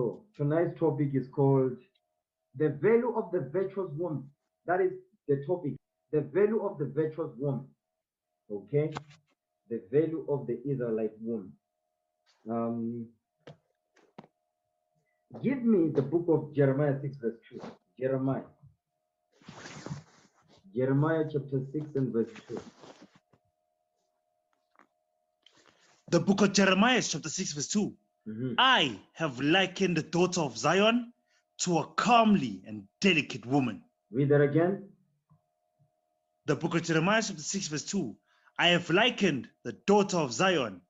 So tonight's topic is called the value of the virtuous woman. That is the topic. The value of the virtuous woman. Okay? The value of the Israelite woman. Um, Give me the book of Jeremiah 6 verse 2. Jeremiah. Jeremiah chapter 6 and verse 2. The book of Jeremiah, chapter 6, verse 2. I have likened the daughter of Zion to a comely and delicate woman. Read that again. The book of Jeremiah, chapter 6, verse 2. I have likened the daughter of Zion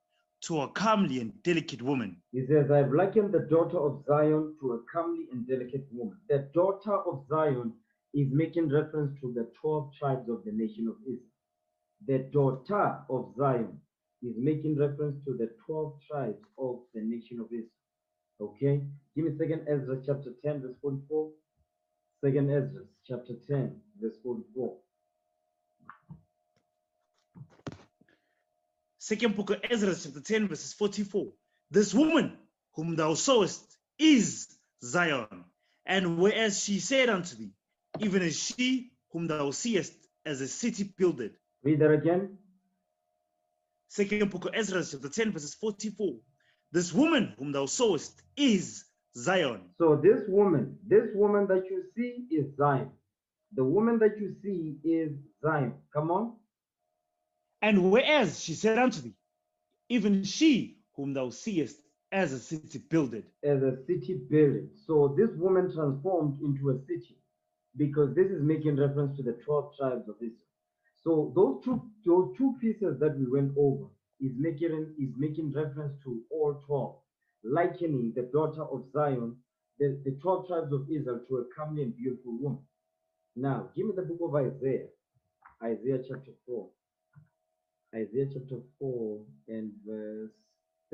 to a comely and delicate woman. He says, I have likened the daughter of Zion to a comely and delicate woman. The daughter of Zion is making reference to the 12 tribes of the nation of Israel. The daughter of Zion is making reference to the 12 tribes of the nation of Israel. Okay? Give me 2nd Ezra chapter 10, verse 44. 2nd Ezra chapter 10, verse 44. Second book of Ezra, chapter 10, verses 44. This woman whom thou sawest is Zion, and whereas she said unto thee, even as she whom thou seest as a city builded. Read that again. Second book of Ezra, chapter 10, verses 44. This woman whom thou sawest is Zion. So this woman that you see is Zion. The woman that you see is Zion. Come on. And whereas she said unto thee, even she whom thou seest as a city builded. As a city builded. So this woman transformed into a city, because this is making reference to the 12 tribes of Israel. So those two pieces that we went over is making reference to all 12, likening the daughter of Zion, the 12 tribes of Israel, to a comely and beautiful woman. Now, give me the book of Isaiah, Isaiah chapter 4. Isaiah chapter 4 and verse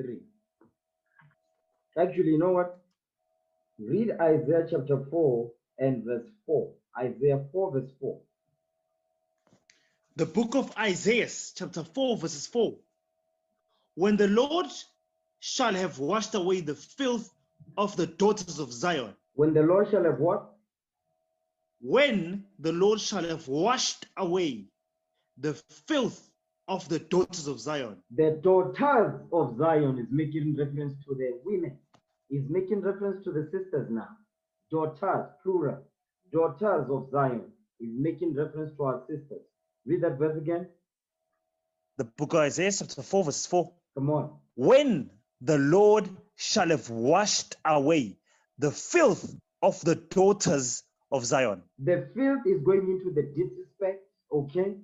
3. Actually, you know what? Read Isaiah chapter 4 and verse 4. Isaiah 4 verse 4. The book of Isaiah, chapter 4, verses 4. When the Lord shall have washed away the filth of the daughters of Zion. When the Lord shall have what? When the Lord shall have washed away the filth of the daughters of Zion. The daughters of Zion is making reference to the women. Is making reference to the sisters now. Daughters, plural. Daughters of Zion is making reference to our sisters. Read that verse again. The book of Isaiah, chapter 4, verse 4. Come on. When the Lord shall have washed away the filth of the daughters of Zion. The filth is going into the disrespect, okay?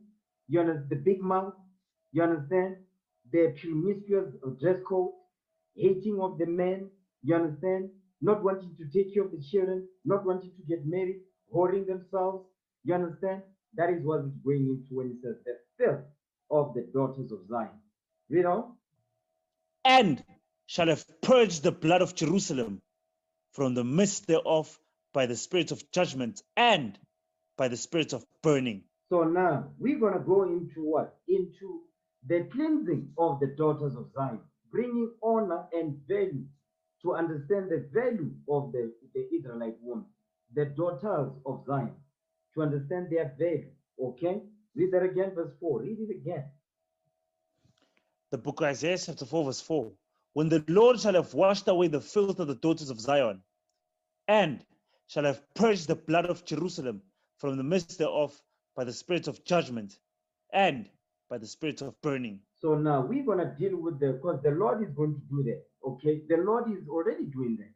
You understand? The big mouth, you understand? The promiscuous dress code, hating of the men, you understand? Not wanting to take care of the children, not wanting to get married, hoarding themselves, you understand? That is what it's going into when it says the filth of the daughters of Zion. Read on. And shall have purged the blood of Jerusalem from the midst thereof by the spirit of judgment and by the spirit of burning. So now we're going to go into what? Into the cleansing of the daughters of Zion, bringing honor and value to understand the value of the Israelite woman, the daughters of Zion, to understand their value. Okay? Read that again, verse 4. Read it again. The book of Isaiah, chapter 4, verse 4. When the Lord shall have washed away the filth of the daughters of Zion, and shall have purged the blood of Jerusalem from the midst thereof by the spirit of judgment and by the spirit of burning. So now we're going to deal with because the Lord is going to do that. Okay? The Lord is already doing that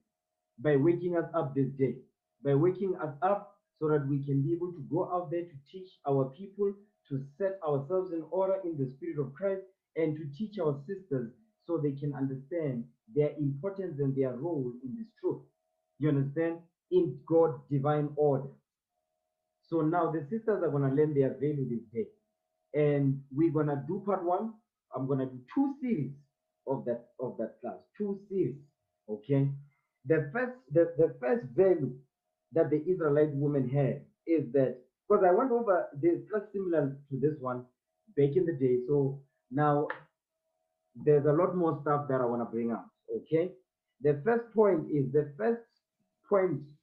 by waking us up this day, by waking us up so that we can be able to go out there to teach our people, to set ourselves in order in the spirit of Christ, and to teach our sisters so they can understand their importance and their role in this truth. You understand? In God's divine order. So now the sisters are going to learn their value this day. And we're going to do part 1. I'm going to do 2 series of that class. 2 series. Okay? The first value that the Israelite woman had is that, because I went over this just similar to this one back in the day. So now there's a lot more stuff that I want to bring up. Okay? The first point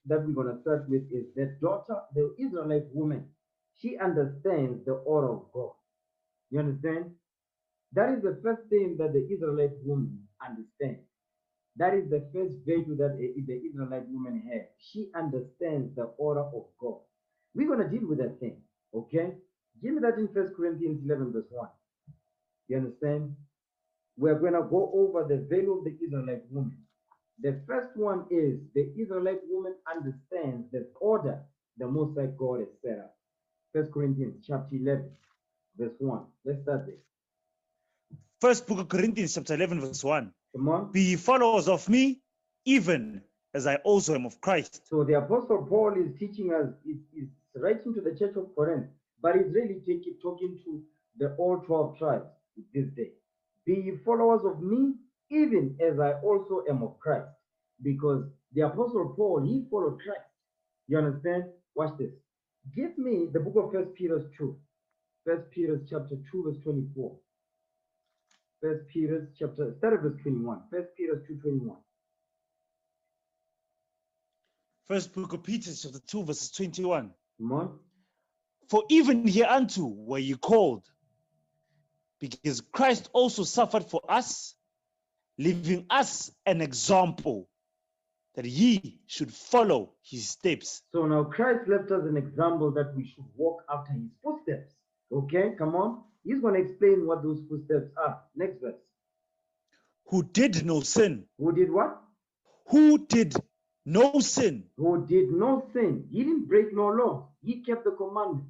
that we're going to start with is the daughter, the Israelite woman. She understands the order of God. You understand? That is the first thing that the Israelite woman understands. That is the first value that the Israelite woman has. She understands the order of God. We're going to deal with that thing, okay? Give me that in 1 Corinthians 11, verse 1. You understand? We're going to go over the value of the Israelite woman. The first one is the Israelite woman understands the order the Most High God has set up. 1 Corinthians chapter 11, verse 1. Let's start there. First book of Corinthians, chapter 11, verse 1. Come on. Be ye followers of me, even as I also am of Christ. So the Apostle Paul is teaching us, is writing to the church of Corinth, but he's really talking to the all 12 tribes this day. Be ye followers of me, even as I also am of Christ. Because the Apostle Paul, he followed Christ. You understand? Watch this. Give me the book of 1 Peter 2. 1 Peter chapter 2, verse 24. 1 Peter chapter, start at verse 21. 1 Peter 2:21. First book of Peter, chapter 2, verses 21. Come on. For even hereunto were ye called, because Christ also suffered for us, leaving us an example, that ye should follow his steps. So now Christ left us an example that we should walk after his footsteps. Okay, come on. He's going to explain what those footsteps are. Next verse. Who did no sin. Who did what? Who did no sin. Who did no sin. He didn't break no law. He kept the commandments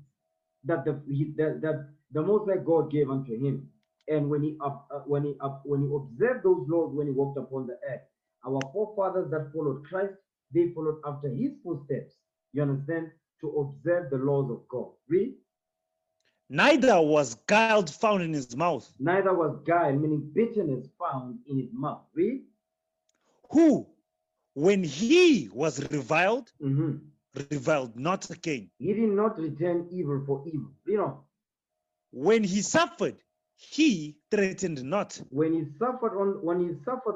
that the Most High God gave unto him. And when he observed those laws, when he walked upon the earth, our forefathers that followed Christ, they followed after his footsteps. You understand? To observe the laws of God. Read. Neither was guile found in his mouth. Neither was guile, meaning bitterness, found in his mouth. Read. Who, when he was reviled, Mhm. reviled not again. He did not return evil for evil. You know, When he suffered, he threatened not. when he suffered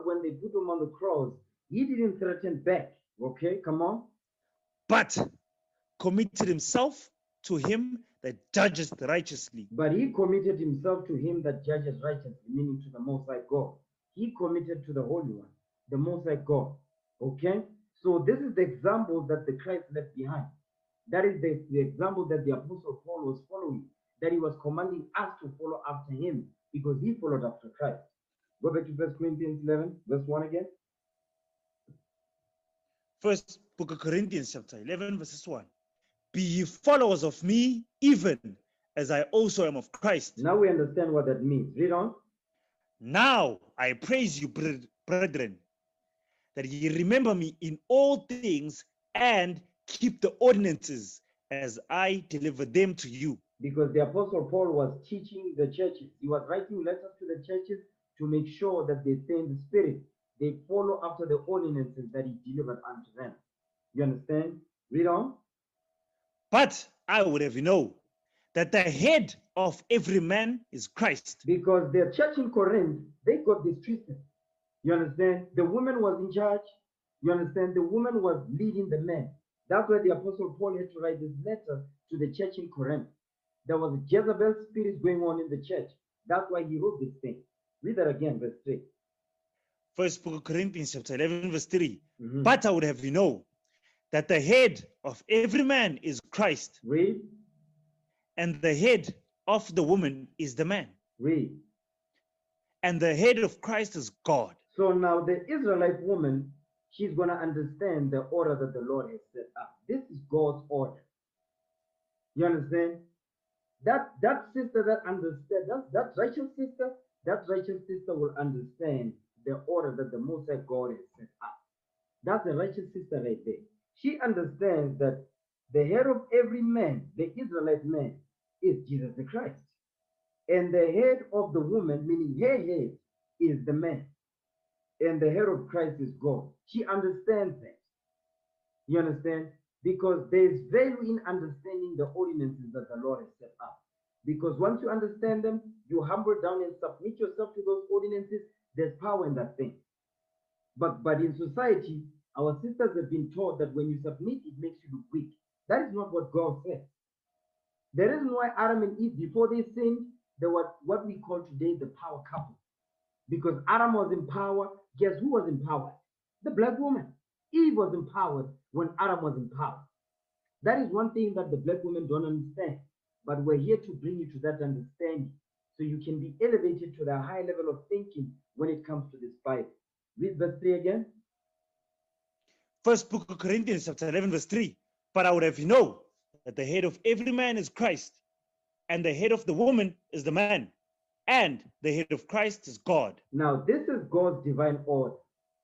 when they put him on the cross, he didn't threaten back. Okay, come on. But committed himself to him that judges righteously. But he committed himself to him that judges righteously, meaning to the Most High God. He committed to the Holy One, the Most High God. Okay? So this is the example that the Christ left behind. That is the example that the Apostle Paul was following, that he was commanding us to follow after him, because he followed after Christ. Go back to 1 Corinthians 11, verse 1 again. First book of Corinthians, chapter 11, verses 1. Be ye followers of me, even as I also am of Christ. Now we understand what that means. Read on. Now I praise you, brethren, that ye remember me in all things and keep the ordinances as I deliver them to you. Because the Apostle Paul was teaching the churches. He was writing letters to the churches to make sure that they stay in the Spirit. They follow after the ordinances that he delivered unto them. You understand? Read on. But I would have you know that the head of every man is Christ. Because the church in Corinth, they got this twisted. You understand? The woman was in charge. You understand? The woman was leading the men. That's why the Apostle Paul had to write this letter to the church in Corinth. There was a Jezebel spirit going on in the church. That's why he wrote this thing. Read that again, verse 3. First book of Corinthians, chapter 11, verse 3. Mhm. But I would have you know that the head of every man is Christ, Read. and the head of the woman is the man, Read. and the head of Christ is God. So now the Israelite woman, she's going to understand the order that the Lord has set up. This is God's order. You understand? That sister that understands, that righteous sister will understand the order that the Most High God has set up. That's a righteous sister right there. She understands that the head of every man, the Israelite man, is Jesus the Christ. And the head of the woman, meaning her head, is the man. And the head of Christ is God. She understands that. You understand? Because there is value in understanding the ordinances that the Lord has set up. Because once you understand them, you humble down and submit yourself to those ordinances. There's power in that thing. But in society, our sisters have been taught that when you submit, it makes you look weak. That is not what God said. The reason why Adam and Eve, before they sinned, they were what we call today the power couple. Because Adam was in power, guess who was empowered? The black woman. Eve was empowered when Adam was in power. That is one thing that the black women don't understand. But we're here to bring you to that understanding so you can be elevated to the high level of thinking when it comes to this Bible. Read verse 3 again. First book of Corinthians, chapter 11, verse 3. But I would have you know that the head of every man is Christ, and the head of the woman is the man, and the head of Christ is God. Now, this is God's divine order.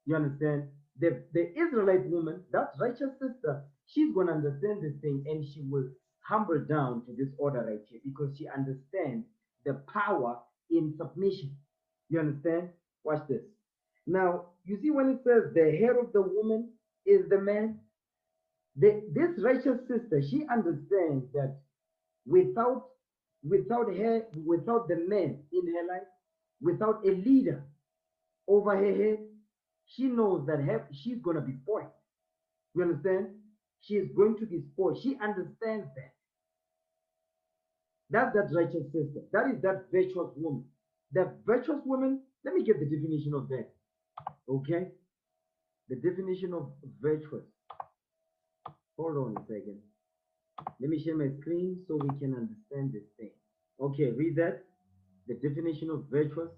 You understand? The Israelite woman, that righteous sister, she's going to understand this thing and she will humble down to this order right here because she understands the power in submission. You understand? Watch this. Now, you see when it says the head of the woman is the man, this righteous sister, she understands that without the man in her life, without a leader over her head, she knows that she's going to be spoiled. You understand? She is going to be spoiled. She understands that. That's that righteous sister. That is that virtuous woman. The virtuous woman, let me get the definition of that. Okay? The definition of virtuous. Hold on a second. Let me share my screen so we can understand this thing. Okay, read that. The definition of virtuous.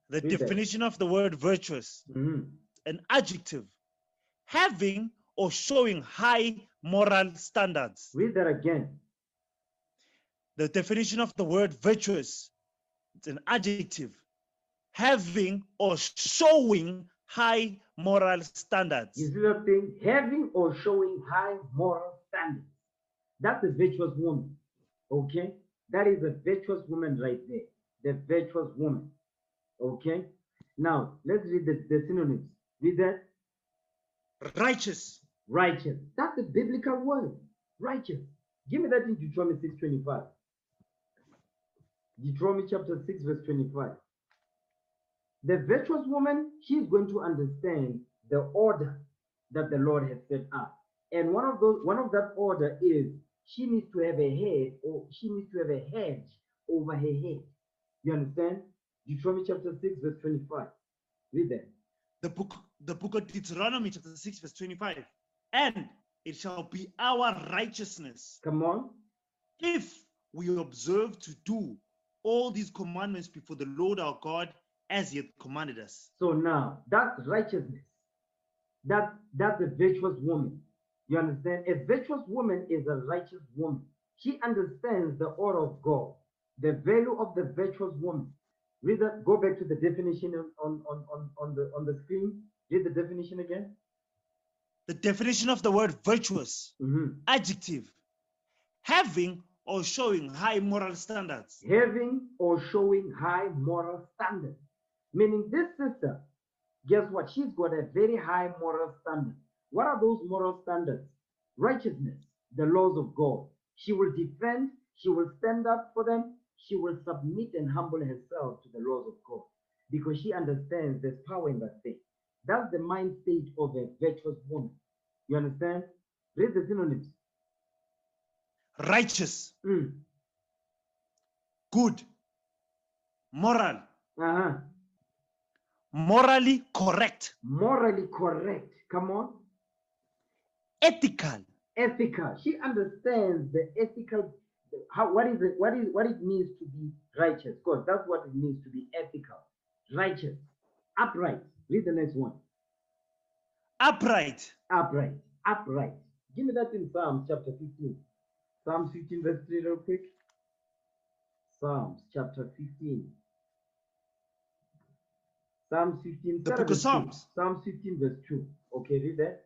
The definition of the word virtuous, an adjective, having or showing high moral standards. Read that again. The definition of the word virtuous, it's an adjective, having or showing high moral standards. You see that thing? Having or showing high moral standards. That's a virtuous woman. Okay? That is a virtuous woman right there. The virtuous woman. Okay? Now, let's read the synonyms. Read that. Righteous. Righteous. That's a biblical word. Righteous. Give me that in Deuteronomy 6:25. Deuteronomy chapter 6, verse 25. The virtuous woman, she's going to understand the order that the Lord has set up. And one of that order is she needs to have a head, or she needs to have a hedge over her head. You understand? Deuteronomy chapter 6, verse 25. Read that. The book of Deuteronomy chapter 6, verse 25. And it shall be our righteousness. Come on. If we observe to do all these commandments before the Lord our God as he had commanded us. So now, that's righteousness. That's a virtuous woman. You understand? A virtuous woman is a righteous woman. She understands the order of God, the value of the virtuous woman. Read that. Go back to the definition on the screen. Read the definition again. The definition of the word virtuous, adjective, having or showing high moral standards. Having or showing high moral standards. Meaning this sister, guess what? She's got a very high moral standard. What are those moral standards? Righteousness, the laws of God. She will defend, she will stand up for them, she will submit and humble herself to the laws of God because she understands there's power in that thing. That's the mind state of a virtuous woman. You understand? Read the synonyms. Righteous, good, moral, morally correct. Morally correct. Come on. Ethical. Ethical. She understands the ethical. What it means to be righteous. Because that's what it means to be ethical. Righteous. Upright. Read the next one. Upright. Upright. Upright. Give me that in Psalms chapter 15. Psalms 15 verse 3 real quick. Psalms chapter 15. Psalms 15. The book of Psalms. Psalms 15 verse 2. Okay, read that.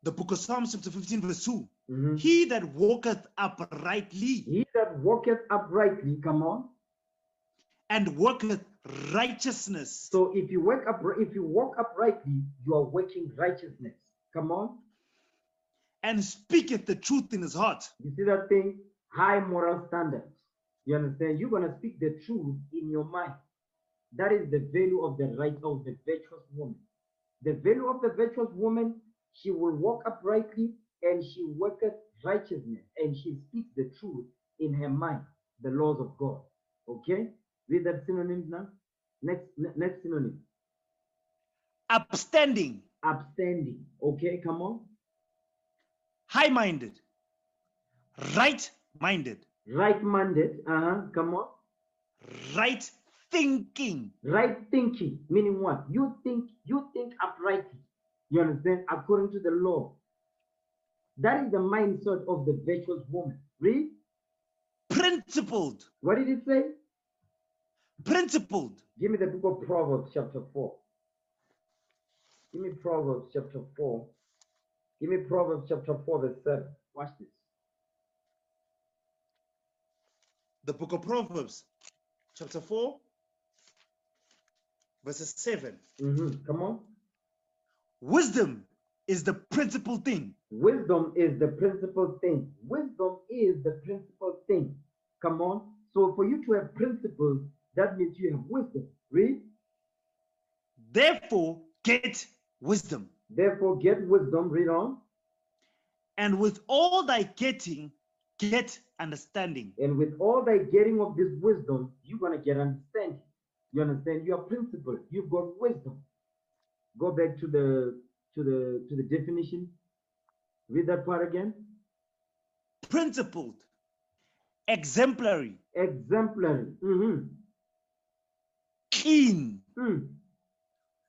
The book of Psalms chapter 15 verse 2. He that walketh uprightly. He that walketh uprightly, come on. And worketh righteousness. So if you walk uprightly, you are working righteousness. Come on. And speaketh the truth in his heart. You see that thing? High moral standards. You understand? You're going to speak the truth in your mind. That is the value of the right of the virtuous woman. The value of the virtuous woman, she will walk uprightly and she worketh righteousness and she speaks the truth in her mind, the laws of God. Okay? Read that synonym now. Next synonym. Upstanding, Upstanding. Okay, come on. high-minded, right-minded, Right-minded. Come on. right thinking, Right thinking, meaning what? You think uprightly. You understand? According to the law. That is the mindset of the virtuous woman. Read. principled, What did it say? principled. Give me the book of Proverbs, chapter 4. Give me Proverbs, chapter 4. Give me Proverbs, chapter 4, verse 7. Watch this. The book of Proverbs, chapter 4, verses 7. Come on. Wisdom is the principal thing. Wisdom is the principal thing. Wisdom is the principal thing. Come on. So for you to have principles, that means you have wisdom. Read. Therefore, get wisdom. Therefore, get wisdom. Read on. And with all thy getting, get understanding. And with all thy getting of this wisdom, you're gonna get understanding. You understand? You are principled. You've got wisdom. Go back to the definition. Read that part again. Principled, exemplary, Exemplary. keen,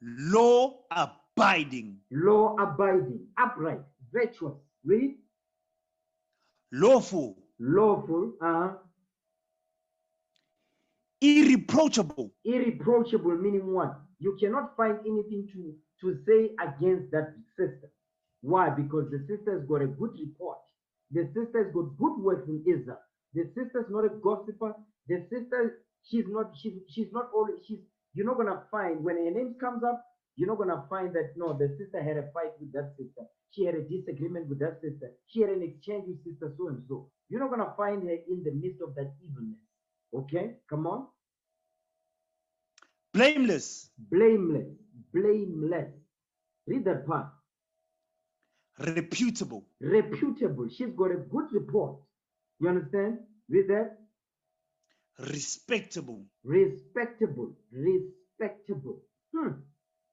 law abiding, Law abiding, upright, virtuous. Read. lawful, Lawful. irreproachable, Irreproachable, meaning what? You cannot find anything to say against that sister. Why? Because the sister has got a good report. The sister has got good works in Israel. The sister is not a gossiper. The sister, she's not always, you're not gonna find when her name comes up, you're not gonna find that no, the sister had a fight with that sister. She had a disagreement with that sister. She had an exchange with sister so and so. You're not gonna find her in the midst of that evilness. Okay, come on. blameless, Blameless, blameless. Read that part. reputable, Reputable. She's got a good report. You understand? Read that. respectable, Respectable. Respectable.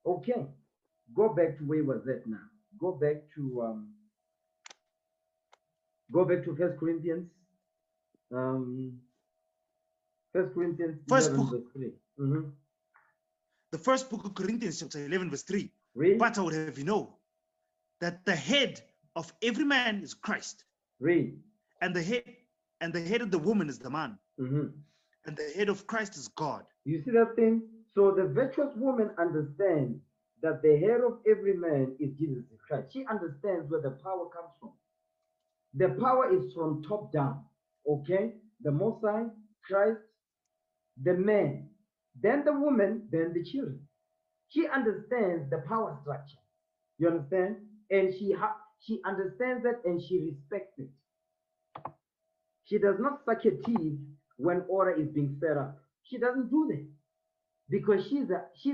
Okay. Go back to where was that now? Go back to First Corinthians. 1 Corinthians 11 verse 3. The first book of Corinthians, chapter 11, verse 3. Read. But I would have you know that the head of every man is Christ. Read. And the head of the woman is the man. And the head of Christ is God. You see that thing? So the virtuous woman understands that the head of every man is Jesus Christ. She understands where the power comes from. The power is from top down. Okay? The Most High, Christ, the man, then the woman, then the children. She understands the power structure. You understand? And she understands that and she respects it. She does not suck her teeth when order is being set up. She doesn't do that because she's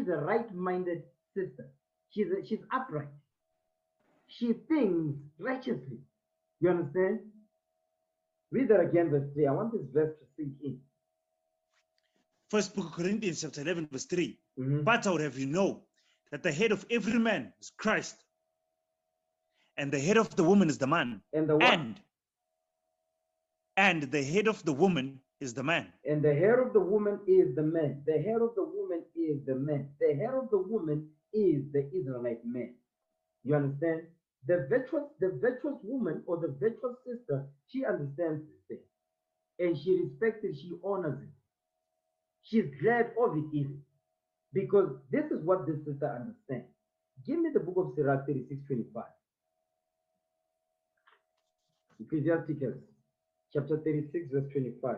a right-minded sister. She's upright. She thinks righteously. You understand? Read that again, verse 3. I want this verse to sink in. First book of Corinthians, chapter 11, verse 3. But I would have you know that the head of every man is Christ, and the head of the woman is the man. And the what? And the head of the woman is the man. And the head of the woman is the man. The head of the woman is the man. The head of the woman is the Israelite man. You understand? The virtuous woman or the virtuous sister, she understands this thing. And she respects it, she honors it. She's glad of it even. Because this is what this sister understands. Give me the book of Sirach 36:25. Ecclesiasticus chapter 36, verse 25.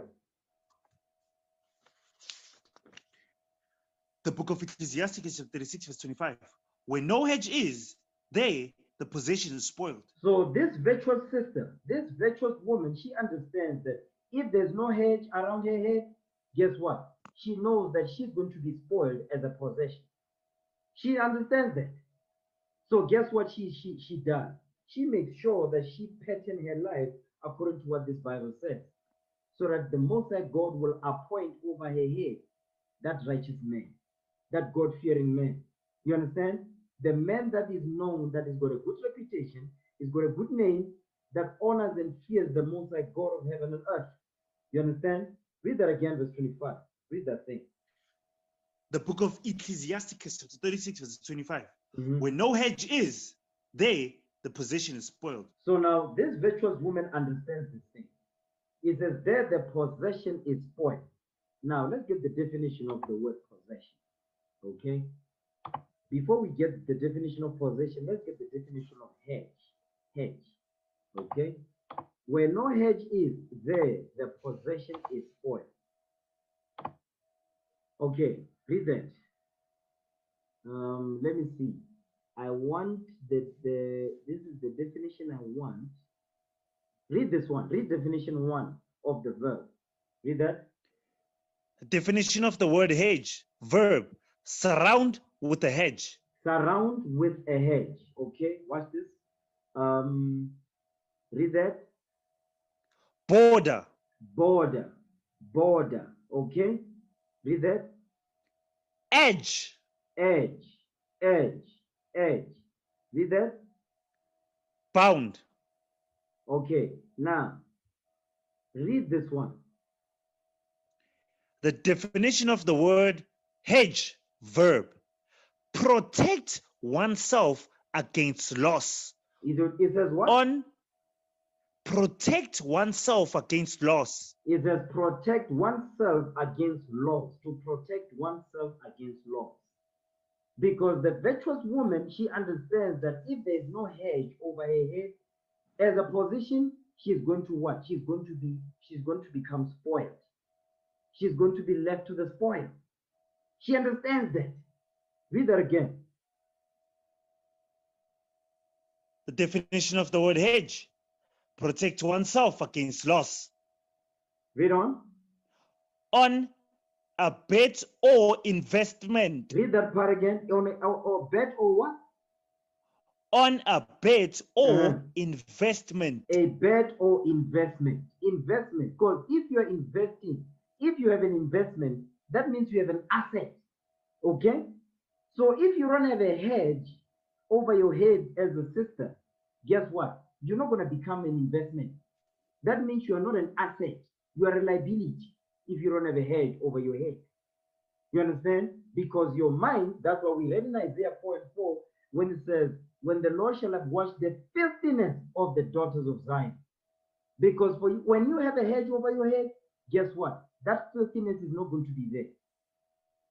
The book of Ecclesiasticus, chapter 36, verse 25. Where no hedge is, there the possession is spoiled. So this virtuous sister, this virtuous woman, she understands that if there's no hedge around her head, guess what? she knows that she's going to be spoiled as a possession. She understands that. So guess what she does? She makes sure that she pattern her life according to what this Bible says, so that the Most High God will appoint over her head that righteous man, that God-fearing man. You understand? The man that is known, that has got a good reputation, has got a good name, that honors and fears the Most High God of heaven and earth. You understand? Read that again, verse 25. Read that thing. The book of Ecclesiasticus, chapter 36, verse 25. Mhm. Where no hedge is, there the possession is spoiled. So now this virtuous woman understands this thing. It says there the possession is spoiled. Now let's get the definition of the word possession. Okay? Before we get the definition of possession, let's get the definition of hedge. Hedge. Okay? Where no hedge is, there the possession is spoiled. Okay, read that. Let me see. I want this is the definition I want. Read this one. Read definition 1 of the verb. Read that. The definition of the word hedge, verb, surround with a hedge. Surround with a hedge. Okay, watch this. Read that. Border, Border. Border. Okay, read that. edge, Edge. Edge. Edge. Read that. bound. Okay, now read this one. The definition of the word hedge, verb, protect oneself against loss. It says what? On protect oneself against loss. It says protect oneself against loss. To protect oneself against loss. Because the virtuous woman, she understands that if there is no hedge over her head, as a position, she's going to what? She's going to become spoiled. She's going to be left to the spoil. She understands that. Read that again. The definition of the word hedge, protect oneself against loss. Read on. On a bet or investment. Read that part again. Or bet or what? On a bet or investment. A bet or investment. Investment. Because if you're investing, if you have an investment, that means you have an asset. Okay? So if you don't have a hedge over your head as a sister, guess what? You're not going to become an investment. That means you are not an asset. You are a liability if you don't have a hedge over your head. You understand? Because your mind, that's what we read in Isaiah 4:4, when it says, when the Lord shall have washed the filthiness of the daughters of Zion. Because for you, when you have a hedge over your head, guess what? That filthiness is not going to be there.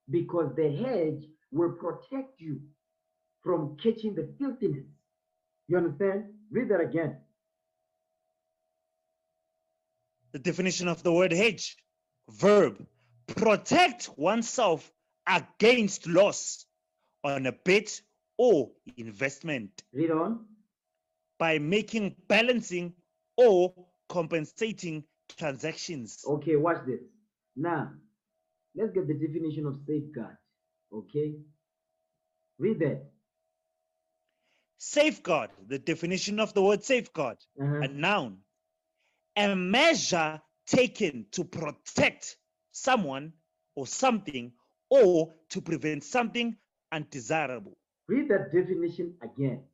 Because the hedge will protect you from catching the filthiness. You understand? Read that again. The definition of the word hedge, verb, protect oneself against loss on a bet or investment. Read on. By making balancing or compensating transactions. Okay, watch this. Now, let's get the definition of safeguard. Okay? Read that. Safeguard, the definition of the word safeguard, a noun, a measure taken to protect someone or something or to prevent something undesirable. Read that definition again.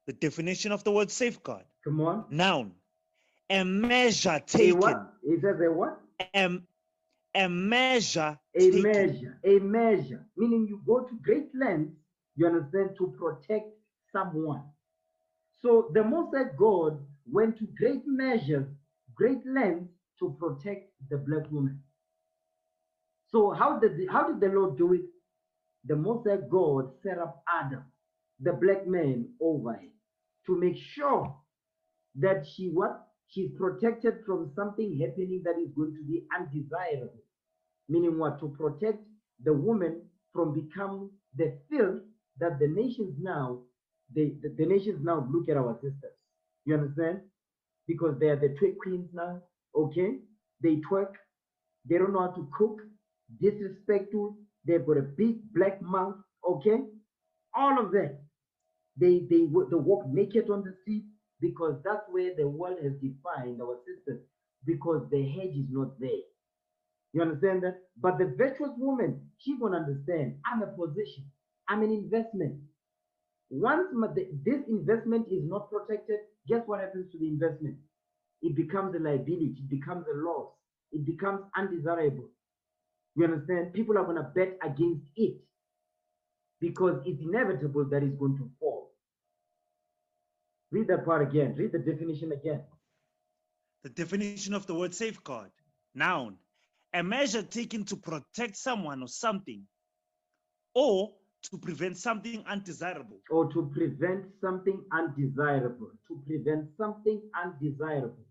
The definition of the word safeguard. Come on. Noun, a measure taken. A what? It says a what? A measure a taken. measure. A measure. Meaning you go to great lengths, you understand, to protect someone. So the Most High God went to great measures, great lengths to protect the black woman. So how did the Lord do it? The Most High God set up Adam, the black man, over him to make sure that she's protected from something happening that is going to be undesirable. Meaning what? To protect the woman from becoming the filth that the nations now, the nations now look at our sisters. You understand? Because they are the twerk queens now, okay? They twerk, they don't know how to cook, disrespectful. They've got a big black mouth. Okay, all of that. They walk naked on the street because that's where the world has defined our sisters because the hedge is not there. You understand that? But the virtuous woman, she's gonna understand. I'm a position. I'm an investment. Once this investment is not protected, guess what happens to the investment? It becomes a liability. It becomes a loss. It becomes undesirable. You understand? People are gonna bet against it because it's inevitable that it's going to fall. Read that part again. Read the definition again. The definition of the word safeguard. Noun. A measure taken to protect someone or something, or to prevent something undesirable. Or to prevent something undesirable. To prevent something undesirable.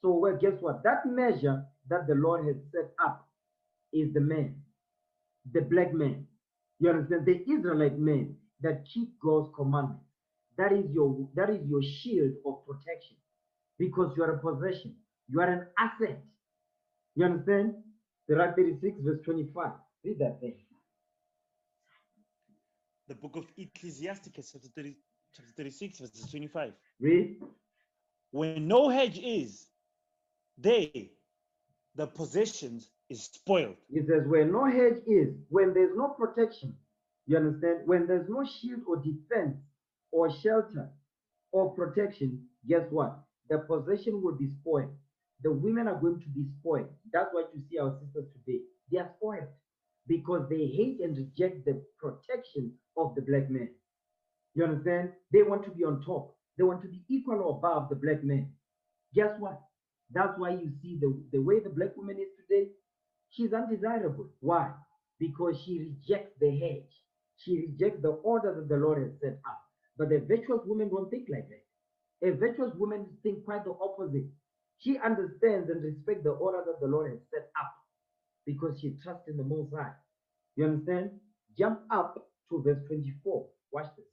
So, well, guess what? That measure that the Lord has set up is the man, the black man. You understand? The Israelite man that keep God's commandments. That is your shield of protection because you are a possession. You are an asset. You understand? Sirach 36, verse 25. Read that thing. The book of Ecclesiasticus, chapter 36, verse 25. Read. When no hedge is, they, the possessions, is spoiled. It says, where no hedge is, when there's no protection, you understand? When there's no shield or defense or shelter or protection, guess what? The possession will be spoiled. The women are going to be spoiled. That's why you see our sisters today. They are spoiled because they hate and reject the protection of the black man. You understand? They want to be on top. They want to be equal or above the black man. Guess what? That's why you see the way the black woman is today. She's undesirable. Why? Because she rejects the hedge. She rejects the order that the Lord has set up. But the virtuous woman don't think like that. A virtuous woman thinks quite the opposite. She understands and respects the order that the Lord has set up because she trusts in the Most High. You understand? Jump up to verse 24. Watch this.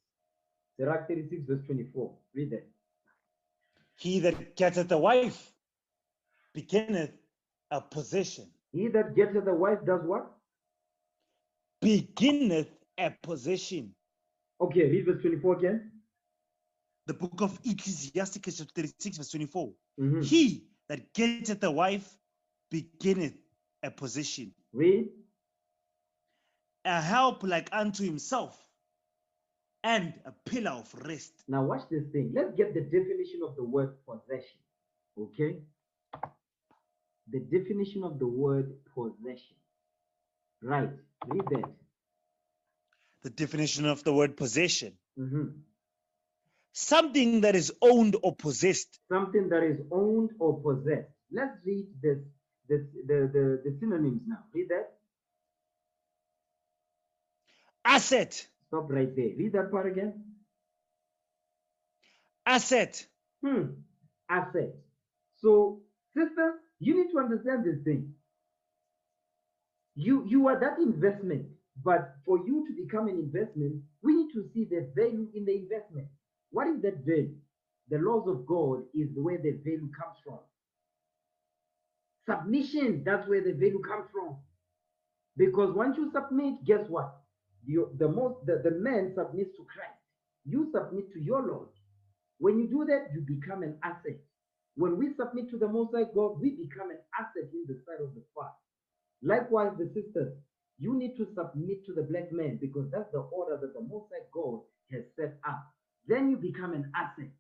Sirach 36, verse 24. Read that. He that getteth a wife beginneth a possession. He that getteth a wife does what? Beginneth a possession. Okay, read verse 24 again. The book of Ecclesiasticus, chapter 36, verse 24. Mm-hmm. He that getteth a wife beginneth a possession. Read. A help like unto himself, and a pillar of rest. Now watch this thing. Let's get the definition of the word possession. Okay? The definition of the word possession. Right. Read that. The definition of the word possession. Mm-hmm. Something that is owned or possessed. Something that is owned or possessed. Let's read the synonyms now. Read that. Asset. Stop right there. Read that part again. Asset. Asset. So, sister, you need to understand this thing. You are that investment, but for you to become an investment, we need to see the value in the investment. What is that value? The laws of God is where the value comes from. Submission, that's where the value comes from. Because once you submit, guess what? The man submits to Christ. You submit to your Lord. When you do that, you become an asset. When we submit to the Most High God, we become an asset in the sight of the Father. Likewise, the sisters, you need to submit to the black man because that's the order that the Most High God has set up. Then you become an asset.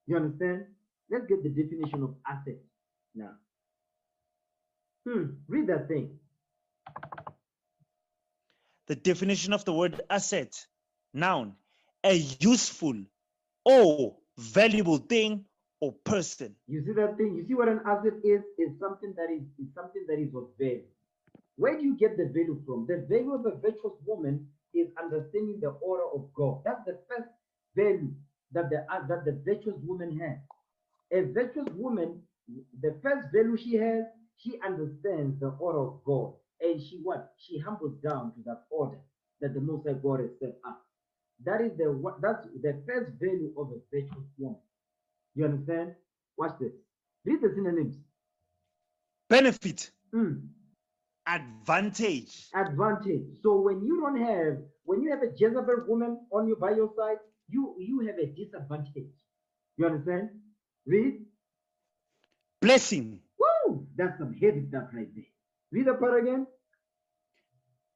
You understand? Let's get the definition of asset now. Read that thing. The definition of the word asset. Noun. A useful or valuable thing or person. You see that thing? You see what an asset is? It's something that is of value. Where do you get the value from? The value of a virtuous woman is understanding the order of God. That's the first value that the virtuous woman has. A virtuous woman, the first value she has, she understands the order of God. And she humbles down to that order that the Most High God has set up. That's the first value of a virtuous woman. You understand? Watch this. Read the synonyms. Benefit. advantage. Advantage. So when you have a Jezebel woman on you by your side, you have a disadvantage. You understand? Read. Blessing. Woo! That's some heavy stuff right there. Read the part again.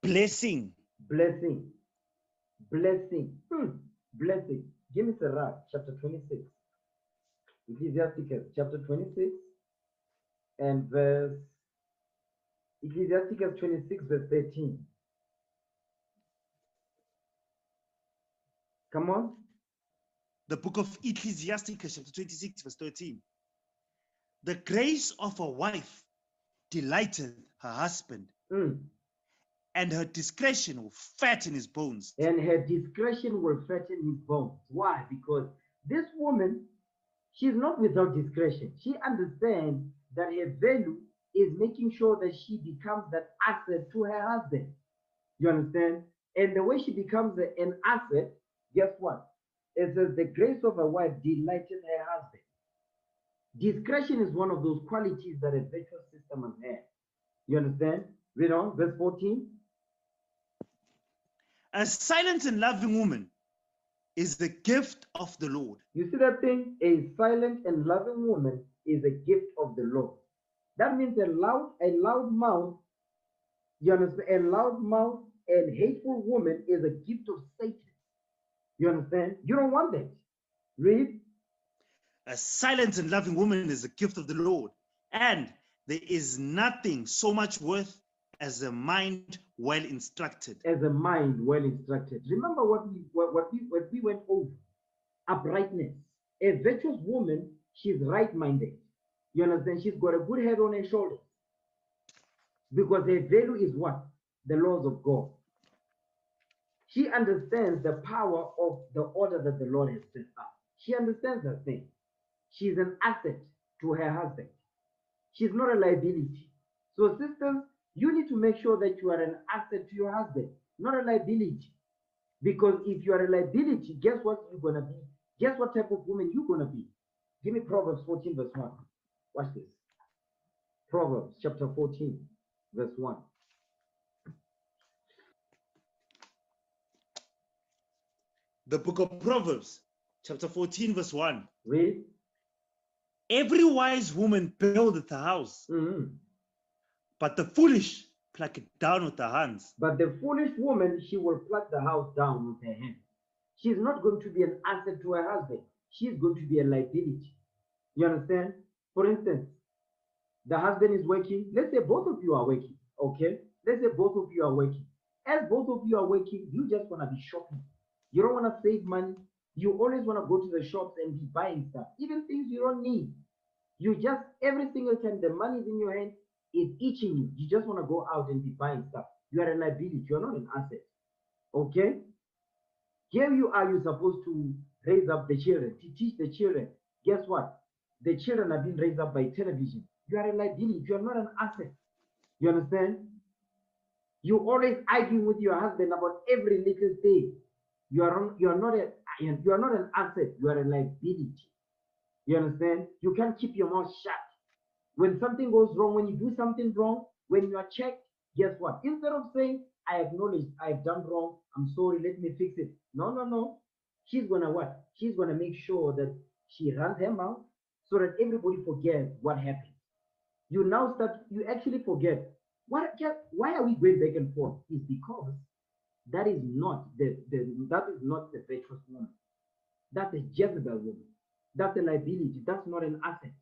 Blessing. Blessing. Blessing. Blessing. Give me Sirach, chapter 26. Ecclesiasticus, chapter 26, and verse Ecclesiasticus 26, verse 13. Come on. The book of Ecclesiasticus, chapter 26, verse 13. The grace of a wife delighteth her husband, and her discretion will fatten his bones. And her discretion will fatten his bones. Why? Because this woman, she's not without discretion. She understands that her value is making sure that she becomes that asset to her husband. You understand? And the way she becomes an asset, guess what? It says the grace of a wife delighted her husband. Discretion is one of those qualities that a virtuous sister must have. You understand? Read on, verse 14. A silent and loving woman is the gift of the Lord. You see that thing? A silent and loving woman is a gift of the Lord. That means a loud mouth, you understand? A loud mouth and hateful woman is a gift of Satan. You understand? You don't want that. Read. A silent and loving woman is a gift of the Lord, and there is nothing so much worth as a mind well instructed. As a mind well instructed. Remember what we went over. Uprightness. A virtuous woman, she's right-minded. You understand? She's got a good head on her shoulders. Because her value is what? The laws of God. She understands the power of the order that the Lord has set up. She understands that thing. She's an asset to her husband. She's not a liability. So sisters, you need to make sure that you are an asset to your husband, not a liability. Because if you are a liability, guess what you're going to be? Guess what type of woman you're going to be? Give me Proverbs 14, verse 1. Watch this. Proverbs chapter 14, verse 1. The book of Proverbs, chapter 14, verse 1. Read. Every wise woman buildeth a house, but the foolish pluck it down with her hands. But the foolish woman, she will pluck the house down with her hand. She's not going to be an asset to her husband. She's going to be a liability. You understand? For instance, the husband is working. Let's say both of you are working. Okay? Let's say both of you are working. As both of you are working, you just want to be shopping. You don't want to save money. You always want to go to the shops and be buying stuff, even things you don't need. You just, every single time the money is in your hand, it's itching you. You just want to go out and be buying stuff. You are a liability. You're not an asset. Okay? Here you are, you're supposed to raise up the children, to teach the children. Guess what? The children are being raised up by television. You are a liability. You are not an asset. You understand? You always arguing with your husband about every little thing. You are not an asset. You are a liability. You understand? You can't keep your mouth shut. When something goes wrong, when you do something wrong, when you are checked, guess what? Instead of saying, I acknowledge I've done wrong, I'm sorry, let me fix it. No. She's gonna what? She's gonna make sure that she runs her mouth so that everybody forgets what happened. You actually forget. Why are we going back and forth? Is because that is not the virtuous woman. That's a Jezebel woman. That's a liability. That's not an asset.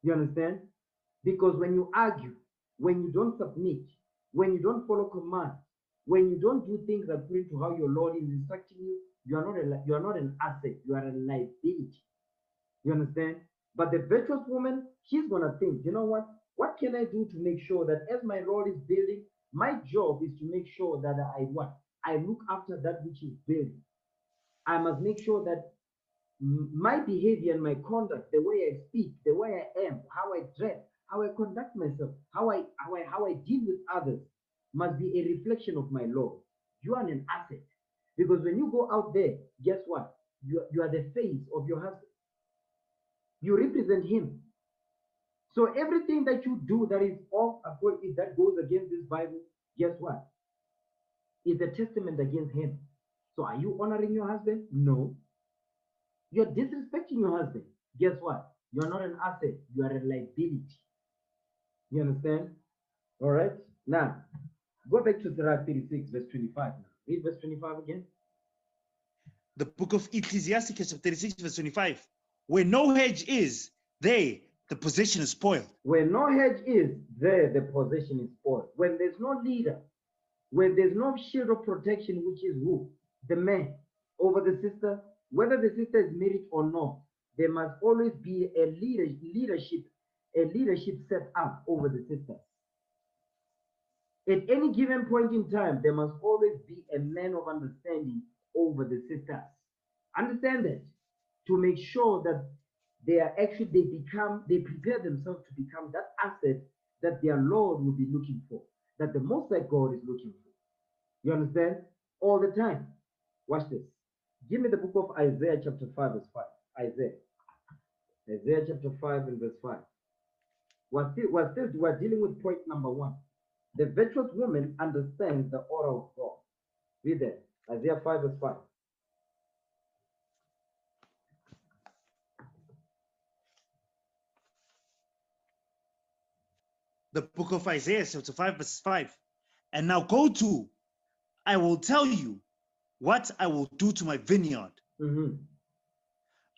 You understand? Because when you argue, when you don't submit, when you don't follow commands, when you don't do things according to how your Lord is instructing you, you are not an asset. You are a liability. You understand? But the virtuous woman, she's gonna think, you know what? What can I do to make sure that as my Lord is building, my job is to make sure that I look after that which is building. I must make sure that my behavior and my conduct, the way I speak, the way I am, how I dress, how I conduct myself, how I deal with others, must be a reflection of my Lord. You are an asset. Because when you go out there, guess what? You are the face of your husband. You represent him. So everything that you do that is off, that goes against this Bible, guess what? Is a testament against him. So are you honoring your husband? No. You're disrespecting your husband. Guess what? You're not an asset. You are a liability. You understand? All right. Now, go back to Sirach 36, verse 25. Now. Read verse 25 again. The book of Ecclesiastes, chapter 36, verse 25. Where no hedge is, there the possession is spoiled. Where no hedge is, there the possession is spoiled. When there's no leader, when there's no shield of protection, which is who? The man over the sister, whether the sister is married or not, there must always be a leadership set up over the sister. At any given point in time, there must always be a man of understanding over the sisters. Understand that? To make sure that they prepare themselves to become that asset that their Lord will be looking for, that the Most High God is looking for. You understand? All the time. Watch this. Give me the book of Isaiah chapter 5 verse 5. Isaiah chapter 5 and verse 5. We're dealing with point number 1. The virtuous woman understands the order of God. Read that. Isaiah 5 verse 5. The book of Isaiah, chapter 5, verse 5. And now go to, I will tell you what I will do to my vineyard.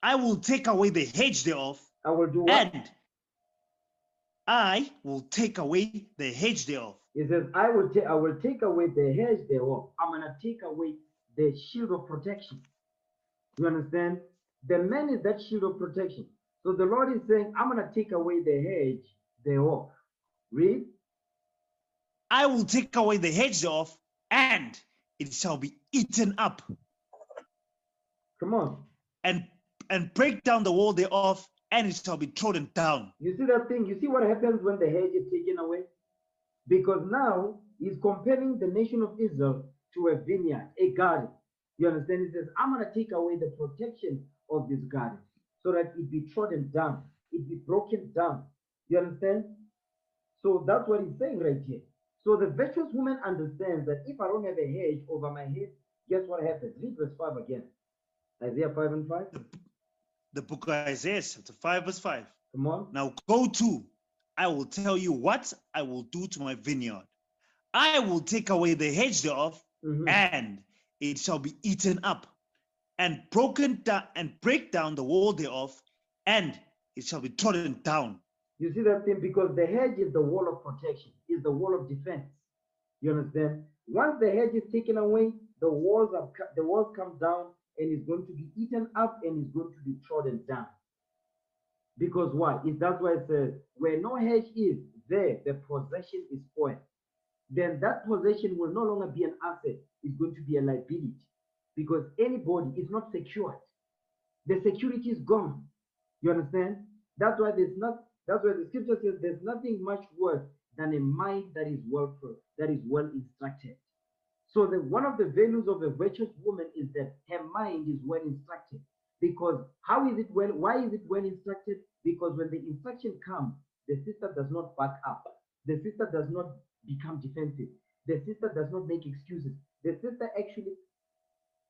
I will take away the hedge thereof. I will do what? And I will take away the hedge thereof. It says, I will take away the hedge thereof. I'm going to take away the shield of protection. You understand? The man is that shield of protection. So the Lord is saying, I'm going to take away the hedge thereof. Read. I will take away the hedge thereof, and it shall be eaten up. Come on. And break down the wall thereof, and it shall be trodden down. You see that thing? You see what happens when the hedge is taken away? Because now he's comparing the nation of Israel to a vineyard, a garden. You understand? He says, I'm going to take away the protection of this garden so that it be trodden down, it be broken down. You understand? So that's what he's saying right here. So the virtuous woman understands that if I don't have a hedge over my head, guess what happens? Read verse 5 again. Isaiah 5 and 5. The book of Isaiah, chapter 5, verse 5. Come on. Now go to, I will tell you what I will do to my vineyard. I will take away the hedge thereof, and it shall be eaten up, and broken down, and break down the wall thereof, and it shall be trodden down. You see that thing? Because the hedge is the wall of protection, is the wall of defense. You understand? Once the hedge is taken away, the walls come down, and it's going to be eaten up, and it's going to be trodden down. Because why? That's why it says, where no hedge is, there the possession is spoiled. Then that possession will no longer be an asset. It's going to be a liability. Because anybody is not secured. The security is gone. You understand? That's why the scripture says there's nothing much worse than a mind that is well instructed. So one of the values of a virtuous woman is that her mind is well instructed. Because why is it well instructed? Because when the instruction comes, the sister does not back up. The sister does not become defensive. The sister does not make excuses. The sister actually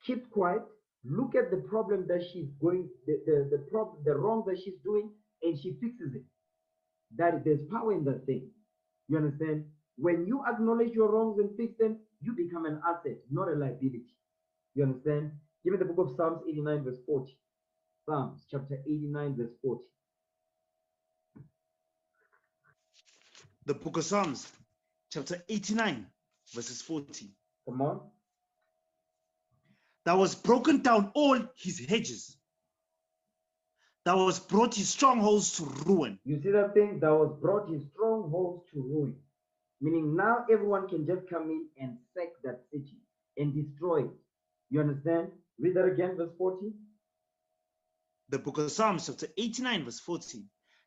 keeps quiet, look at the problem that she's going, the wrong that she's doing, and she fixes it. There's power in that thing. You understand? When you acknowledge your wrongs and fix them, you become an asset, not a liability. You understand? Give me the book of Psalms 89 verse 40. Psalms chapter 89 verse 40. The book of Psalms, chapter 89, verses 40. Come on. That was broken down all his hedges. That was brought his strongholds to ruin. You see that thing? That was brought his strongholds to ruin. Meaning now everyone can just come in and sack that city and destroy it. You understand? Read that again, verse 40. The book of Psalms, chapter 89, verse 40.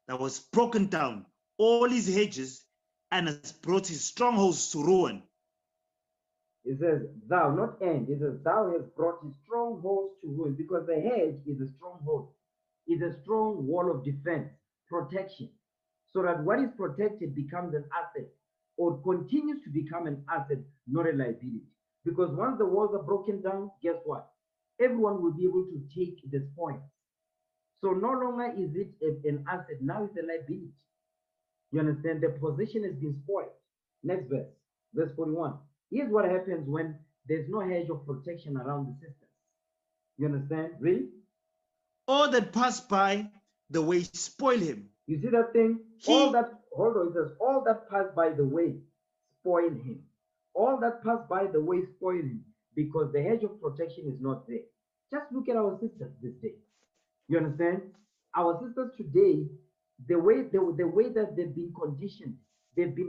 That was broken down all his hedges and has brought his strongholds to ruin. It says, thou, not and. It says, thou hast brought his strongholds to ruin, because the hedge is a stronghold. It's a strong wall of defense, protection. so that what is protected becomes an asset or continues to become an asset, not a liability. Because once the walls are broken down, guess what? Everyone will be able to take the spoils. So no longer is it an asset, now it's a liability. You understand? The possession has been spoiled. Next verse, verse 41. Here's what happens when there's no hedge of protection around the sisters. You understand? Read. All that pass by the way spoil him. You see that thing? All that, hold on, it says, all that pass by the way spoil him. All that pass by the way spoil him, because the hedge of protection is not there. Just look at our sisters this day. You understand? Our sisters today, the way that they've been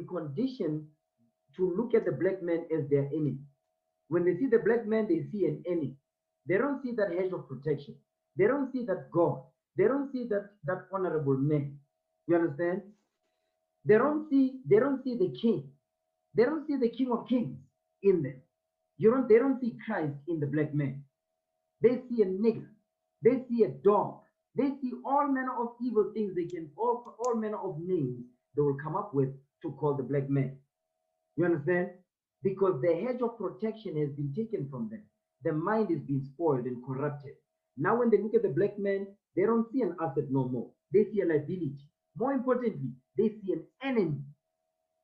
conditioned to look at the black man as their enemy. When they see the black man, they see an enemy. They don't see that hedge of protection. They don't see that God. They don't see that honorable man. You understand? They don't see the king. They don't see the King of Kings in them. They don't see Christ in the black man. They see a nigger. They see a dog. They see all manner of evil things. They can all manner of names they will come up with to call the black man. You understand? Because the hedge of protection has been taken from them. The mind is being spoiled and corrupted. Now when they look at the black man, they don't see an asset no more. They see a liability. More importantly, they see an enemy.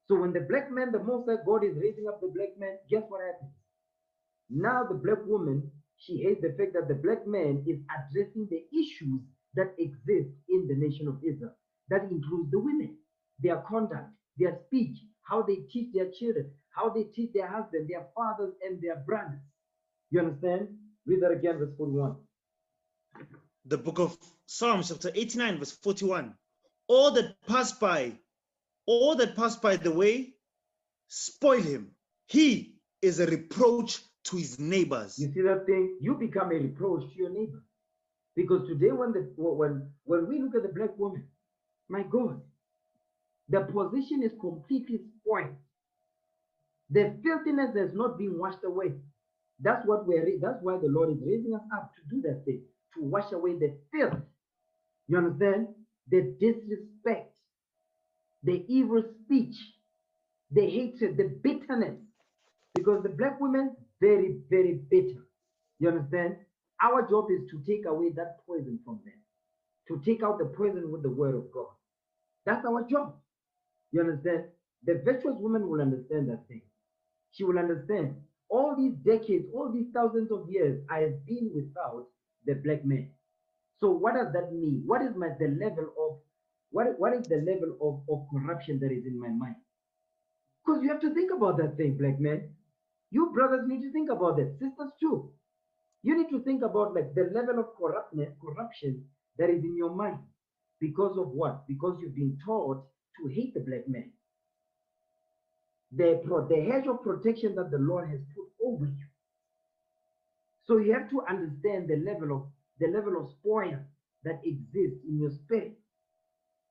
So when the black man, the Most High God is raising up the black man, guess what happens? Now the black woman, she hates the fact that the black man is addressing the issues that exist in the nation of Israel. That includes the women, their conduct, their speech, how they teach their children, how they teach their husbands, their fathers, and their brothers. You understand? Read that again, verse 41. The book of Psalms, chapter 89, verse 41. All that pass by the way, spoil him. He is a reproach to his neighbors. You see that thing? You become a reproach to your neighbor. Because today when we look at the black woman, my God, the position is completely spoiled. The filthiness has not been washed away. That's why the Lord is raising us up to do that thing, to wash away the filth. You understand? The disrespect, the evil speech, the hatred, the bitterness. Because the black women, very, very bitter. You understand? Our job is to take away that poison from them, to take out the poison with the word of God. That's our job. You understand? The virtuous woman will understand that thing. She will understand all these decades, all these thousands of years, I have been without the black man. So what does that mean? What is the level of corruption that is in my mind? Because you have to think about that thing, black man. You brothers need to think about that. Sisters too. You need to think about like the level of corruption that is in your mind. Because of what? Because you've been taught to hate the black man. The hedge of protection that the Lord has put over you. So you have to understand the level of spoil that exists in your spirit.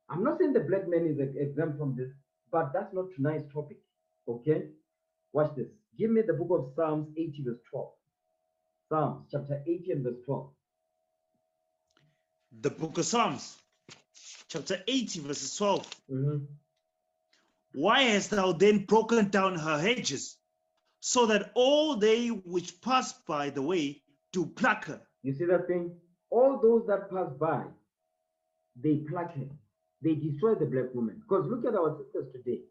I'm not saying the black man is exempt from this, but that's not tonight's topic. Okay? Watch this. Give me the book of Psalms 80 verse 12. Psalms chapter 80 and verse 12. The book of Psalms, chapter 80, verses 12. Mm-hmm. Why hast thou then broken down her hedges, so that all they which pass by the way do pluck her? You see that thing? All those that pass by, they pluck her. They destroy the black woman. Because look at our sisters today.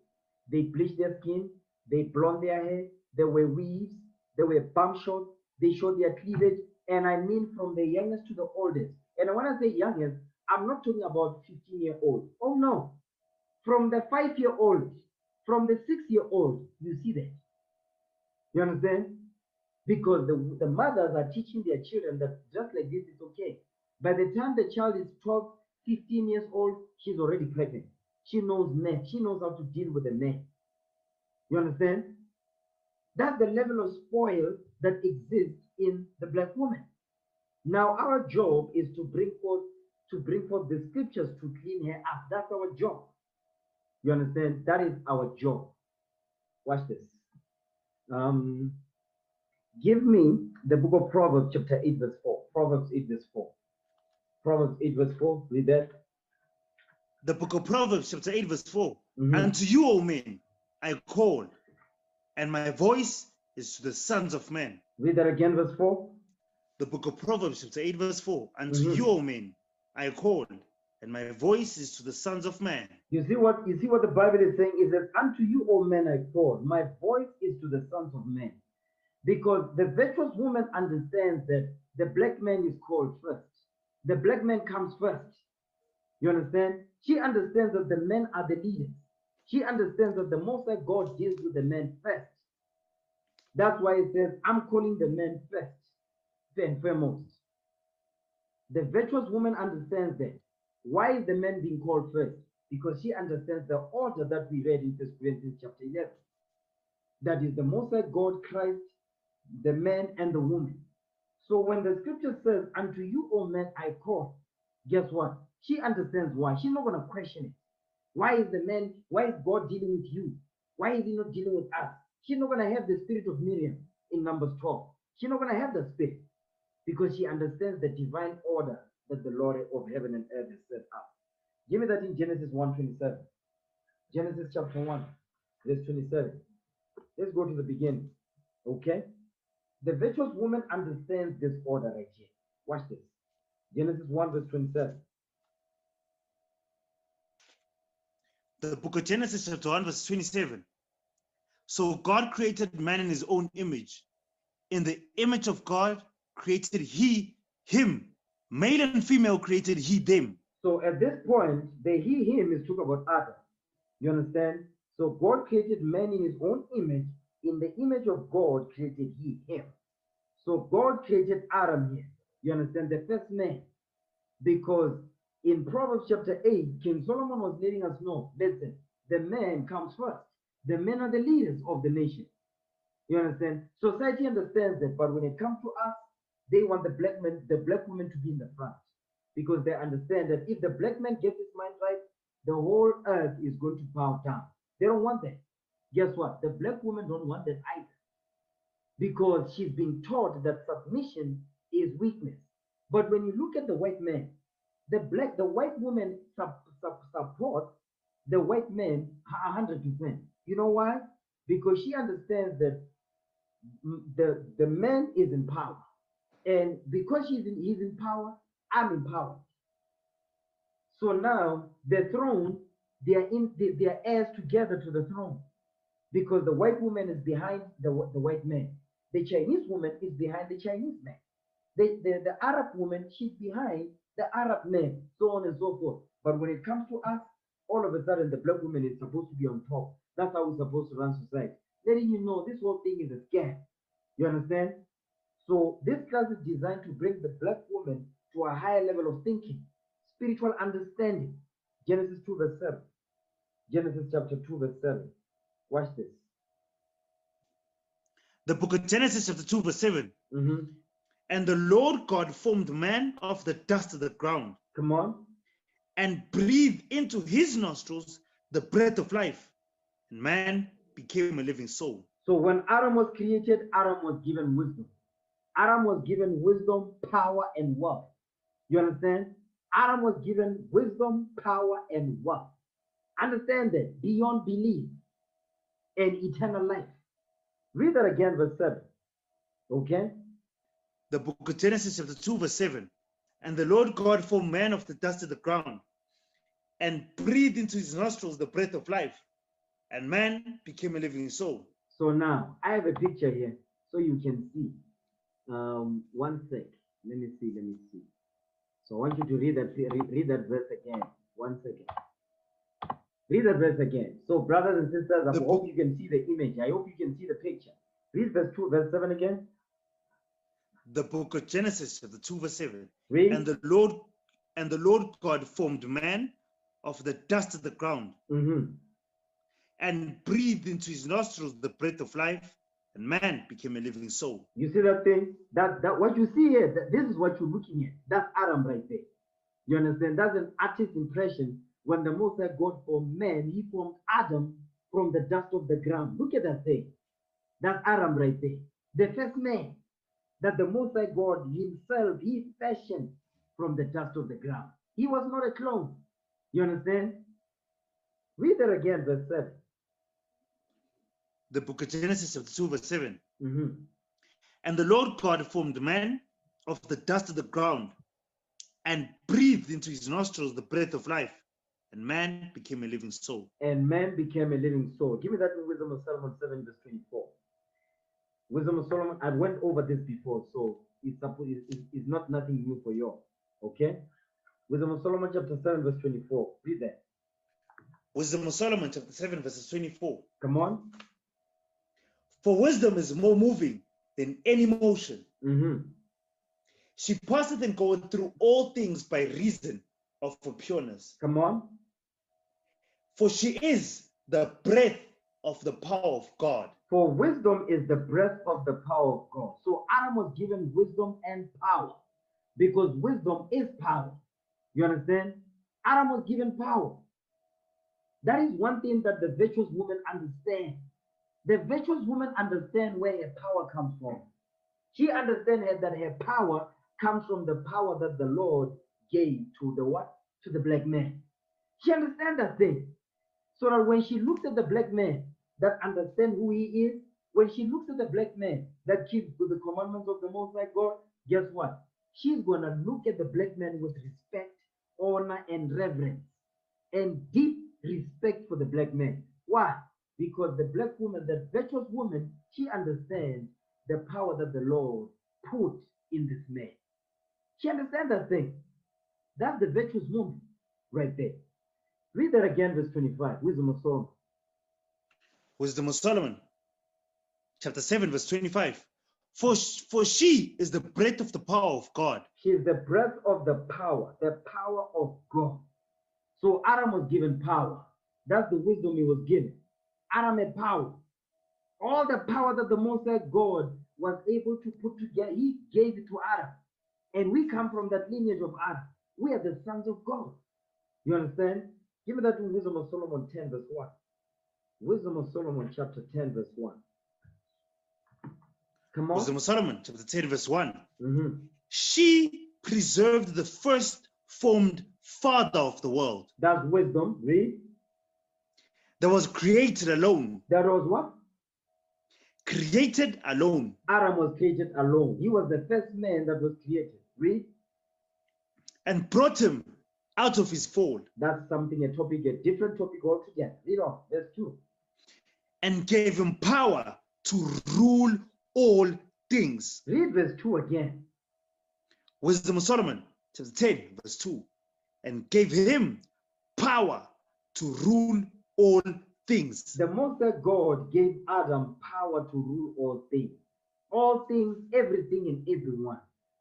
They bleach their skin, they blonde their hair, they wear weaves, they wear bump shorts, they show their cleavage, and I mean from the youngest to the oldest. And when I say youngest, I'm not talking about 15-year-old. Oh no. From the 5-year-old, from the 6-year-old, you see that. You understand? Because the mothers are teaching their children that just like this is okay. By the time the child is 12, 15 years old, she's already pregnant. She knows men. She knows how to deal with a man. You understand? That's the level of spoil that exists in the black woman. Now our job is to bring forth the scriptures to clean her up. That's our job. You understand? That is our job. Watch this. Give me the book of Proverbs, chapter 8, verse 4. Proverbs 8, verse 4. Proverbs 8, verse 4. Read that. The book of Proverbs, chapter 8, verse 4. Mhm. Unto you, O men, I call, and my voice is to the sons of men. Read that again, verse 4. The book of Proverbs, chapter 8, verse 4. Unto Mhm. you, O men, I call, and my voice is to the sons of man. You see what the Bible is saying is that unto you, O men, I call. My voice is to the sons of men. Because the virtuous woman understands that the black man is called first. The black man comes first. You understand? She understands that the men are the leaders. She understands that the Most High God deals with the men first. That's why it says, I'm calling the men first and foremost. The virtuous woman understands that. Why is the man being called first? Because she understands the order that we read in 1 Corinthians chapter 11. That is the Most High God, Christ, the man and the woman. So when the scripture says, unto you, O men, I call, guess what? She understands why. She's not going to question it. Why is God dealing with you? Why is he not dealing with us? She's not going to have the spirit of Miriam in Numbers 12. She's not going to have the spirit because she understands the divine order that the Lord of heaven and earth has set up. Give me that in Genesis 1:27. Genesis chapter 1, verse 27. Let's go to the beginning. Okay? The virtuous woman understands this order right here. Watch this. Genesis 1, verse 27. The book of Genesis, chapter 1, verse 27. So God created man in his own image. In the image of God created he him. Male and female created he them. So at this point, the he, him is talking about Adam. You understand? So God created man in his own image. In the image of God created he, him. So God created Adam here. You understand? The first man. Because in Proverbs chapter 8, King Solomon was letting us know, listen, the man comes first. The men are the leaders of the nation. You understand? Society understands that, but when it comes to us, they want the black woman to be in the front. Because they understand that if the black man gets his mind right, the whole earth is going to bow down. They don't want that. Guess what? The black woman don't want that either. Because she's being taught that submission is weakness. But when you look at the white man, the white woman supports the white man 100%. You know why? Because she understands that the man is in power, and because he's in power, I'm empowered. So now the throne, they are heirs together to the throne, because the white woman is behind the white man, the Chinese woman is behind the Chinese man, the Arab woman, she's behind the Arab man, so on and so forth. But when it comes to us, all of a sudden the black woman is supposed to be on top. That's how we're supposed to run society. Letting you know this whole thing is a scam. You understand? So this class is designed to bring the black woman to a higher level of thinking, spiritual understanding. Genesis 2 verse 7. Genesis chapter 2 verse 7. Watch this. The book of Genesis, chapter 2, verse 7. Mm-hmm. And the Lord God formed man of the dust of the ground. Come on. And breathed into his nostrils the breath of life. And man became a living soul. So when Adam was created, Adam was given wisdom. Adam was given wisdom, power, and wealth. You understand? Adam was given wisdom, power, and wealth. Understand that beyond belief and eternal life. Read that again, verse 7. Okay? The book of Genesis, chapter 2, verse 7. And the Lord God formed man of the dust of the ground and breathed into his nostrils the breath of life. And man became a living soul. So now, I have a picture here so you can see. One sec. Let me see. So I want you to read that verse again. 1 second. Read that verse again. So brothers and sisters, I hope you can see the image. I hope you can see the picture. Read verse 2, verse 7 again. The book of Genesis, chapter 2, verse 7. Read. And the Lord God formed man of the dust of the ground, and breathed into his nostrils the breath of life, and man became a living soul. You see that thing? That what you see here, this is what you're looking at. That's Adam right there. You understand? That's an artist's impression. When the Most High God formed man, he formed Adam from the dust of the ground. Look at that thing. That's Adam right there. The first man that the Most High God himself, he fashioned from the dust of the ground. He was not a clone. You understand? Read that again, verse 7. The book of Genesis, chapter 2, verse 7. Mm-hmm. And the Lord God formed man of the dust of the ground and breathed into his nostrils the breath of life, and man became a living soul. And man became a living soul. Give me that in Wisdom of Solomon 7, verse 24. Wisdom of Solomon, I went over this before, so it's not nothing new for you. Okay? Wisdom of Solomon chapter 7, verse 24. Read that. Wisdom of Solomon, chapter 7, verses 24. Come on. For wisdom is more moving than any motion. Mm-hmm. She passeth and goeth through all things by reason of her pureness. Come on. For she is the breath of the power of God. For wisdom is the breath of the power of God. So Adam was given wisdom and power because wisdom is power. You understand? Adam was given power. That is one thing that the virtuous woman understands. The virtuous woman understands where her power comes from. She understands that her power comes from the power that the Lord gave to the what? To the black man. She understands that thing. So that when she looks at the black man that understands who he is, when she looks at the black man that keeps the commandments of the Most High God, guess what? She's going to look at the black man with respect, honor, and reverence, and deep respect for the black man. Why? Because the black woman, the virtuous woman, she understands the power that the Lord put in this man. She understands that thing. That's the virtuous woman right there. Read that again, verse 25. Wisdom of Solomon. Wisdom of Solomon, chapter 7, verse 25. For she is the breath of the power of God. She is the breath of the power of God. So Adam was given power. That's the wisdom he was given. Adam had power. All the power that the Most High God was able to put together, he gave it to Adam. And we come from that lineage of Adam. We are the sons of God. You understand? Give me that in Wisdom of Solomon 10, verse 1. Wisdom of Solomon, chapter 10, verse 1. Come on. Wisdom of Solomon, chapter 10, verse 1. Mm-hmm. She preserved the first formed father of the world. That's wisdom. Read. That was created alone. That was what? Created alone. Adam was created alone. He was the first man that was created. Read. And brought him out of his fall. That's something, a topic, a different topic altogether. Read on. Verse 2. And gave him power to rule all things. Read verse 2 again. Wisdom of Solomon, chapter 10, verse 2. And gave him power to rule all things. The Most High God gave Adam power to rule all things. All things, everything, and everyone.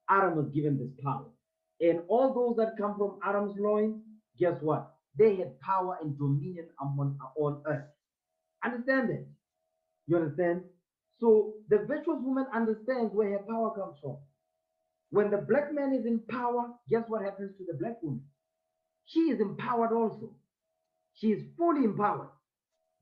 Adam was given this power. And all those that come from Adam's loins, guess what? They had power and dominion on earth. Understand that? You understand? So the virtuous woman understands where her power comes from. When the black man is in power, guess what happens to the black woman? She is empowered also. She is fully empowered.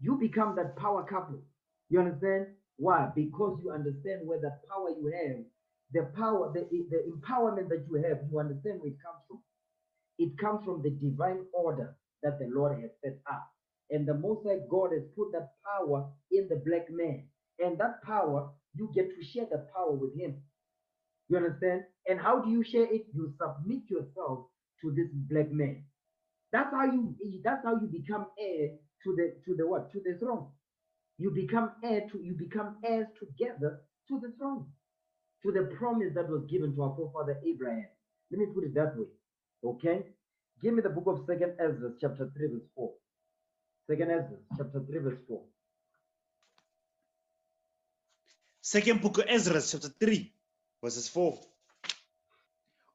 You become that power couple. You understand? Why? Because you understand where that power you have, the power, the empowerment that you have, you understand where it comes from. It comes from the divine order that the Lord has set up. And the Most High God has put that power in the black man. And that power, you get to share that power with him. You understand? And how do you share it? You submit yourself to this black man. That's how you become heir to the what? To the throne. You become heirs together to the throne, to the promise that was given to our forefather Abraham. Let me put it that way. Okay? Give me the book of 2nd Ezra, chapter 3, verse 4. 2nd Ezra, chapter 3, verse 4. Second book of Ezra, chapter 3, verses 4.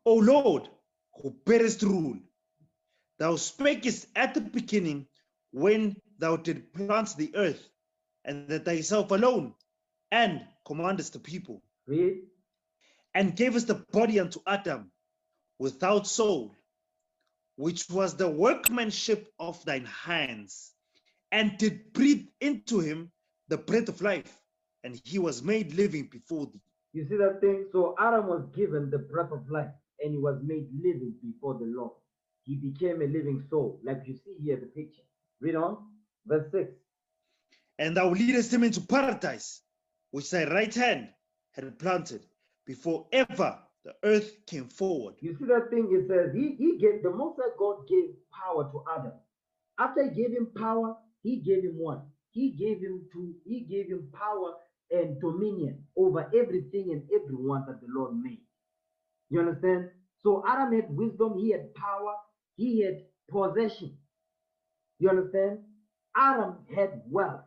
O Lord, who bearest rule, thou spakest at the beginning when thou did plant the earth, and that thyself alone, and commandest the people. Read. And gavest the body unto Adam without soul, which was the workmanship of thine hands, and did breathe into him the breath of life, and he was made living before thee. You see that thing? So Adam was given the breath of life, and he was made living before the Lord. he became a living soul, like you see here the picture. Read on, verse 6. And thou leadest him into paradise, which thy right hand had planted, before ever the earth came forward. You see that thing? It says he gave, the Most High God gave power to Adam. After he gave him power, he gave him what? He gave him power and dominion over everything and everyone that the Lord made. You understand? So Adam had wisdom, he had power, he had possession. You understand? Adam had wealth,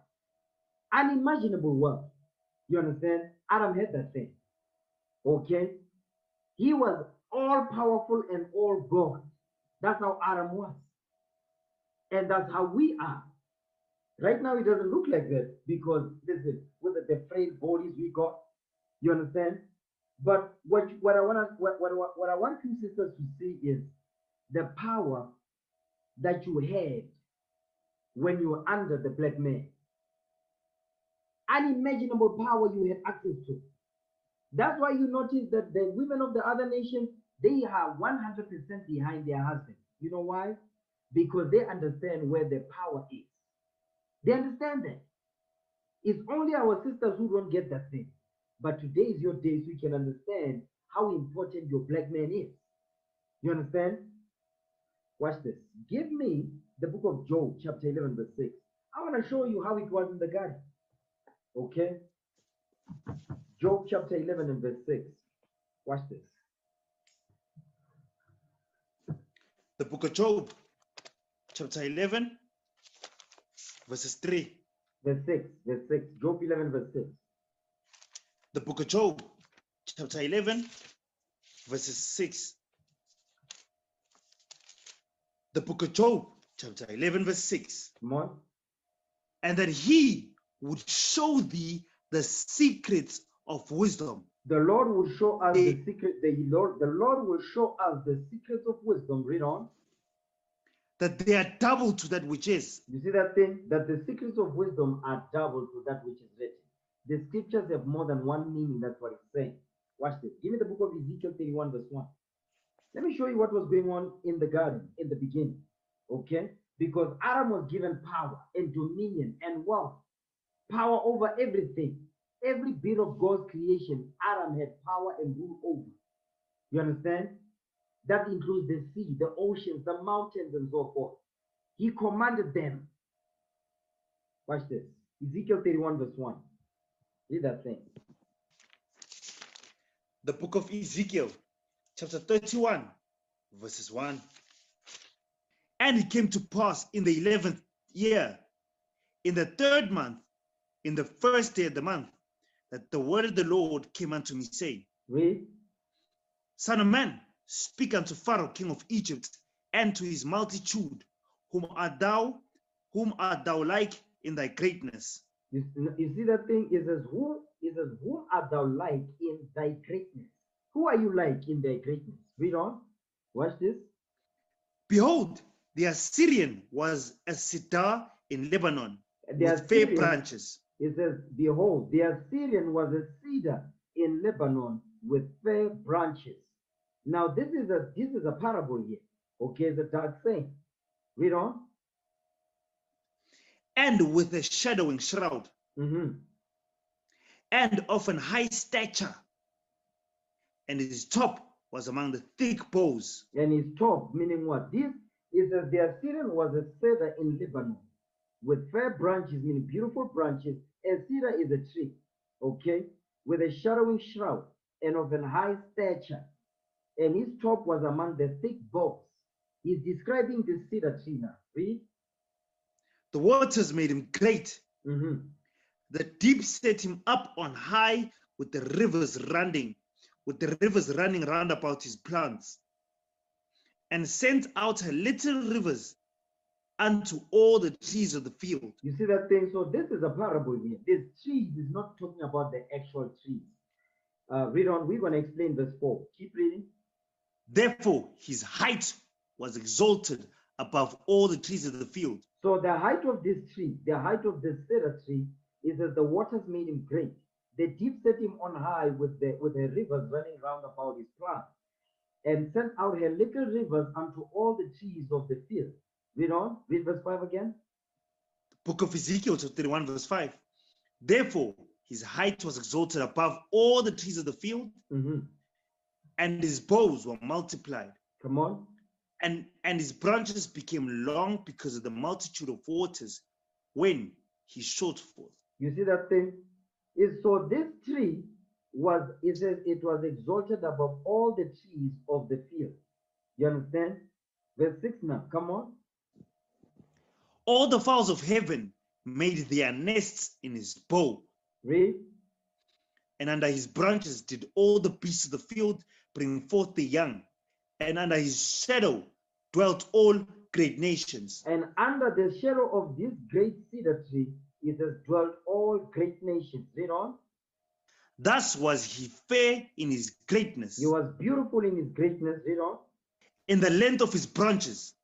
unimaginable wealth. You understand? Adam had that thing. Okay? He was all powerful and all God. That's how Adam was. And that's how we are. Right now, it doesn't look like that because, listen, with the frail bodies we got, you understand? But what I want you sisters to see is the power that you had when you were under the black man. Unimaginable power you had access to. That's why you notice that the women of the other nations, they are 100% behind their husband. You know why? Because they understand where the power is. They understand that. It's only our sisters who don't get that thing. But today is your day so you can understand how important your black man is. You understand? Watch this. Give me the book of Job, chapter 11, verse 6. I want to show you how it was in the garden. Okay? Job chapter 11 and verse 6. Watch this. The book of Job, chapter 11, verses 3. Verse 6. Verse 6. Job 11, verse 6. The book of Job, chapter 11, verses 6. The book of Job, chapter 11, verse 6. Come on. And that he would show thee the secrets of wisdom. The Lord will show us The- the secret. The Lord will show us the secrets of wisdom. Read on. That they are double to that which is. You see that thing? That the secrets of wisdom are double to that which is written. The scriptures have more than one meaning. That's what it's saying. Watch this. Give me the book of Ezekiel 31, verse 1. Let me show you what was going on in the garden in the beginning. Okay? Because Adam was given power and dominion and wealth, power over everything. Every bit of God's creation, Adam had power and rule over. You understand? That includes the sea, the oceans, the mountains, and so forth. He commanded them. Watch this. Ezekiel 31, verse 1. Read that thing. The book of Ezekiel, chapter 31, verses 1. And it came to pass in the 11th year, in the 3rd month, in the 1st day of the month, that the word of the Lord came unto me, saying, Read. Son of man, speak unto Pharaoh, king of Egypt, and to his multitude, whom art thou like in thy greatness? You see that thing? It says, whom art thou like in thy greatness? Who are you like in thy greatness? Read on. Watch this. Behold, the Assyrian was a cedar in Lebanon, The with fair Assyrian, branches. it says, behold, the Assyrian was a cedar in Lebanon with fair branches. Now this is a parable here. Okay, the dark saying. Read on. And with a shadowing shroud, Mhm. and of an high stature, and his top was among the thick boughs. And his top, meaning what? This is that the Assyrian was a cedar in Lebanon with fair branches, meaning beautiful branches. A cedar is a tree, okay, with a shadowing shroud and of an high stature. And his top was among the thick boughs. He's describing the cedar tree now. Read. The waters made him great. Mhm. The deep set him up on high with the rivers running round about his plants, and sent out her little rivers unto all the trees of the field. You see that thing? So this is a parable here. This trees is not talking about the actual trees. Read on. We're going to explain verse 4. Keep reading. Therefore his height was exalted above all the trees of the field. So the height of this tree, the height of the cedar tree, is that the waters made him great. The deep set him on high with the rivers running round about his plant. and sent out her little rivers unto all the trees of the field. Read on. Read verse 5 again. Book of Ezekiel, chapter 31, verse 5. Therefore, his height was exalted above all the trees of the field, and his boughs were multiplied. Come on. And his branches became long because of the multitude of waters when he shot forth. You see that thing? So this tree was, it says, it was exalted above all the trees of the field. You understand? Verse 6 now. Come on. All the fowls of heaven made their nests in his bow. Read. And under his branches did all the beasts of the field bring forth the young. And under his shadow dwelt all great nations. And under the shadow of this great cedar tree, it has dwelt all great nations. Read on. Thus was he fair in his greatness. He was beautiful in his greatness. Read on. In the length of his branches,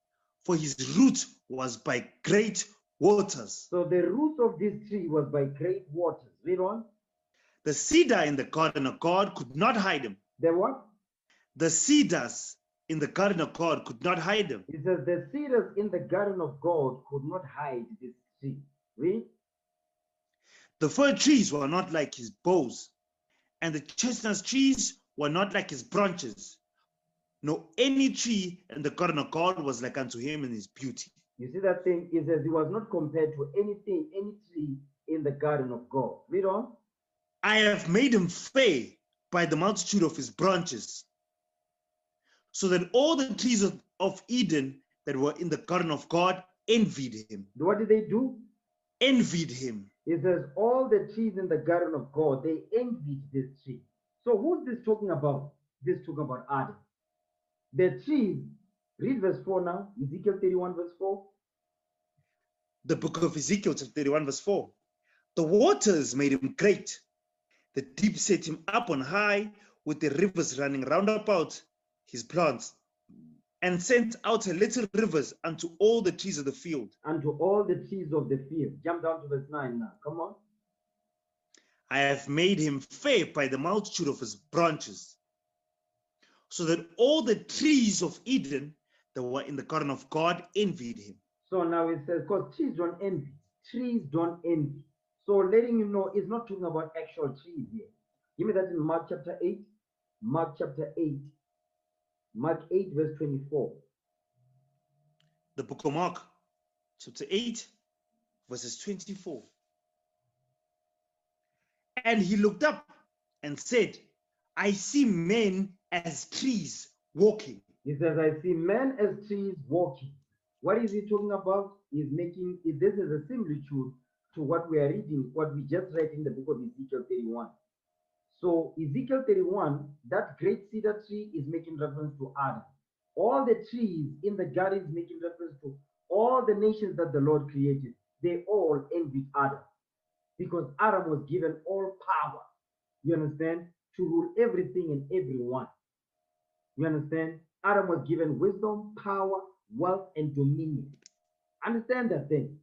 for his root was by great waters. So the root of this tree was by great waters. Read on. The cedar in the garden of God could not hide him. The what? The cedars in the garden of God could not hide him. It says the cedars in the garden of God could not hide this tree. Read. The fir trees were not like his boughs, and the chestnut trees were not like his branches. No, any tree in the garden of God was like unto him in his beauty. You see that thing? It says he was not compared to anything, any tree in the garden of God. Read on. I have made him fair by the multitude of his branches, so that all the trees of Eden that were in the garden of God envied him. What did they do? Envied him. It says all the trees in the garden of God, they envied this tree. So who's this talking about? This talking about Adam. The trees, read verse 4 now, Ezekiel 31 verse 4. The book of Ezekiel, chapter 31 verse 4. The waters made him great. The deep set him up on high, with the rivers running round about his plants, and sent out her little rivers unto all the trees of the field. Unto all the trees of the field. Jump down to verse 9 now. Come on. I have made him fair by the multitude of his branches, so that all the trees of Eden that were in the garden of God envied him. So now it says, because trees don't envy. Trees don't envy. So letting you know, it's not talking about actual trees here. Give me that in Mark chapter 8. Mark chapter 8. Mark 8 verse 24. The book of Mark, chapter 8, verses 24. And he looked up and said, I see men as trees walking. He says, I see men as trees walking. What is he talking about? He's making, this is a similitude to what we are reading, what we just read in the book of Ezekiel 31. So Ezekiel 31, that great cedar tree is making reference to Adam. All the trees in the garden is making reference to all the nations that the Lord created. They all envied Adam, because Adam was given all power, you understand, to rule everything and everyone. You understand? Adam was given wisdom, power, wealth, and dominion. Understand that thing.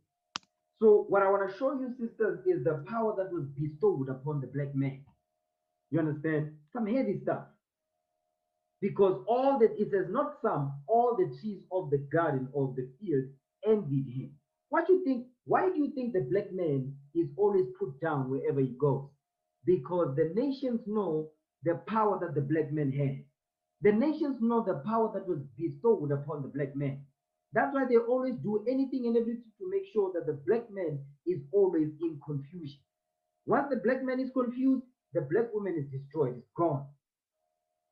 So what I want to show you, sisters, is the power that was bestowed upon the black man. You understand? Some heavy stuff. Because all that, it says not some, all the trees of the garden of the field envied him. What do you think? Why do you think the black man is always put down wherever he goes? Because the nations know the power that the black man had. The nations know the power that was bestowed upon the black man. That's why they always do anything and everything to make sure that the black man is always in confusion. Once the black man is confused, the black woman is destroyed, is gone.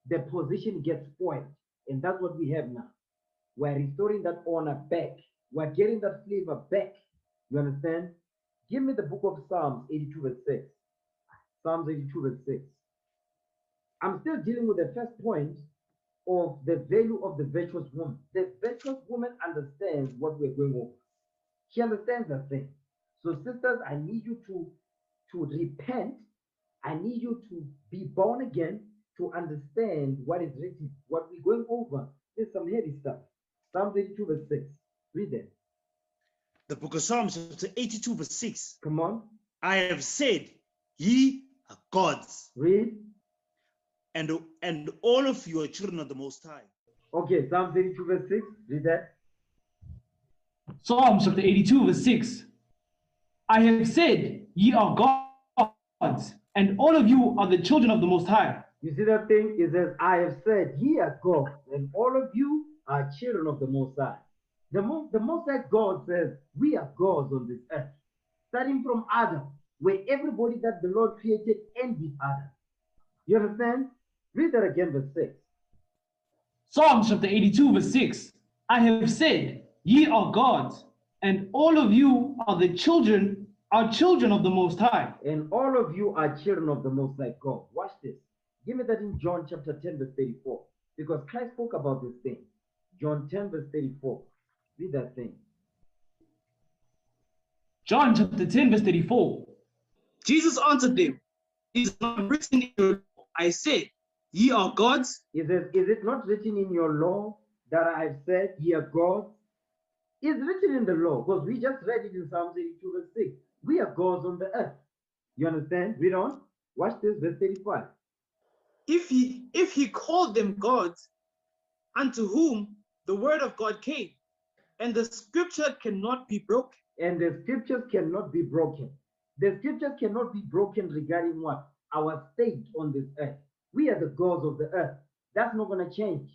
The position gets spoiled. And that's what we have now. We're restoring that honor back. We're getting that flavor back. You understand? Give me the book of Psalms 82 verse 6. Psalms 82 verse 6. I'm still dealing with the first point of the value of the virtuous woman. The virtuous woman understands what we're going over. She understands that thing. So sisters, I need you to repent. I need you to be born again, to understand what is written, what we're going over. There's some heavy stuff. Psalms 82 verse 6. Read that. The book of Psalms, chapter 82 verse 6. Come on. I have said, ye are gods. Read. and all of you are children of the Most High. Okay, Psalm 32 verse 6, read that. Psalms chapter 82, verse 6. I have said, ye are gods, and all of you are the children of the Most High. You see that thing? It says, I have said, ye are gods, and all of you are children of the Most High. The Most High God says, we are gods on this earth. Starting from Adam, where everybody that the Lord created envied Adam. You understand? Read that again, verse 6. Psalms chapter 82, verse 6. I have said, ye are gods, and all of you are children of the Most High. And all of you are children of the Most High God. Watch this. Give me that in John chapter 10, verse 34. Because Christ spoke about this thing. John 10, verse 34. Read that thing. John chapter 10, verse 34. Jesus answered them, Is it not written in your law, I said, ye are gods? He says, is it not written in your law that I have said, ye are gods? It's written in the law, because we just read it in Psalm 82, verse 6. We are gods on the earth. You understand? Read on. Watch this, verse 35. If he called them gods, unto whom the word of God came, and the scripture cannot be broken. And the scriptures cannot be broken. The scriptures cannot be broken regarding what? Our state on this earth. We are the gods of the earth. That's not going to change.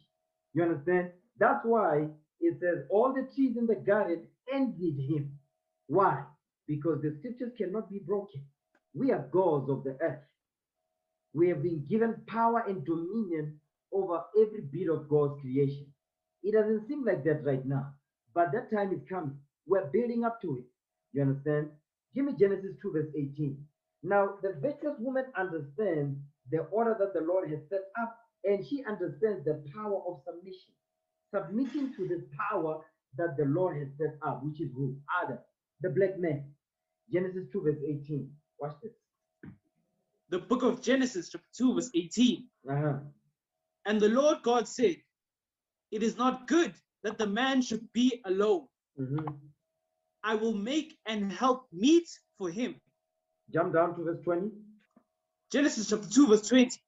You understand? That's why it says all the trees in the garden envied him. Why? Because the scriptures cannot be broken. We are gods of the earth. We have been given power and dominion over every bit of God's creation. It doesn't seem like that right now, but that time is coming. We're building up to it. You understand? Give me Genesis 2, verse 18. Now, the virtuous woman understands the order that the Lord has set up, and she understands the power of submission. Submitting to this power that the Lord has set up, which is who? Adam, the black man. Genesis 2, verse 18. Watch this. The book of Genesis, chapter 2, verse 18. Uh-huh. And the Lord God said, It is not good that the man should be alone. Mm-hmm. I will make and help meet for him. Jump down to verse 20. Genesis chapter 2, verse 20.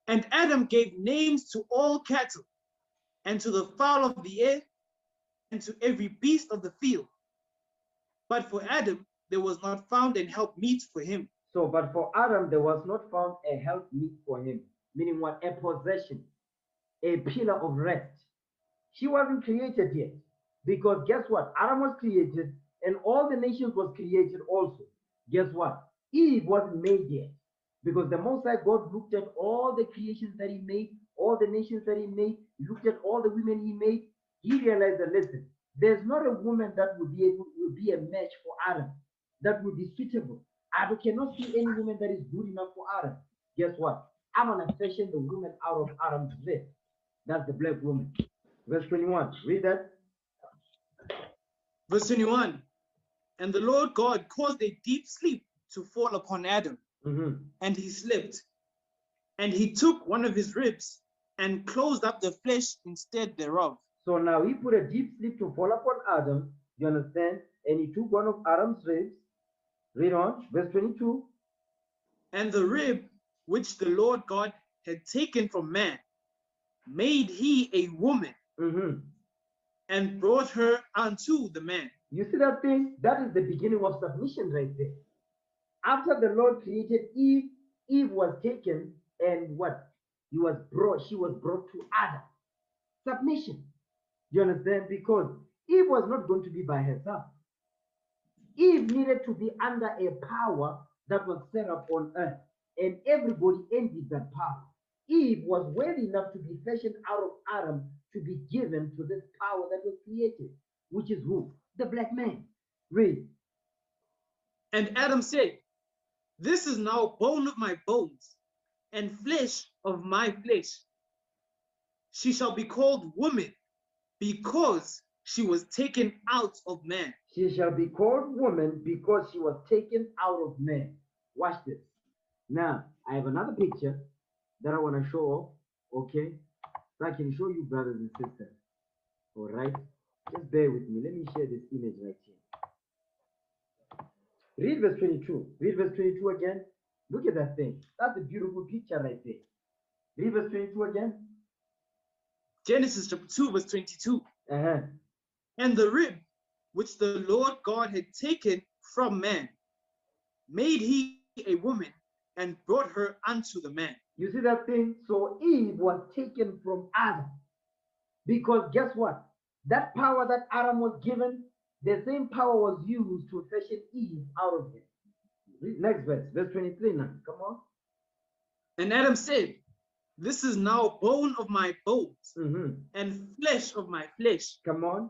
And Adam gave names to all cattle, and to the fowl of the air, and to every beast of the field. But for Adam, there was not found an help meet for him. So, but for Adam, there was not found a help meet for him. Meaning what? A possession, a pillar of rest. She wasn't created yet. Because guess what? Adam was created, and all the nations was created also. Guess what? Eve wasn't made yet. Because the Most High God looked at all the creations that he made, all the nations that he made, he looked at all the women he made. He realized that, listen, there's not a woman that would be a match for Adam, that would be suitable. I cannot see any woman that is good enough for Adam. Guess what? I'm going to fashion the woman out of Adam's rib. That's the black woman. Verse 21. Read that. Verse 21. And the Lord God caused a deep sleep to fall upon Adam, and he slept. And he took one of his ribs and closed up the flesh instead thereof. So now he put a deep sleep to fall upon Adam, you understand? And he took one of Adam's ribs. Read on, verse 22. And the rib which the Lord God had taken from man, made he a woman, and brought her unto the man. You see that thing? That is the beginning of submission right there. After the Lord created Eve, Eve was taken and what? She was brought to Adam. Submission. You understand? Because Eve was not going to be by herself. Eve needed to be under a power that was set up on earth, and everybody envied that power. Eve was worthy enough to be fashioned out of Adam to be given to this power that was created, which is who? The black man. Read. And Adam said, This is now bone of my bones, and flesh of my flesh. She shall be called woman, because she was taken out of man. She shall be called woman because she was taken out of man. Watch this. Now, I have another picture that I want to show off, okay? So I can show you, brothers and sisters. All right? Just bear with me. Let me share this image right here. Read verse 22. Read verse 22 again. Look at that thing. That's a beautiful picture right there. Read verse 22 again. Genesis chapter 2, verse 22. Uh-huh. And the rib which the Lord God had taken from man, made he a woman and brought her unto the man. You see that thing? So Eve was taken from Adam. Because guess what? That power that Adam was given, the same power was used to fashion Eve out of him. Read next verse, verse 23 now. Come on. And Adam said, this is now bone of my bones Mhm. and flesh of my flesh. Come on.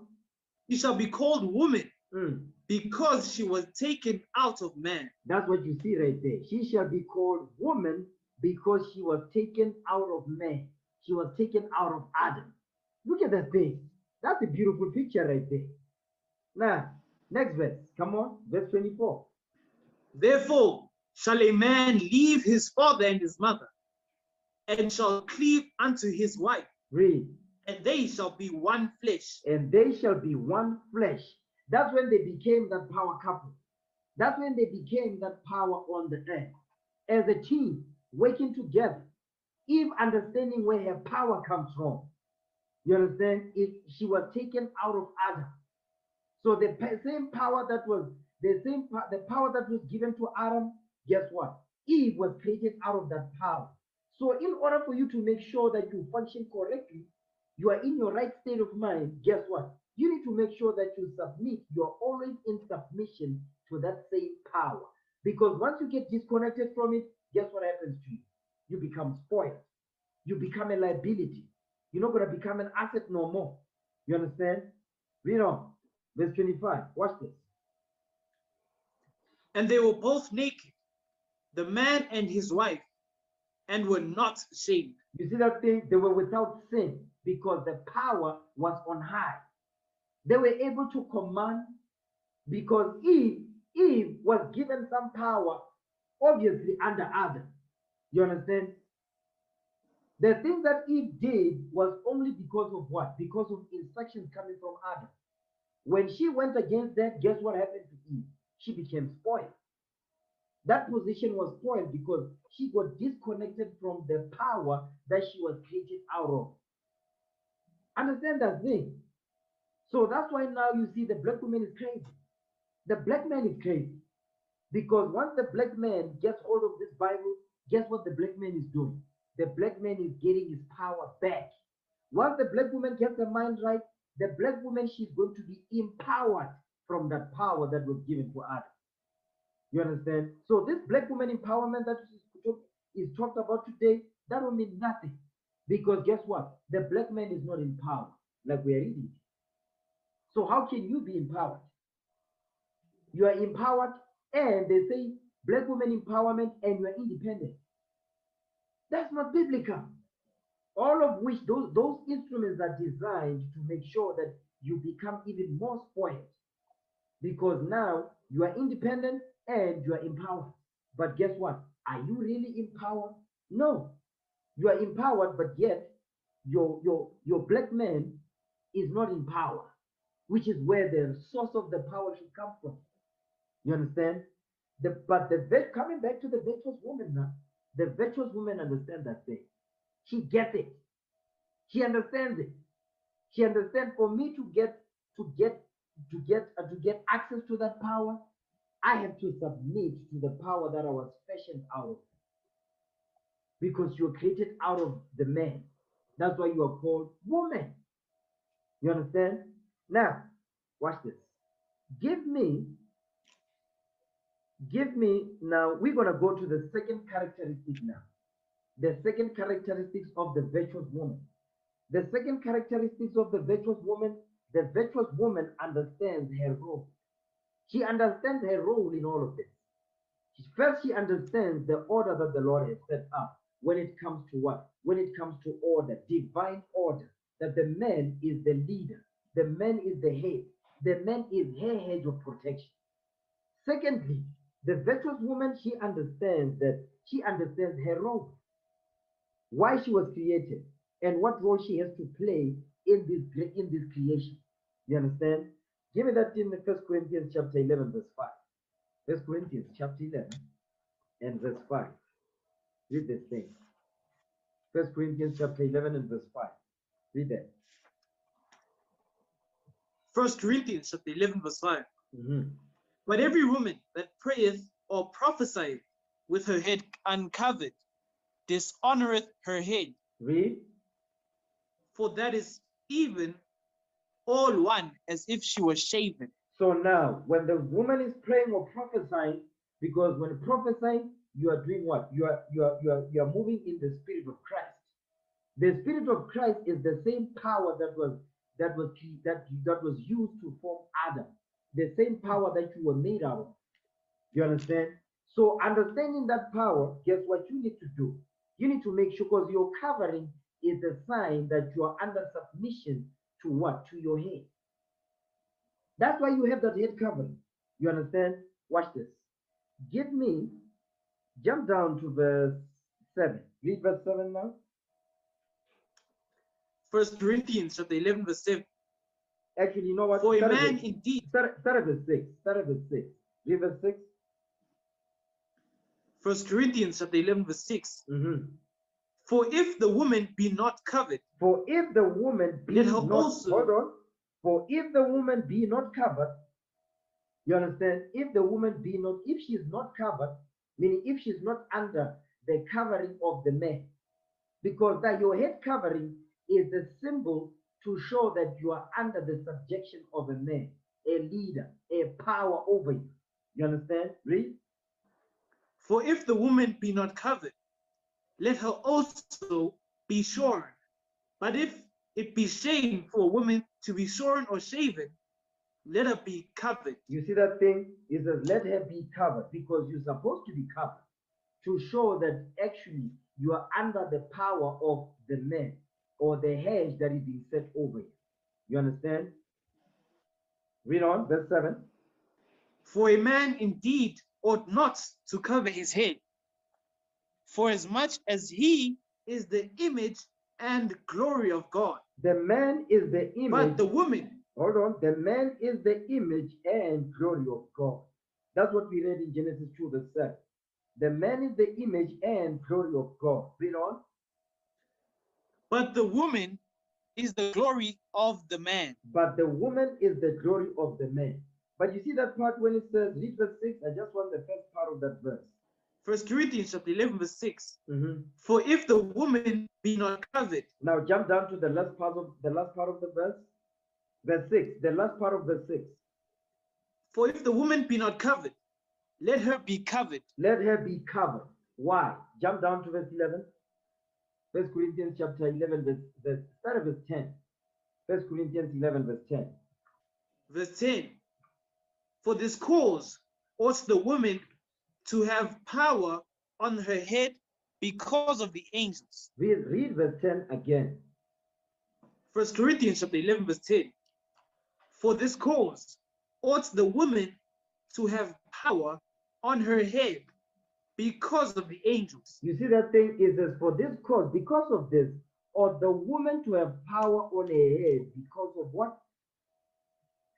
She shall be called woman Mm. because she was taken out of man. That's what you see right there. She shall be called woman because she was taken out of man. She was taken out of Adam. Look at that thing. That's a beautiful picture right there. Now, next verse. Come on. Verse 24. Therefore shall a man leave his father and his mother, and shall cleave unto his wife, Read. and they shall be one flesh. And they shall be one flesh. That's when they became that power couple. That's when they became that power on the earth. As a team, working together. Eve understanding where her power comes from. You understand? She was taken out of Adam. So the same power that was the power that was given to Adam, guess what? Eve was created out of that power. So in order for you to make sure that you function correctly, you are in your right state of mind, guess what? You need to make sure that you submit. You're always in submission to that same power. Because once you get disconnected from it, guess what happens to you? You become spoiled. You become a liability. You're not going to become an asset no more. You understand? Read on. Verse 25. Watch this. And they were both naked, the man and his wife, and were not ashamed. You see that thing? They were without sin because the power was on high. They were able to command because Eve was given some power, obviously under Adam. You understand? The thing that Eve did was only because of what? Because of instructions coming from Adam. When she went against that, guess what happened to Eve? She became spoiled. That position was spoiled because she got disconnected from the power that she was created out of. Understand that thing? So that's why now you see the black woman is crazy. The black man is crazy. Because once the black man gets hold of this Bible, guess what the black man is doing? The black man is getting his power back. Once the black woman gets her mind right, the black woman, she's going to be empowered from that power that was given to Adam. You understand? So this black woman empowerment that is talked about today, that will mean nothing. Because guess what? The black man is not empowered, like we are reading. So how can you be empowered? You are empowered, and they say black woman empowerment, and you are independent. That's not biblical. All of which those instruments are designed to make sure that you become even more spoiled. Because now you are independent and you are empowered. But guess what? Are you really empowered? No. You are empowered, but yet your black man is not in power, which is where the source of the power should come from. You understand? Coming back to the virtuous woman now, the virtuous woman understands that thing. She gets it. She understands it. She understands for me to get access to that power, I have to submit to the power that I was fashioned out of. Because you're created out of the man. That's why you are called woman. You understand? Now, watch this. Give me, now we're going to go to the second characteristic now. The second characteristics of the virtuous woman. The second characteristics of the virtuous woman understands her role. She understands her role in all of this. First, she understands the order that the Lord has set up when it comes to what? When it comes to order, divine order, that the man is the leader, the man is the head, the man is her hedge of protection. Secondly, the virtuous woman, she understands her role, why she was created, and what role she has to play in this creation. You understand? Give me that in 1 Corinthians chapter 11, verse 5. 1 Corinthians chapter 11 and verse 5. Read this thing. 1 Corinthians chapter 11 and verse 5. Read that. 1 Corinthians chapter 11 verse 5. Mhm. But every woman that prayeth or prophesieth with her head uncovered dishonoreth her head, Read. for that is even all one as if she was shaven. So now, when the woman is praying or prophesying, because when prophesying, you are doing what? You are moving in the spirit of Christ. The spirit of Christ is the same power that was used to form Adam. The same power that you were made out of. You understand? So understanding that power, guess what you need to do? You need to make sure, because your covering is a sign that you are under submission to what? To your head. That's why you have that head covering. You understand? Watch this. Jump down to verse 7. Read verse 7 now. 1 Corinthians chapter 11 verse 7. Actually, you know what? For a Start at man verse- indeed, Start at verse 6. Start at verse 6. Read verse 6. 1 Corinthians chapter 11 verse 6. Mhm. For if the woman be not covered, For if the woman be Let her not, also- hold on. For if the woman be not covered, you understand? If the woman be not, if she is not covered, meaning if she's not under the covering of the man, because that your head covering is the symbol to show that you are under the subjection of a man, a leader, a power over you. You understand? Read. for if the woman be not covered, let her also be shorn. But if it be shame for a woman to be shorn or shaven, let her be covered. You see that thing? It says, let her be covered, because you're supposed to be covered to show that actually you are under the power of the man or the hedge that is being set over you. You understand? Read on, verse 7. For a man indeed ought not to cover his head, for as much as he is the image and glory of God. The man is the image. But the woman, Hold on. The man is the image and glory of God. That's what we read in Genesis 2, verse 7. The man is the image and glory of God. Read on. but the woman is the glory of the man. But the woman is the glory of the man. But you see that part when it says, read verse 6? I just want the first part of that verse. 1 Corinthians chapter 11 verse 6. Mhm. For if the woman be not covered, Now jump down to the last part of the verse. Verse 6. The last part of verse 6. for if the woman be not covered, let her be covered. Let her be covered. Why? Jump down to verse 11. 1 Corinthians chapter 11, start at verse 10. 1 Corinthians 11, verse 10. Verse 10. For this cause ought the woman to have power on her head because of the angels. Read verse 10 again. 1 Corinthians chapter 11 verse 10. For this cause ought the woman to have power on her head because of the angels. You see that thing is says, for this cause, because of this, or the woman to have power on her head because of what?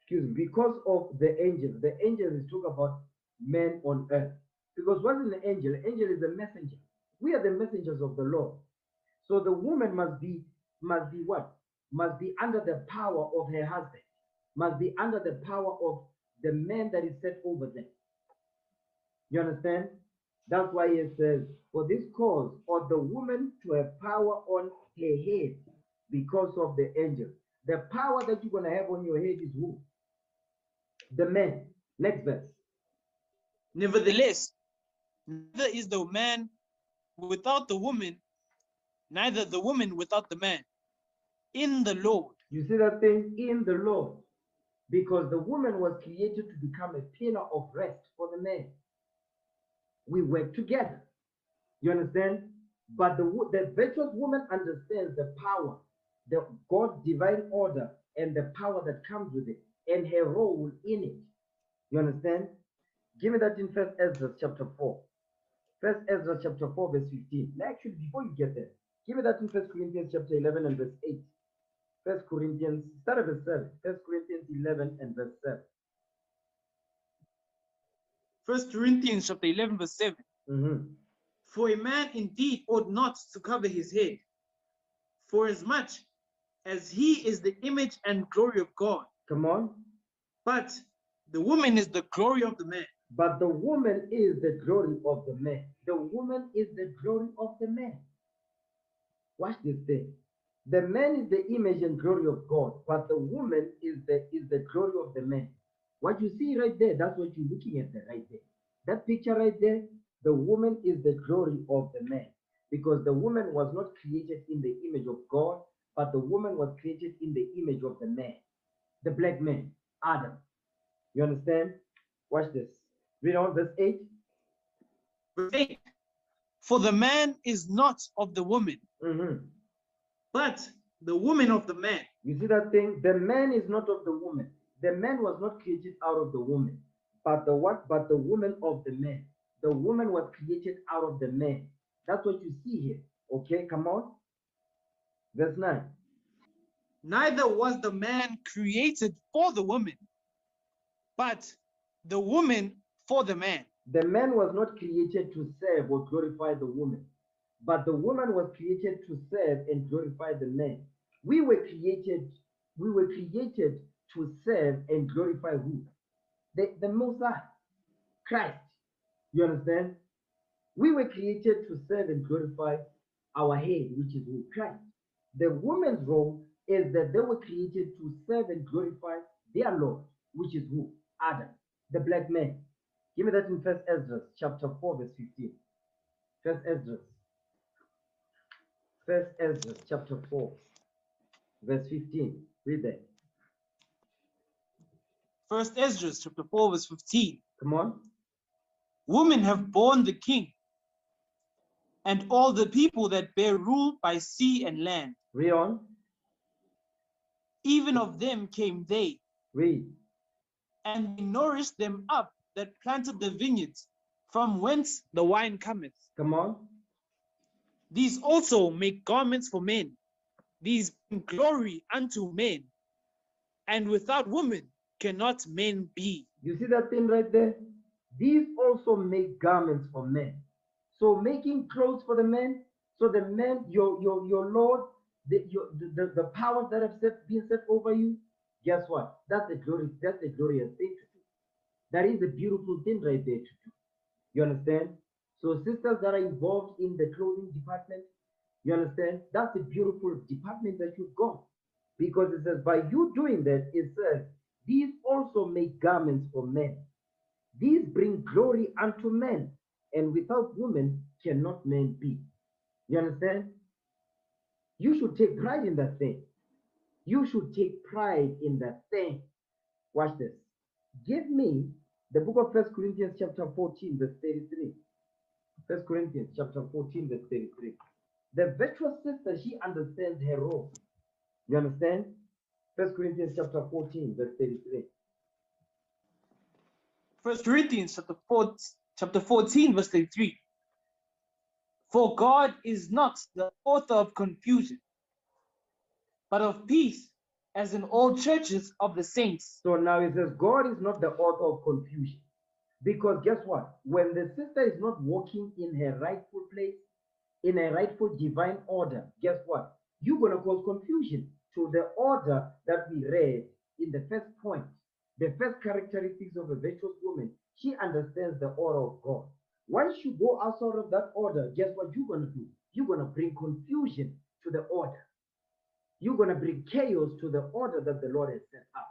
Excuse me, because of the angels. The angels is talk about men on earth. Because what is an angel? An angel is a messenger. We are the messengers of the Lord. So the woman must be what? Must be under the power of her husband. Must be under the power of the man that is set over them. You understand? That's why it says, for this cause, or the woman to have power on her head because of the angel. The power that you're going to have on your head is who? The man. Next verse. Nevertheless, neither is the man without the woman, neither the woman without the man. In the Lord. You see that thing? In the Lord. Because the woman was created to become a pillar of rest for the man. We work together. You understand? But the virtuous woman understands the power, the God's divine order, and the power that comes with it, and her role in it. You understand? Give me that in 1 Ezra chapter 4. 1 Ezra chapter 4, verse 15. Actually, before you get there, give me that in 1 Corinthians chapter 11 and verse 8. 1 Corinthians, start at verse 7. 1 Corinthians 11 and verse 7. 1 Corinthians chapter 11 verse 7. Mhm. For a man indeed ought not to cover his head, For as much as he is the image and glory of God, Come on. but the woman is the glory of the man. But the woman is the glory of the man. The woman is the glory of the man. Watch this thing. The man is the image and glory of God, but the woman is the glory of the man. What you see right there, that's what you're looking at there, right there. That picture right there, the woman is the glory of the man. Because the woman was not created in the image of God, but the woman was created in the image of the man, the black man, Adam. You understand? Watch this. Read on verse 8. Verse 8. For the man is not of the woman, Mhm. but the woman of the man. You see that thing? The man is not of the woman. The man was not created out of the woman. But the what? But the woman of the man. The woman was created out of the man. That's what you see here. Okay, come on. Verse 9. Neither was the man created for the woman, but the woman for the man. The man was not created to serve or glorify the woman, but the woman was created to serve and glorify the man. We were created to serve and glorify who? The Most High, Christ. You understand? We were created to serve and glorify our head, which is who? Christ. The woman's role is that they were created to serve and glorify their Lord, which is who? Adam, the black man. Give me that in First Ezra chapter 4, verse 15. First Ezra chapter 4, verse 15. Read that. First Ezra chapter 4, verse 15. Come on. Women have borne the king, and all the people that bear rule by sea and land. Read on. Even of them came they, Read. and they nourished them up that planted the vineyards, from whence the wine cometh. Come on. These also make garments for men. These bring glory unto men, and without woman cannot men be. You see that thing right there? These also make garments for men. So making clothes for the men, so the men, your Lord, the powers that have been set over you, guess what? That's the glorious thing to do. That is a beautiful thing right there to do. You understand? So sisters that are involved in the clothing department, you understand? That's a beautiful department that you've got. Because it says, by you doing that, it says, these also make garments for men. These bring glory unto men, and without women cannot men be. You understand? You should take pride in that thing. You should take pride in that thing. Watch this. Give me the book of 1 Corinthians chapter 14, verse 33. 1 Corinthians chapter 14, verse 33. The virtuous sister, she understands her role. You understand? 1 Corinthians chapter 14, verse 33. 1 Corinthians chapter 14, verse 33. For God is not the author of confusion, but of peace, as in all churches of the saints. So now it says, God is not the author of confusion. Because guess what? When the sister is not walking in her rightful place, in a rightful divine order, guess what? You're going to cause confusion to the order that we read in the first point. The first characteristics of a virtuous woman, she understands the order of God. Once you go outside of that order, guess what you're going to do? You're going to bring confusion to the order. You're going to bring chaos to the order that the Lord has set up.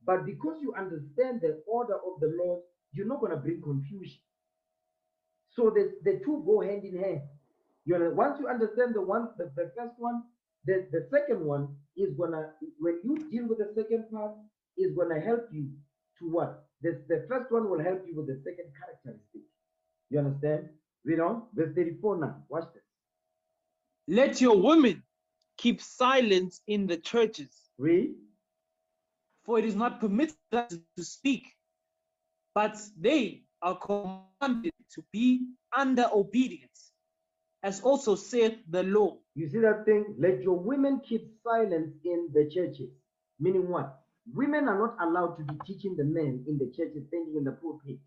But because you understand the order of the Lord, you're not going to bring confusion. So the two go hand in hand. Once you understand the first one, the second one is gonna, when you deal with the second part, is gonna help you to what? The first one will help you with the second characteristic. You understand? Read on, verse 34 now. Watch this. Let your women keep silence in the churches. Read. For it is not permitted to speak, but they are commanded to be under obedience, as also saith the law. You see that thing? Let your women keep silence in the churches. Meaning what? Women are not allowed to be teaching the men in the churches, standing in the pulpit.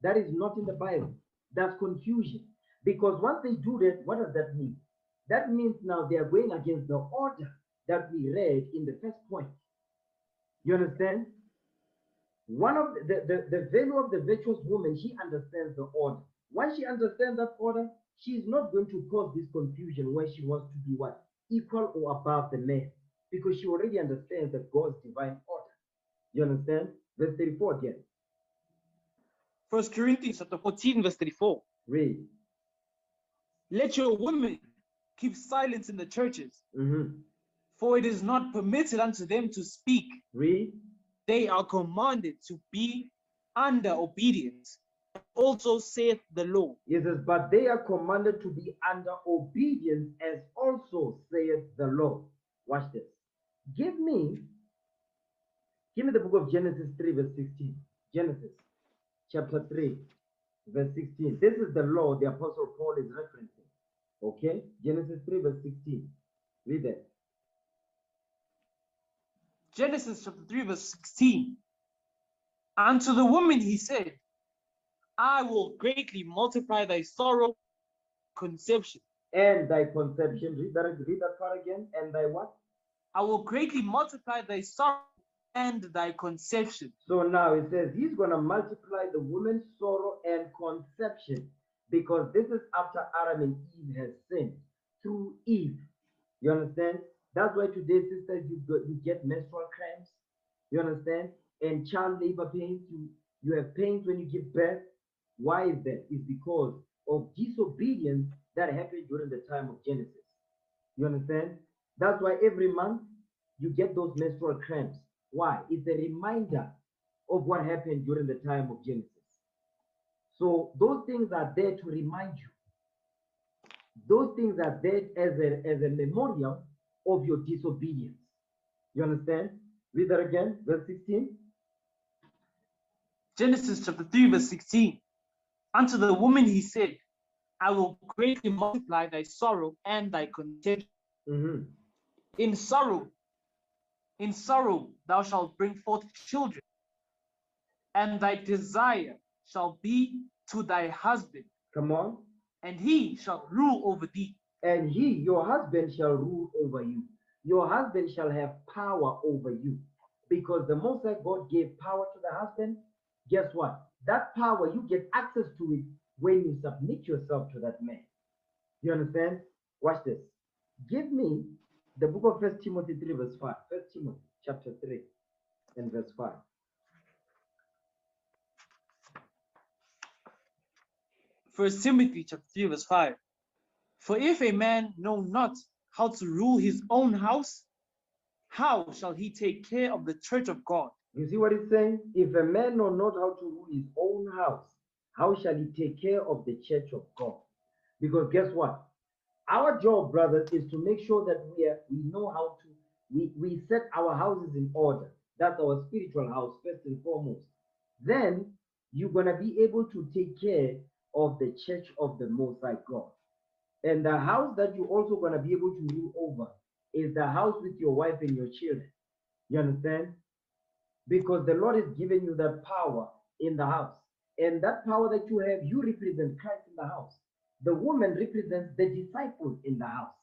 That is not in the Bible. That's confusion. Because once they do that, what does that mean? That means now they are going against the order that we read in the first point. You understand? One of the value of the virtuous woman, she understands the order. Once she understands that order, she is not going to cause this confusion where she wants to be what? Equal or above the man. Because she already understands that God's divine order. You understand? Verse 34 again. 1 Corinthians chapter 14, verse 34. Read. Let your women keep silence in the churches, Mhm. for it is not permitted unto them to speak. Read. They are commanded to be under obedience. Also saith the law. It says, but they are commanded to be under obedience, as also saith the law. Watch this. Give me the book of Genesis 3, verse 16. Genesis chapter 3, verse 16. This is the law the Apostle Paul is referencing. Okay? Genesis 3, verse 16. Read that. Genesis chapter 3, verse 16. Unto the woman he said, I will greatly multiply thy sorrow, conception. And thy conception. Read that part again. And thy what? I will greatly multiply thy sorrow and thy conception. So now it says he's going to multiply the woman's sorrow and conception, because this is after Adam and Eve has sinned through Eve. You understand? That's why today, sisters, you get menstrual cramps. You understand? And child labor pains. You have pains when you give birth. Why is that? It's because of disobedience that happened during the time of Genesis. You understand? That's why every month you get those menstrual cramps. Why? It's a reminder of what happened during the time of Genesis. So those things are there to remind you. Those things are there as a memorial of your disobedience. You understand? Read that again, verse 16. Genesis chapter 3, verse 16. Unto the woman he said, I will greatly multiply thy sorrow and thy contention. Mm-hmm. In sorrow thou shalt bring forth children, and thy desire shall be to thy husband, Come on. and he shall rule over thee. And he, your husband, shall rule over you. Your husband shall have power over you. Because the Most High God gave power to the husband. Guess what? That power, you get access to it when you submit yourself to that man. You understand? Watch this. Give me the book of 1 Timothy 3, verse 5. 1 Timothy chapter 3 and verse 5. 1 Timothy chapter 3, verse 5. For if a man know not how to rule his own house, how shall he take care of the church of God? You see what it's saying? If a man know not how to rule his own house, how shall he take care of the church of God? Because guess what? Our job, brothers, is to make sure that we know how to, we set our houses in order. That's our spiritual house, first and foremost. Then you're going to be able to take care of the church of the Most High God. And the house that you're also going to be able to rule over is the house with your wife and your children. You understand? Because the Lord has given you that power in the house. And that power that you have, you represent Christ in the house. The woman represents the disciples in the house.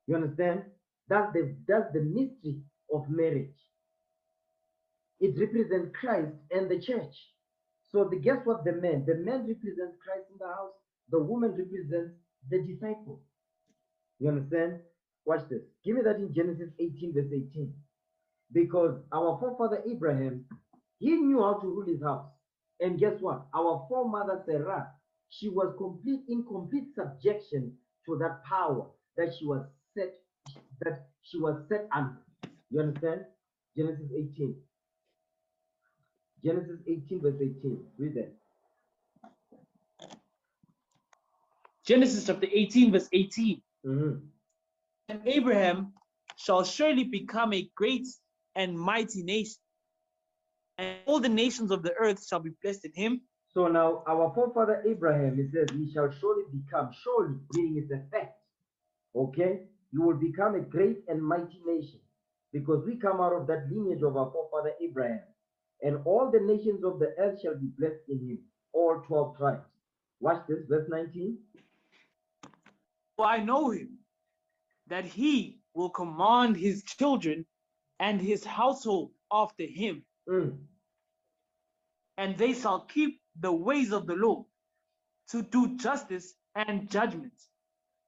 You understand? That's the mystery of marriage. It represents Christ and the church. So guess what? The man represents Christ in the house. The woman represents the disciple. You understand? Watch this. Give me that in Genesis 18, verse 18. Because our forefather Abraham, he knew how to rule his house. And guess what? Our foremother Sarah, she was in complete subjection to that power that she was set under. You understand? Genesis 18. Genesis 18, verse 18. Read that. Genesis chapter 18, verse 18. Mm-hmm. And Abraham shall surely become a great and mighty nation, and all the nations of the earth shall be blessed in him. So now our forefather Abraham, he says, he shall surely become, surely, meaning it's a fact. Okay? You will become a great and mighty nation, because we come out of that lineage of our forefather Abraham. And all the nations of the earth shall be blessed in him, all 12 tribes. Watch this, verse 19. For I know him, that he will command his children and his household after him, and they shall keep the ways of the Lord, to do justice and judgment,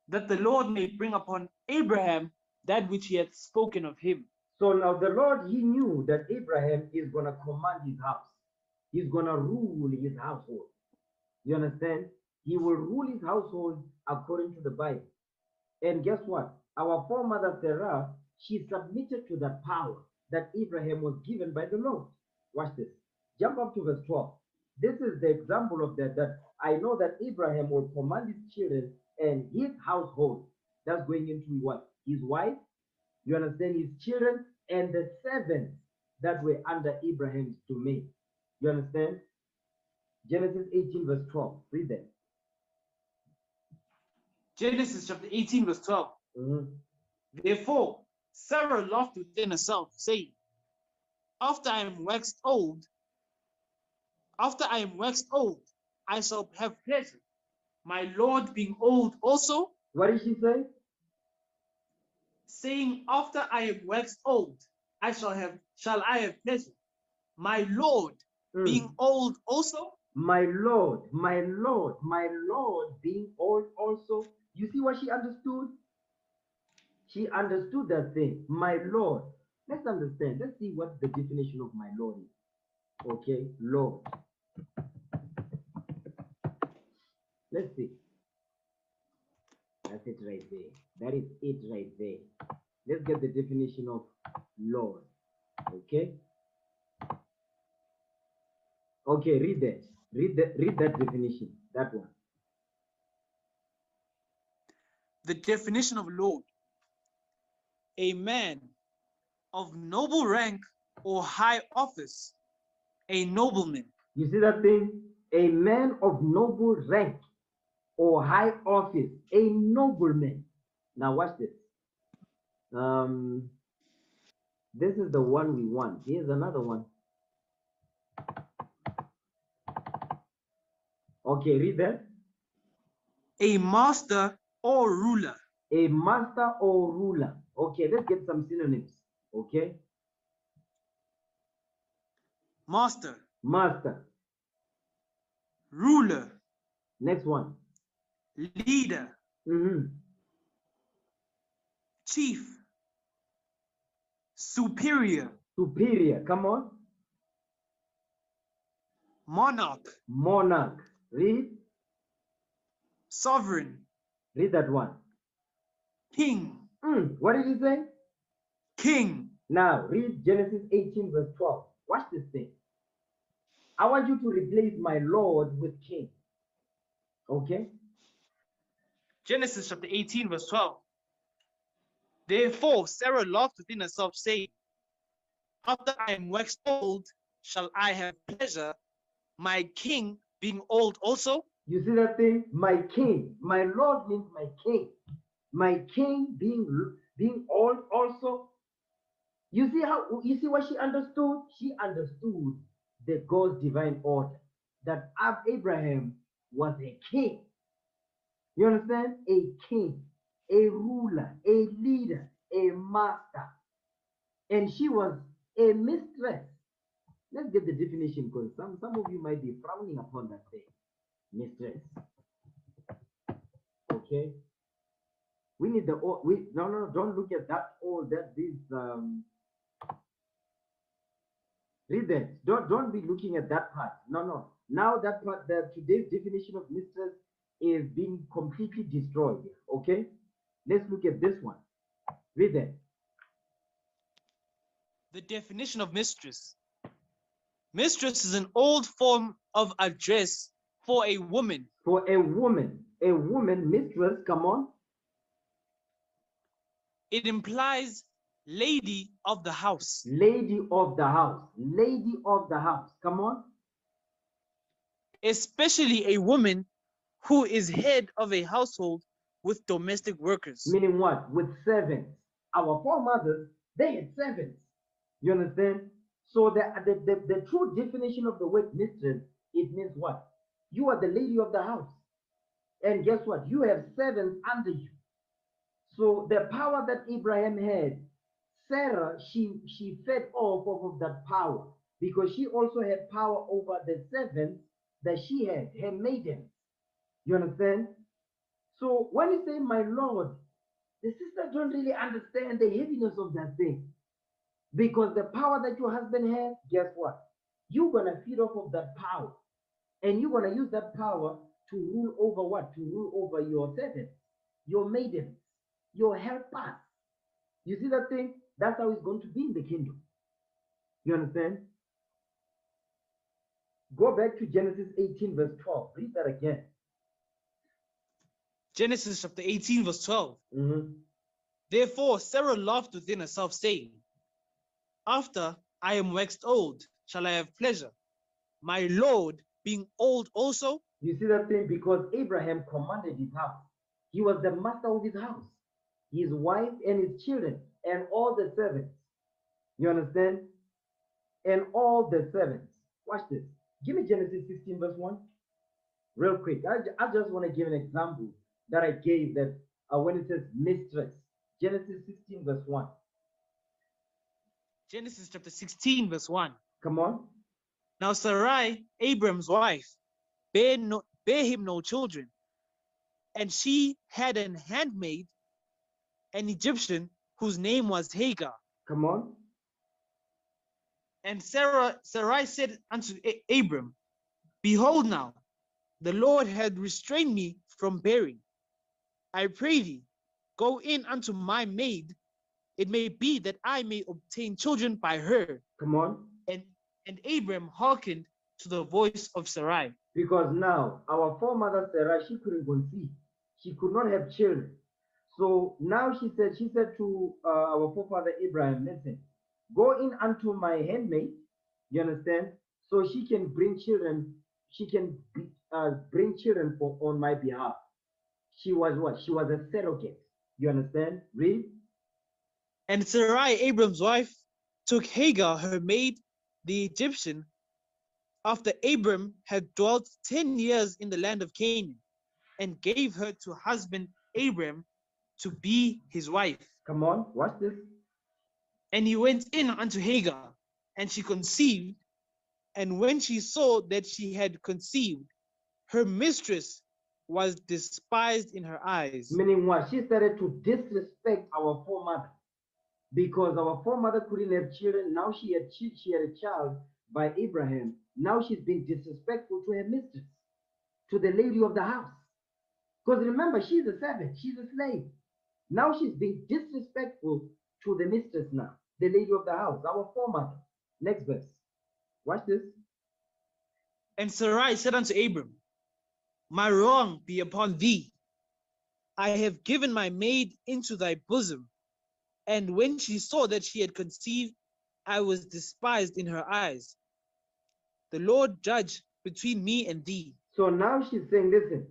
that the Lord may bring upon Abraham that which he hath spoken of him. So now the Lord, he knew that Abraham is going to command his house. He's going to rule his household. You understand? He will rule his household according to the Bible. And guess what? Our foremother Sarah, she submitted to that power that Abraham was given by the Lord. Watch this. Jump up to verse 12. This is the example of that I know that Abraham will command his children and his household. That's going into what? His wife, you understand, his children, and the servants that were under Abraham's domain. You understand? Genesis 18 verse 12. Read that. Genesis chapter 18 verse 12. Therefore Sarah laughed within herself, saying, After I am waxed old, I shall have pleasure, my Lord being old also. What did she say? Saying, after I am waxed old, shall I have pleasure, my Lord being old also. My Lord, my Lord, my Lord being old also. You see what she understood? She understood that thing. My Lord. Let's understand. Let's see what the definition of my Lord is. Okay, Lord. Let's see. That's it right there. That is it right there. Let's get the definition of Lord. Okay. Okay, read that. Read that definition. That one. The definition of Lord: a man of noble rank or high office, a nobleman. You see that thing? A man of noble rank or high office, a nobleman. Now watch this. This is the one we want. Here's another one. Okay, read that. A master or ruler. A master or ruler. Okay, let's get some synonyms. Okay. Master. Master. Ruler. Next one. Leader. Chief. Superior. Superior. Come on. Monarch. Monarch. Read. Sovereign. Read that one. King. What did he say? King. Now read Genesis 18 verse 12. Watch this thing. I want you to replace my Lord with king. Okay? Genesis chapter 18 verse 12. Therefore Sarah laughed within herself, saying, After I am waxed old, shall I have pleasure, my king being old also? You see that thing? My king. My Lord means my king. My king being old also. You see what she understood? She understood the God's divine order. That Abraham was a king. You understand? A king, a ruler, a leader, a master. And she was a mistress. Let's get the definition, because some of you might be frowning upon that thing. Mistress. Okay. We need the no, don't look at that all that this read that. Don't be looking at that part. No. Now that part, that today's definition of mistress is being completely destroyed. Okay. Let's look at this one. Read that. The definition of mistress. Mistress is an old form of address for a woman. For a woman. A woman, mistress, come on. It implies lady of the house. Lady of the house. Lady of the house. Come on. Especially a woman who is head of a household with domestic workers. Meaning what? With servants. Our foremothers, they had servants. You understand? So the true definition of the word mistress, it means what? You are the lady of the house. And guess what? You have servants under you. So the power that Abraham had, Sarah, she fed off of that power because she also had power over the servants that she had, her maidens. You understand? So when you say my Lord, the sisters don't really understand the heaviness of that thing. Because the power that your husband has, guess what? You're gonna feed off of that power. And you're gonna use that power to rule over what? To rule over your servants, your maidens, your helpers. You see that thing? That's how it's going to be in the kingdom. You understand? Go back to Genesis 18, verse 12. Read that again. Genesis chapter 18, verse 12. Mhm. Therefore Sarah laughed within herself, saying, After I am waxed old, shall I have pleasure, my Lord being old also? You see that thing? Because Abraham commanded his house. He was the master of his house, his wife and his children, and all the servants. You understand? And all the servants. Watch this. Give me Genesis 16, verse 1. Real quick. I just want to give an example that I gave that when it says mistress. Genesis 16, verse 1. Genesis chapter 16, verse 1. Come on. Now Sarai, Abram's wife, bare him no children, and she had an handmaid, an Egyptian, whose name was Hagar. Come on. And Sarai said unto Abram, Behold now, the Lord had restrained me from bearing. I pray thee, go in unto my maid. It may be that I may obtain children by her. Come on. And Abram hearkened to the voice of Sarai. Because now our foremother Sarah, she couldn't conceive. She could not have children. So now she said to our forefather Abraham, listen, go in unto my handmaid, you understand? So she can bring children, she can bring children on my behalf. She was what? She was a surrogate. You understand? Read. And Sarai, Abram's wife, took Hagar, her maid, the Egyptian, after Abram had dwelt 10 years in the land of Canaan, and gave her to husband Abram to be his wife. Come on, watch this. And he went in unto Hagar, and she conceived. And when she saw that she had conceived, her mistress was despised in her eyes. Meaning what? She started to disrespect our foremother because our foremother couldn't have children. Now she had a child by Abraham. Now she's being disrespectful to her mistress, to the lady of the house. Because remember, she's a servant, she's a slave. Now she's being disrespectful to the mistress now, the lady of the house, our foremother. Next verse. Watch this. And Sarai said unto Abram, My wrong be upon thee. I have given my maid into thy bosom. And when she saw that she had conceived, I was despised in her eyes. The Lord judge between me and thee. So now she's saying, listen,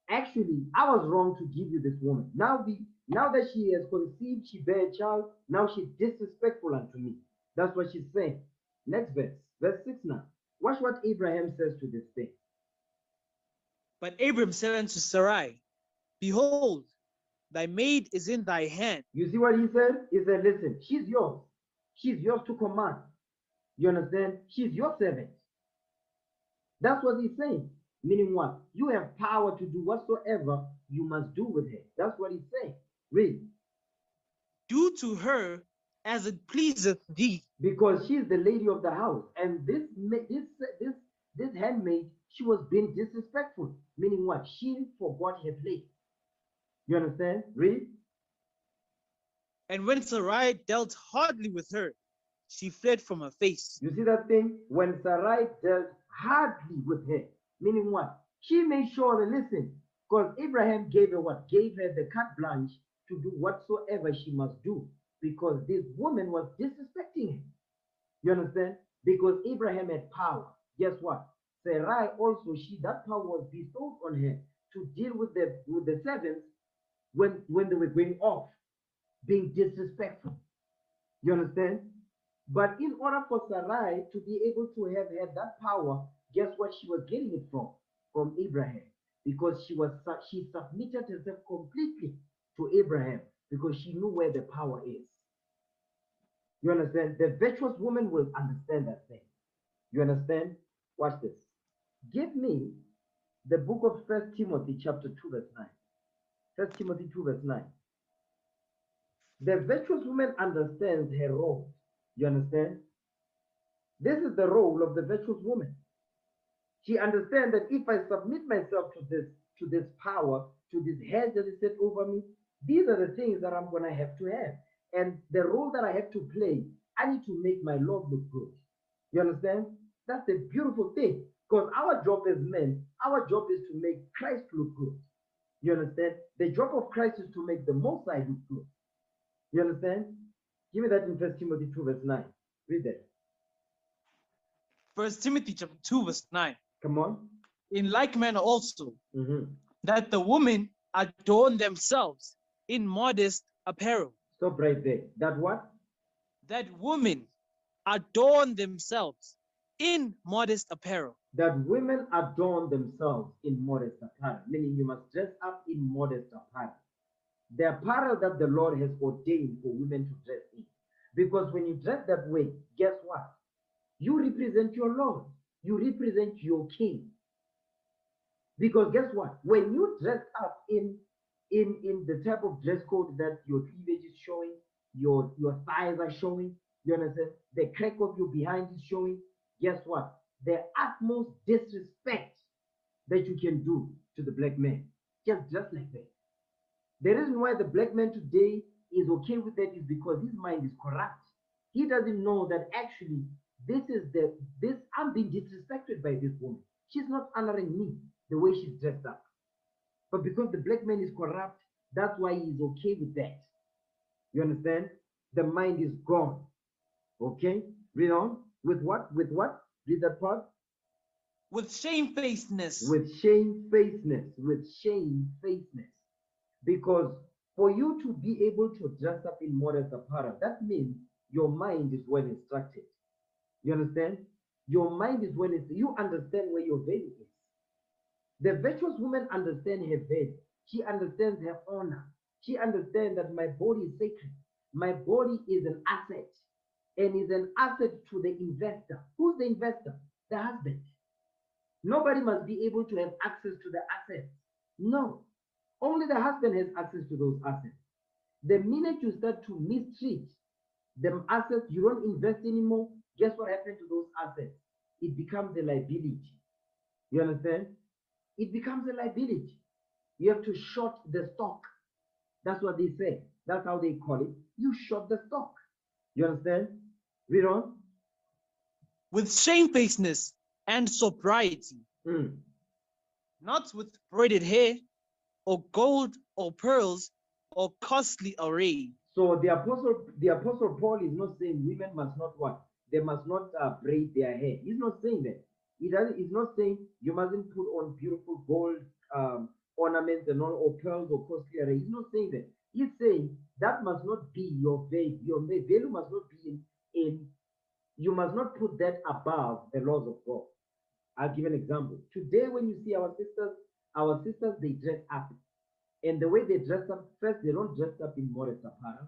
actually, I was wrong to give you this woman. Now that she has conceived, she bare a child, now she's disrespectful unto me. That's what she's saying. Next verse, verse 6 now. Watch what Abraham says to this thing. But Abram said unto Sarai, Behold, thy maid is in thy hand. You see what he said? He said, listen, she's yours. She's yours to command. You understand? She's your servant. That's what he's saying. Meaning what? You have power to do whatsoever you must do with her. That's what he's saying. Read. Do to her as it pleaseth thee. Because she's the lady of the house. And this handmaid, she was being disrespectful. Meaning what? She forgot her place. You understand? Read. And when Sarai dealt hardly with her, she fled from her face. You see that thing? When Sarai dealt hardly with her, meaning what? She made sure to listen, because Abraham gave her what? Gave her the carte blanche to do whatsoever she must do, because this woman was disrespecting him. You understand? Because Abraham had power. Guess what? Sarai also, that power was bestowed on her to deal with the servants when they were going off, being disrespectful. You understand? But in order for Sarai to be able to have had that power, guess what she was getting it from? From Abraham. Because she submitted herself completely to Abraham. because she knew where the power is. You understand? The virtuous woman will understand that thing. You understand? Watch this. Give me the book of 1 Timothy chapter 2 verse 9. 1 Timothy 2 verse 9. The virtuous woman understands her role. You understand? This is the role of the virtuous woman. She understands that if I submit myself to this power, to this head that is set over me, these are the things that I'm going to have. And the role that I have to play, I need to make my Lord look good. You understand? That's the beautiful thing. Because our job as men, our job is to make Christ look good. You understand? The job of Christ is to make the Most High look good. You understand? Give me that in 1 Timothy 2 verse 9. Read that. 1 Timothy chapter 2 verse 9. Come on. In like manner also, Mhm. that the women adorn themselves in modest apparel. Stop right there. That what? That women adorn themselves in modest apparel. That women adorn themselves in modest apparel, meaning you must dress up in modest apparel. The apparel that the Lord has ordained for women to dress in. Because when you dress that way, guess what? You represent your Lord. You represent your King. Because guess what? When you dress up in the type of dress code that your cleavage is showing, your thighs are showing, you understand? The crack of your behind is showing. Guess what? The utmost disrespect that you can do to the black man, just like that. The reason why the black man today is okay with that is because his mind is corrupt. He doesn't know that actually I'm being disrespected by this woman. She's not honoring me the way she's dressed up. But because the black man is corrupt, that's why he's okay with that. You understand? The mind is gone. Okay? Read on. With what? With what? Read that part. With shamefacedness. With shamefacedness. With shamefacedness. Because for you to be able to dress up in modest apparel, that means your mind is well instructed. You understand? Your mind is well instructed. You understand where your value is. The virtuous woman understands her value. She understands her honor. She understands that my body is sacred. My body is an asset and is an asset to the investor. Who's the investor? The husband. Nobody must be able to have access to the assets. No. Only the husband has access to those assets. The minute you start to mistreat the assets, you don't invest anymore, guess what happens to those assets? It becomes a liability. You understand? It becomes a liability. You have to short the stock. That's what they say. That's how they call it. You short the stock. You understand? Read on. With shamefacedness and sobriety. Not with braided hair, or gold, or pearls, or costly array. So the apostle Paul is not saying women must not what? They must not braid their hair. He's not saying that. He's not saying you mustn't put on beautiful gold ornaments and all, or pearls or costly array. He's not saying that. He's saying that must not be your value. Your value must not be in you must not put that above the laws of God. I'll give an example. Today, when you see our sisters, they dress up. And the way they dress up, first, they don't dress up in modest apparel.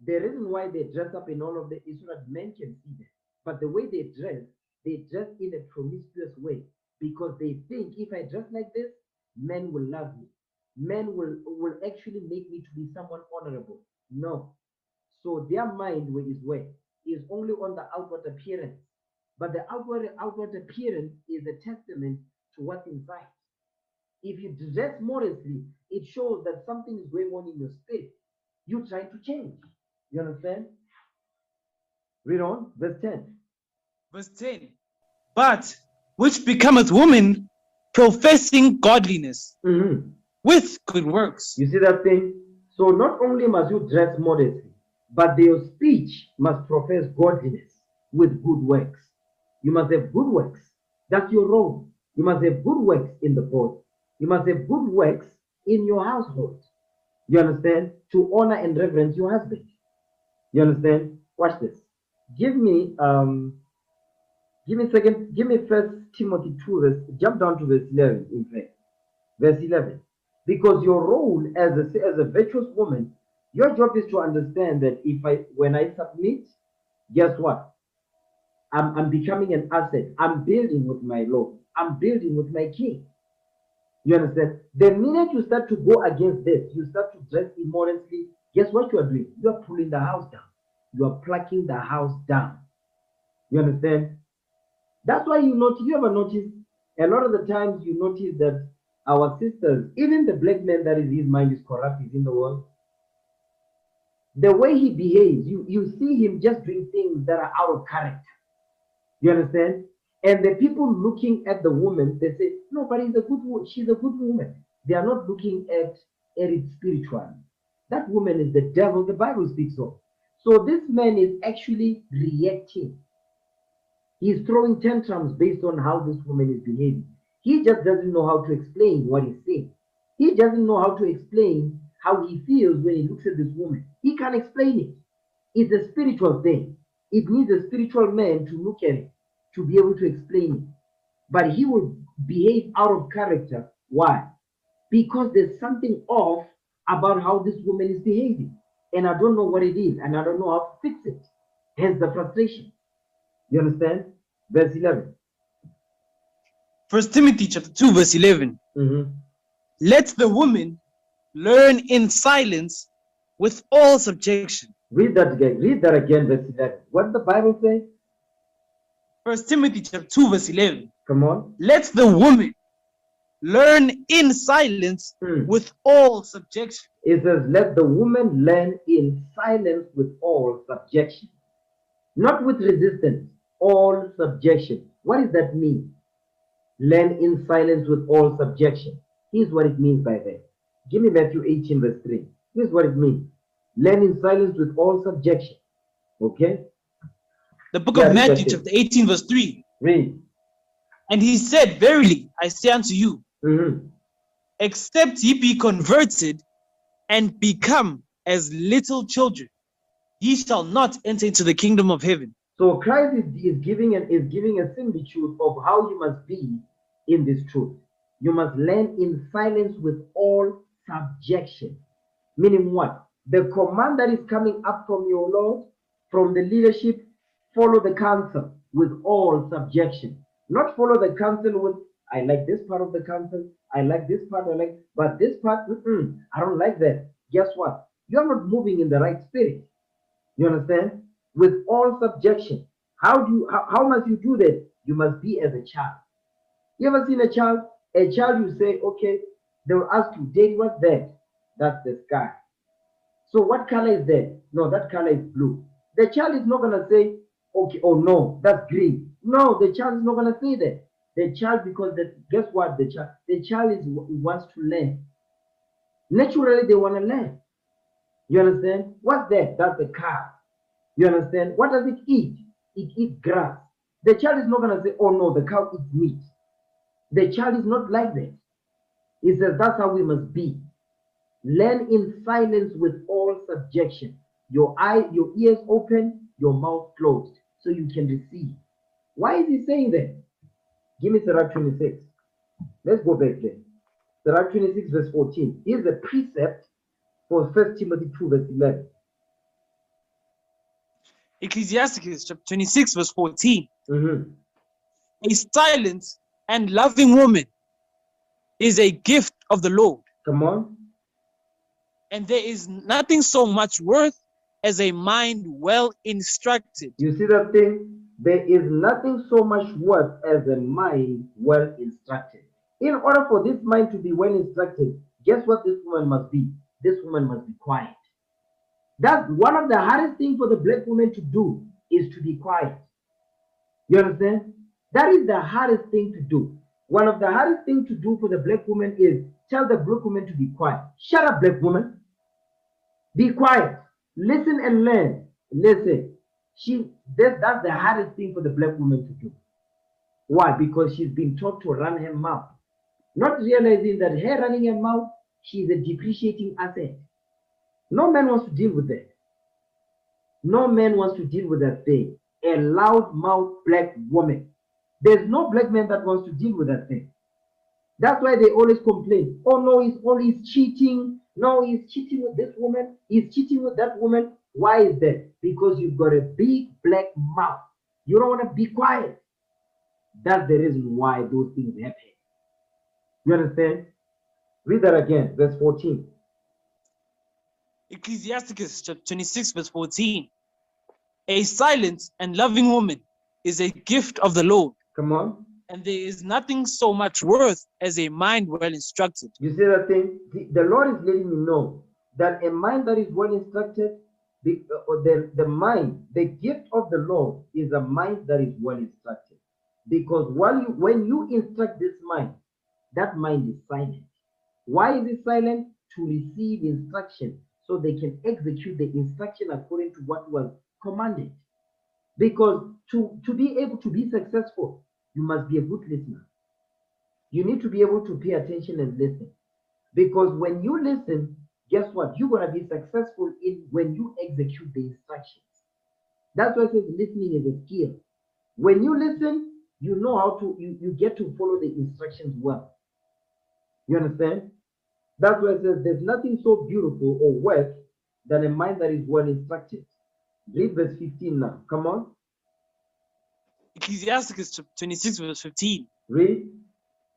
The reason why they dress up in all of the Israel, men can see that. But the way they dress in a promiscuous way because they think if I dress like this, men will love me. Men will actually make me to be someone honorable. No. So their mind is only on the outward appearance. But the outward appearance is a testament to what's inside. If you dress modestly, it shows that something is going on in your spirit. You're trying to change. You understand? Read on, verse 10. Verse 10. But which becometh woman professing godliness with good works. You see that thing? So not only must you dress modestly, but your speech must profess godliness with good works. You must have good works. That's your role. You must have good works in the body. You must have good works in your household. You understand? To honor and reverence your husband. You understand? Watch this. Give me 1 Timothy 2, jump down to verse 11, in fact. Verse 11. Because your role as a virtuous woman Your job is to understand that when I submit, guess what? I'm becoming an asset. I'm building with my Lord. I'm building with my King. You understand? The minute you start to go against this, you start to dress immodestly, guess what you are doing? You are pulling the house down. You are plucking the house down. You understand? That's why you ever notice, a lot of the times you notice that our sisters, even the black man that is his mind is corrupt, is in the world. The way he behaves, you see him just doing things that are out of character. You understand? And the people looking at the woman, they say, no, but she's a good woman. They are not looking at it spiritually. That woman is the devil the Bible speaks of. So this man is actually reacting. He's throwing tantrums based on how this woman is behaving. He just doesn't know how to explain what he's saying. He doesn't know how to explain how he feels when he looks at this woman. He can't explain it. It's a spiritual thing. It needs a spiritual man to look at it, to be able to explain it. But he will behave out of character. Why? Because there's something off about how this woman is behaving. And I don't know what it is, and I don't know how to fix it. Hence the frustration. You understand? Verse 11. 1 Timothy chapter 2, verse 11. Let the woman learn in silence with all subjection. Read that again. Read that again, verse 11. What does the Bible say? 1 Timothy chapter 2, verse 11. Come on. Let the woman learn in silence with all subjection. It says, let the woman learn in silence with all subjection. Not with resistance, all subjection. What does that mean? Learn in silence with all subjection. Here's what it means by that. Give me Matthew 18, verse 3. Here's what it means. Learn in silence with all subjection. Okay? The book of Matthew chapter 18, verse 3. Read. And he said, verily, I say unto you, except ye be converted and become as little children, ye shall not enter into the kingdom of heaven. So Christ is giving a similitude of how you must be in this truth. You must learn in silence with all subjection. Meaning what? The command that is coming up from your Lord, from the leadership, follow the counsel with all subjection. Not follow the counsel with, I like this part of the counsel, I like this part, but this part, I don't like that. Guess what? You're not moving in the right spirit. You understand? With all subjection. How must you do that? You must be as a child. You ever seen a child? A child, you say, okay, they will ask you, Daddy, what's that? That's the sky. So what color is that? No, that color is blue. The child is not going to say, okay, oh no, that's green. No, the child is not going to say that. The child, because guess what? The child wants to learn. Naturally, they want to learn. You understand? What's that? That's the cow. You understand? What does it eat? It eats grass. The child is not going to say, oh no, the cow eats meat. The child is not like that. He says that's how we must be. Learn in silence with all subjection. Your ears open, your mouth closed, so you can receive. Why is he saying that? Give me Sirach 26. Let's go back there. Sirach 26, verse 14. Here's the precept for 1 Timothy 2, verse 11. Ecclesiasticus chapter 26, verse 14. A silent and loving woman is a gift of the Lord. Come on. And there is nothing so much worth as a mind well instructed. You see that thing? There is nothing so much worth as a mind well instructed. In order for this mind to be well instructed, guess what this woman must be? This woman must be quiet. That's one of the hardest things for the black woman to do, is to be quiet. You understand? That is the hardest thing to do. One of the hardest things to do for the black woman is tell the black woman to be quiet. Shut up, black woman. Be quiet. Listen and learn. Listen. That's the hardest thing for the black woman to do. Why? Because she's been taught to run her mouth. Not realizing that her running her mouth, she's a depreciating asset. No man wants to deal with that. No man wants to deal with that thing. A loud-mouthed black woman. There's no black man that wants to deal with that thing. That's why they always complain. Oh no, he's always cheating. No, he's cheating with this woman. He's cheating with that woman. Why is that? Because you've got a big black mouth. You don't want to be quiet. That's the reason why those things happen. You understand? Read that again, verse 14. Ecclesiasticus chapter 26, verse 14. A silent and loving woman is a gift of the Lord, Come on. and there is nothing so much worth as a mind well instructed. You see that thing? The Lord is letting you know that a mind that is well instructed, the mind, the gift of the Lord is a mind that is well instructed. Because when you instruct this mind, that mind is silent. Why is it silent? To receive instruction so they can execute the instruction according to what was commanded. Because to be able to be successful, you must be a good listener. You need to be able to pay attention and listen. Because when you listen, guess what? You're going to be successful in when you execute the instructions. That's why it says listening is a skill. When you listen, you know how to, you get to follow the instructions well. You understand? That's why it says there's nothing so beautiful or worth than a mind that is well instructed. Read verse 15 now. Come on. Ecclesiasticus chapter 26, verse 15. Read.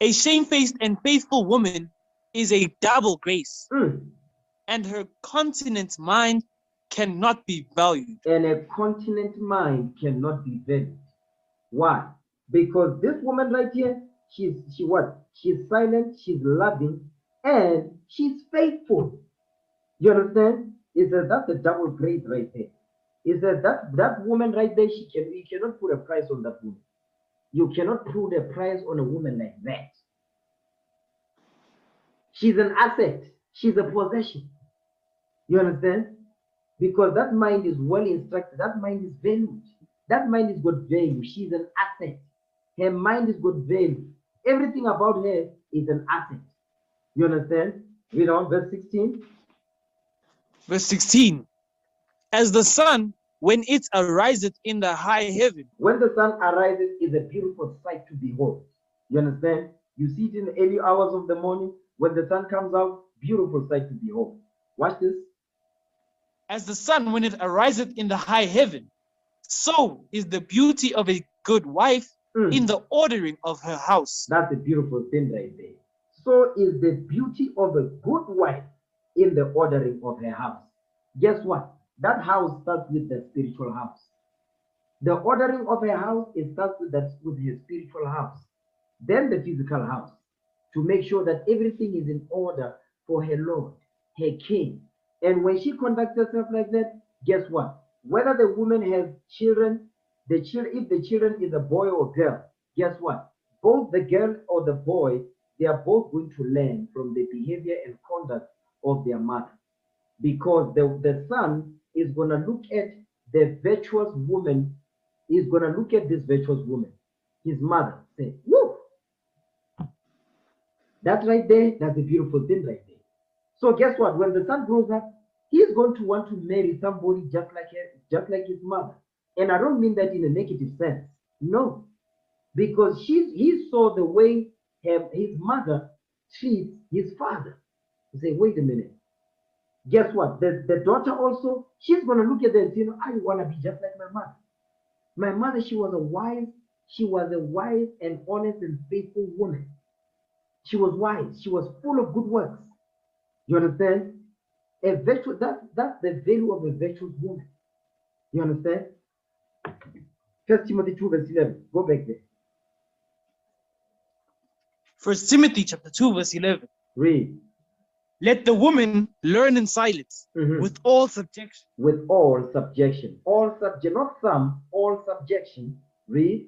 A shamefaced and faithful woman is a double grace, Mm. and her continent mind cannot be valued. And a continent mind cannot be valued. Why? Because this woman right here, she's what? She's silent, she's loving, and she's faithful. You understand? It says that's a double grace right there. It says that woman right there, you cannot put a price on that woman. You cannot put a price on a woman like that. She's an asset. She's a possession. You understand? Because that mind is well instructed. That mind is valued. That mind is got value. She's an asset. Her mind is got value. Everything about her is an asset. You understand? Read on, verse 16. Verse 16. As the sun, when it ariseth in the high heaven. When the sun arises, is a beautiful sight to behold. You understand? You see it in the early hours of the morning. When the sun comes out, beautiful sight to behold. Watch this. As the sun, when it ariseth in the high heaven, so is the beauty of a good wife in the ordering of her house. That's a beautiful thing right there. So is the beauty of a good wife in the ordering of her house. Guess what? That house starts with the spiritual house. The ordering of her house, it starts with her spiritual house. Then the physical house. To make sure that everything is in order for her Lord, her King. And when she conducts herself like that, guess what? Whether the woman has children, if the children is a boy or girl, guess what? Both the girl or the boy, they are both going to learn from the behavior and conduct of their mother. Because the son is going to look at the virtuous woman, is going to look at this virtuous woman, his mother, say, woo! That right there, that's a beautiful thing right there. So guess what? When the son grows up, he's going to want to marry somebody just like her, just like his mother. And I don't mean that in a negative sense. No. Because he saw the way his mother treats his father. You say, wait a minute. Guess what? The daughter also, she's going to look at them and say, I want to be just like my mother. My mother, she was a wise and honest and faithful woman. She was wise. She was full of good works. You understand? A virtue, that's the value of a virtuous woman. You understand? 1 Timothy 2, verse 11. Go back there. 1 Timothy chapter 2, verse 11. Read. Let the woman learn in silence with all subjection. With all subjection. All subjection, not some, all subjection. Read.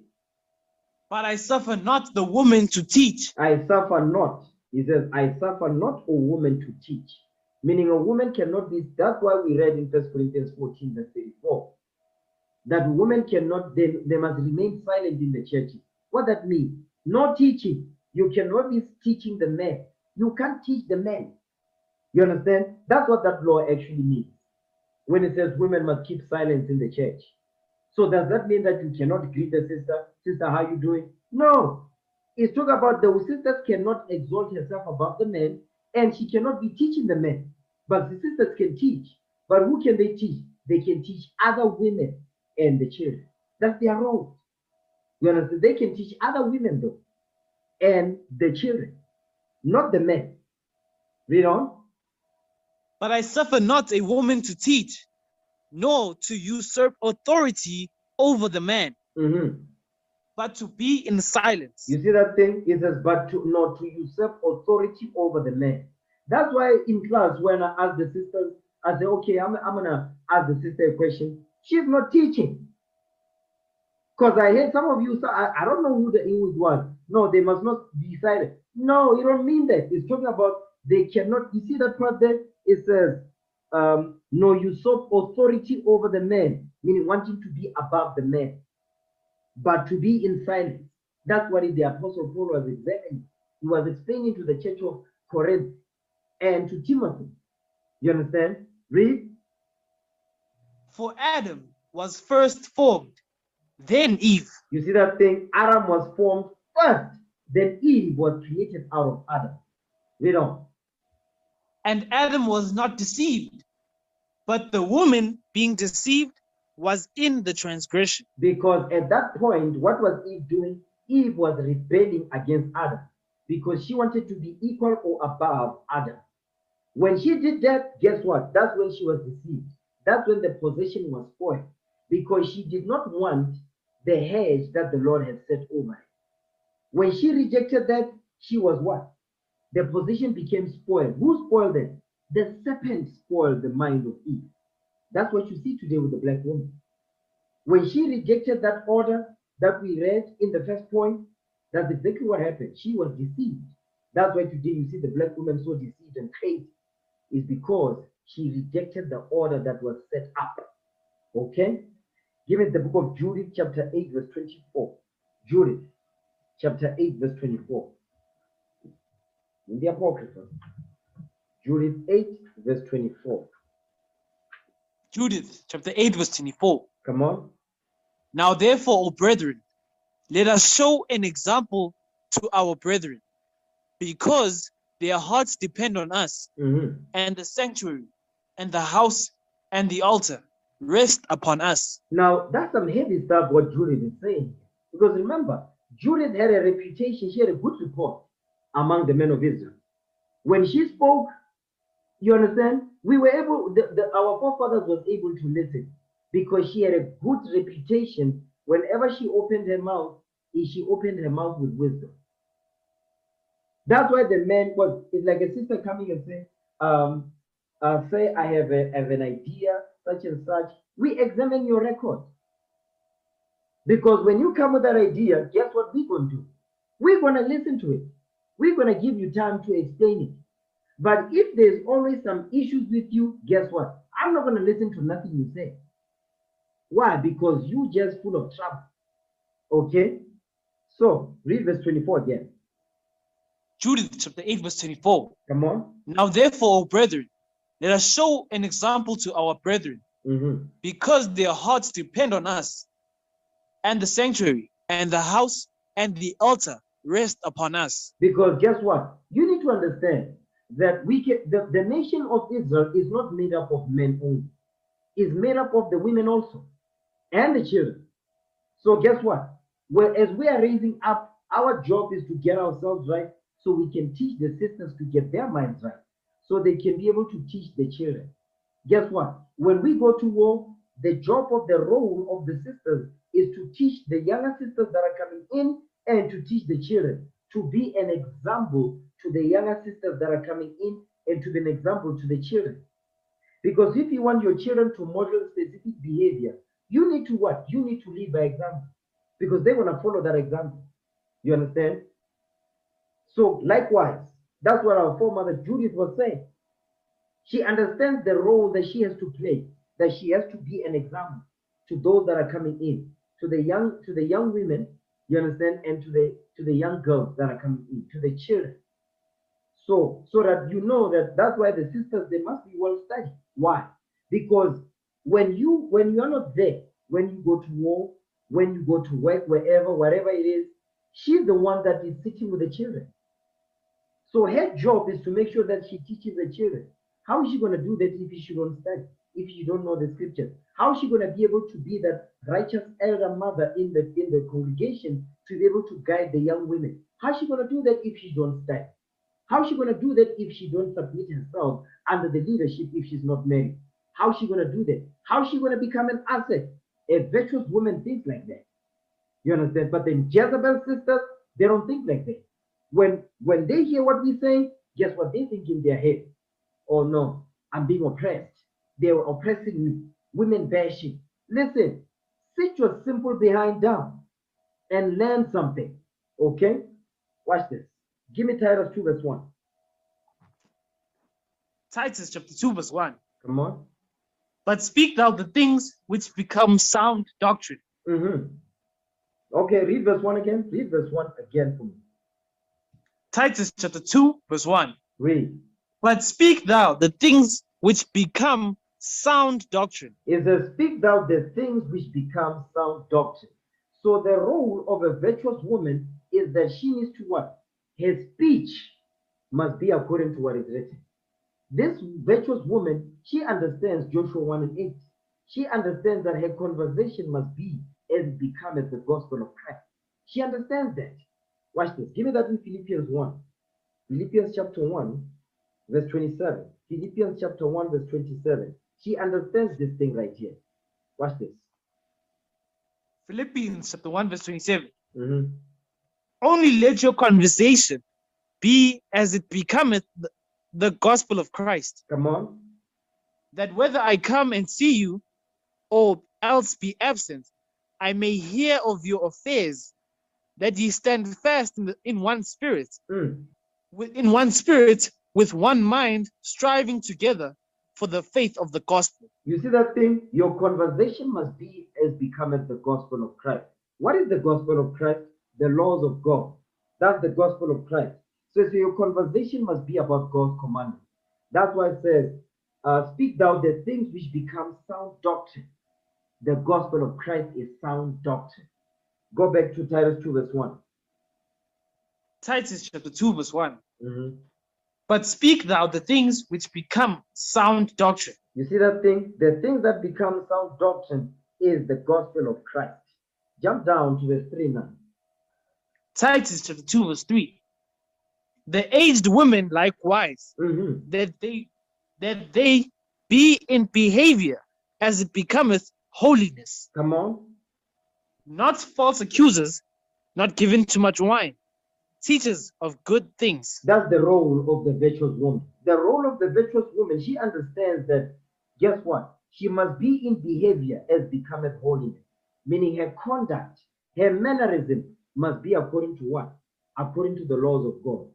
But I suffer not the woman to teach. I suffer not. He says, I suffer not a woman to teach. Meaning a woman cannot be, that's why we read in 1 Corinthians 14, verse 34. That women cannot, they must remain silent in the churches. What that means? No teaching. You cannot be teaching the men. You can't teach the men. You understand? That's what that law actually means. When it says women must keep silence in the church. So does that mean that you cannot greet the sister? Sister, how you doing? No. It's talking about the sisters cannot exalt herself above the men, and she cannot be teaching the men. But the sisters can teach. But who can they teach? They can teach other women and the children. That's their role. You understand? They can teach other women though, and the children, not the men. Read on. But I suffer not a woman to teach, nor to usurp authority over the man, Mhm. but to be in silence. You see that thing? It says, but to not to usurp authority over the man. That's why in class, when I ask the sisters, I say, okay, I'm gonna ask the sister a question. She's not teaching. Because I heard some of you say, I don't know who it was. No, they must not be silent. No, you don't mean that. It's talking about they cannot. You see that part there? It says, no usurp authority over the man, meaning wanting to be above the man, but to be in silence. That's what the Apostle Paul was explaining. He was explaining to the church of Corinth and to Timothy. You understand? Read. For Adam was first formed, then Eve. You see that thing? Adam was formed first, then Eve was created out of Adam. Read on. And Adam was not deceived, but the woman being deceived was in the transgression. Because at that point, what was Eve doing? Eve was rebelling against Adam because she wanted to be equal or above Adam. When she did that, guess what? That's when she was deceived. That's when the possession was spoiled because she did not want the hedge that the Lord had set over it. When she rejected that, she was what? The position became spoiled. Who spoiled it? The serpent spoiled the mind of Eve. That's what you see today with the black woman. When she rejected that order that we read in the first point, that's exactly what happened. She was deceived. That's why today you see the black woman so deceived and crazy. Is because she rejected the order that was set up. Okay? Give it the book of Judith, chapter 8, verse 24. Judith, chapter 8, verse 24. In the Apocrypha. Judith 8, verse 24. Judith chapter 8, verse 24. Come on. Now therefore, O brethren, let us show an example to our brethren, because their hearts depend on us, and the sanctuary, and the house, and the altar rest upon us. Now, that's some heavy stuff what Judith is saying. Because remember, Judith had a reputation, she had a good report among the men of Israel. When she spoke, you understand, we were able, our forefathers was able to listen because she had a good reputation. Whenever she opened her mouth, she opened her mouth with wisdom. That's why the man was, it's like a sister coming and say, I have an idea, such and such. We examine your record. Because when you come with that idea, guess what we're going to do? We're going to listen to it. We're going to give you time to explain it. But if there's always some issues with you, guess what? I'm not going to listen to nothing you say. Why? Because you just full of trouble. Okay? So, read verse 24 again. Judith chapter 8, verse 24. Come on. Now therefore, O brethren, let us show an example to our brethren, because their hearts depend on us, and the sanctuary, and the house, and the altar rest upon us. Because guess what? You need to understand that the nation of Israel is not made up of men only. It's made up of the women also, and the children. So guess what? As we are raising up, our job is to get ourselves right so we can teach the sisters to get their minds right, so they can be able to teach the children. Guess what? When we go to war, the job of the role of the sisters is to teach the younger sisters that are coming in and to teach the children, to be an example to the younger sisters that are coming in and to be an example to the children. Because if you want your children to model specific behavior, you need to what? You need to lead by example, because they're going to follow that example. You understand? So likewise, that's what our foremother Judith was saying. She understands the role that she has to play, that she has to be an example to those that are coming in, to the young women, you understand, and to the young girls that are coming in, to the children. So that you know that's why the sisters, they must be well studied. Why? Because when you are not there, when you go to war, when you go to work, whatever it is, she's the one that is sitting with the children. So her job is to make sure that she teaches the children How is she going to do that if she don't study, if she don't know the scriptures? How is she going to be able to be that righteous elder mother in the congregation to be able to guide the young women? How is she going to do that if she don't study? How is she going to do that if she don't submit herself under the leadership if she's not married? How is she going to do that? How is she going to become an asset? A virtuous woman thinks like that. You understand? But then Jezebel sisters, they don't think like that. When they hear what we say, guess what they think in their head? Oh no, I'm being oppressed. They were oppressing me. Women bashing. Listen, sit your simple behind down and learn something. Okay? Watch this. Give me Titus 2 verse 1. Titus chapter 2 verse 1. Come on. But speak thou the things which become sound doctrine. Okay, read verse 1 again. Read verse 1 again for me. Titus chapter 2 verse 1. Read. But speak thou the things which become sound doctrine. It says, speak thou the things which become sound doctrine. So the role of a virtuous woman is that she needs to what? Her speech must be according to what is written. This virtuous woman, she understands Joshua 1 and 8. She understands that her conversation must be as becometh the gospel of Christ. She understands that. Watch this. Give me that in Philippians 1. Philippians chapter 1, verse 27. Philippians chapter 1, verse 27. She understands this thing right here. Watch this. Philippians chapter 1 verse 27. Mhm. Only let your conversation be as it becometh the gospel of Christ, Come on. that whether I come and see you or else be absent, I may hear of your affairs, that ye stand fast in one spirit, in one spirit, with one mind, striving together for the faith of the gospel. You see that thing? Your conversation must be as becometh the gospel of Christ. What is the gospel of Christ? The laws of God. That's the gospel of Christ. So your conversation must be about God's commandments. That's why it says, speak thou the things which become sound doctrine. The gospel of Christ is sound doctrine. Go back to Titus 2 verse 1. Titus chapter 2 verse 1. Mhm. But speak thou the things which become sound doctrine. You see that thing? The things that become sound doctrine is the gospel of Christ. Jump down to verse 3 now. Titus chapter 2 verse 3. The aged women likewise, Mhm. that they be in behavior as it becometh holiness, Come on. not false accusers, not given to much wine, teachers of good things. That's the role of the virtuous woman. The role of the virtuous woman, she understands that, guess what? She must be in behavior as becometh holiness. Meaning her conduct, her mannerism must be according to what? According to the laws of God.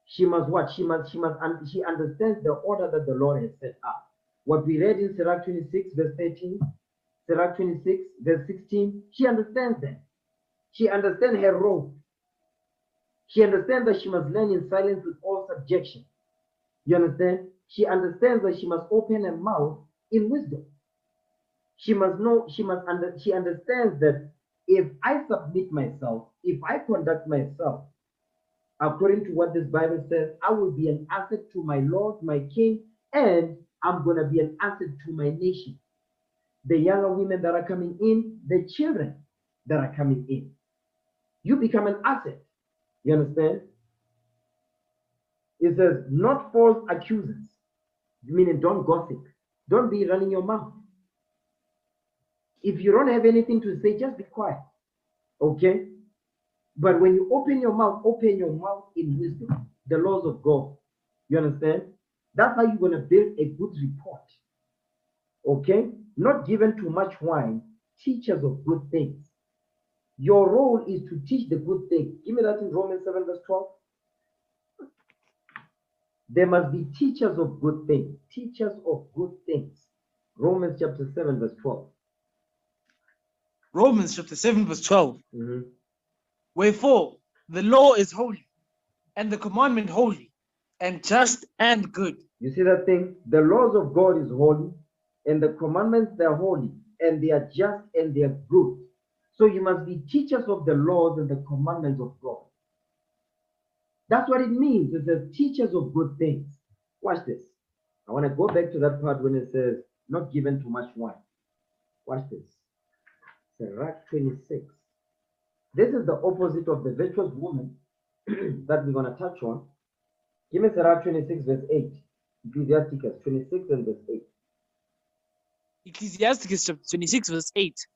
She must what? She understands the order that the Lord has set up. What we read in Sirach 26, verse 13, Sirach 26, verse 16, she understands that. She understands her role. She understands that she must learn in silence with all subjection. You understand? She understands that she must open her mouth in wisdom. She must know, she understands that if I submit myself, if I conduct myself according to what this Bible says, I will be an asset to my Lord, my King, and I'm going to be an asset to my nation. The younger women that are coming in, the children that are coming in. You become an asset. You understand? It says, not false accusers. Meaning, don't gossip. Don't be running your mouth. If you don't have anything to say, just be quiet. Okay? But when you open your mouth in wisdom, the laws of God. You understand? That's how you're going to build a good report. Okay? Not given too much wine, teachers of good things. Your role is to teach the good things. Give me that in Romans 7 verse 12. There must be teachers of good things. Teachers of good things. Romans chapter 7 verse 12. Romans chapter 7 verse 12. Mhm. Wherefore the law is holy, and the commandment holy, and just and good. You see that thing? The laws of God is holy, and the commandments they're holy, and they are just and they are good. So you must be teachers of the laws and the commandments of God. That's what it means. It's the teachers of good things. Watch this. I want to go back to that part when it says, not given too much wine. Watch this. Sirach 26. This is the opposite of the virtuous woman that we're going to touch on. Give me Sirach 26 verse 8. Ecclesiasticus 26 and verse 8. Ecclesiasticus chapter 26 verse 8.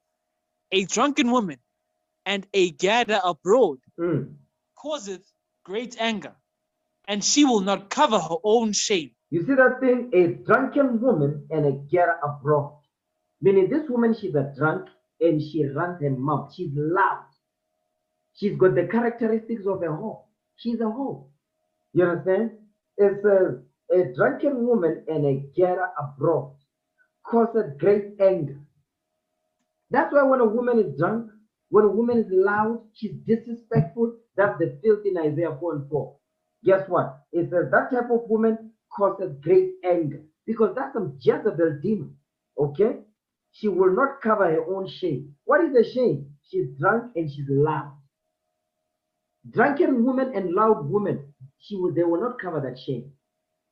A drunken woman and a gadder abroad causeth great anger, and she will not cover her own shame. You see that thing? A drunken woman and a gadder abroad. Meaning this woman, she's a drunk and she runs her mouth. She's loud. She's got the characteristics of a whore. She's a whore. You understand? It says, a drunken woman and a gadder abroad causes great anger. That's why when a woman is drunk, when a woman is loud, she's disrespectful. That's the filth in Isaiah 4 and 4. Guess what? It says that type of woman causes great anger because that's some Jezebel demon. Okay? She will not cover her own shame. What is the shame? She's drunk and she's loud. Drunken woman and loud woman, they will not cover that shame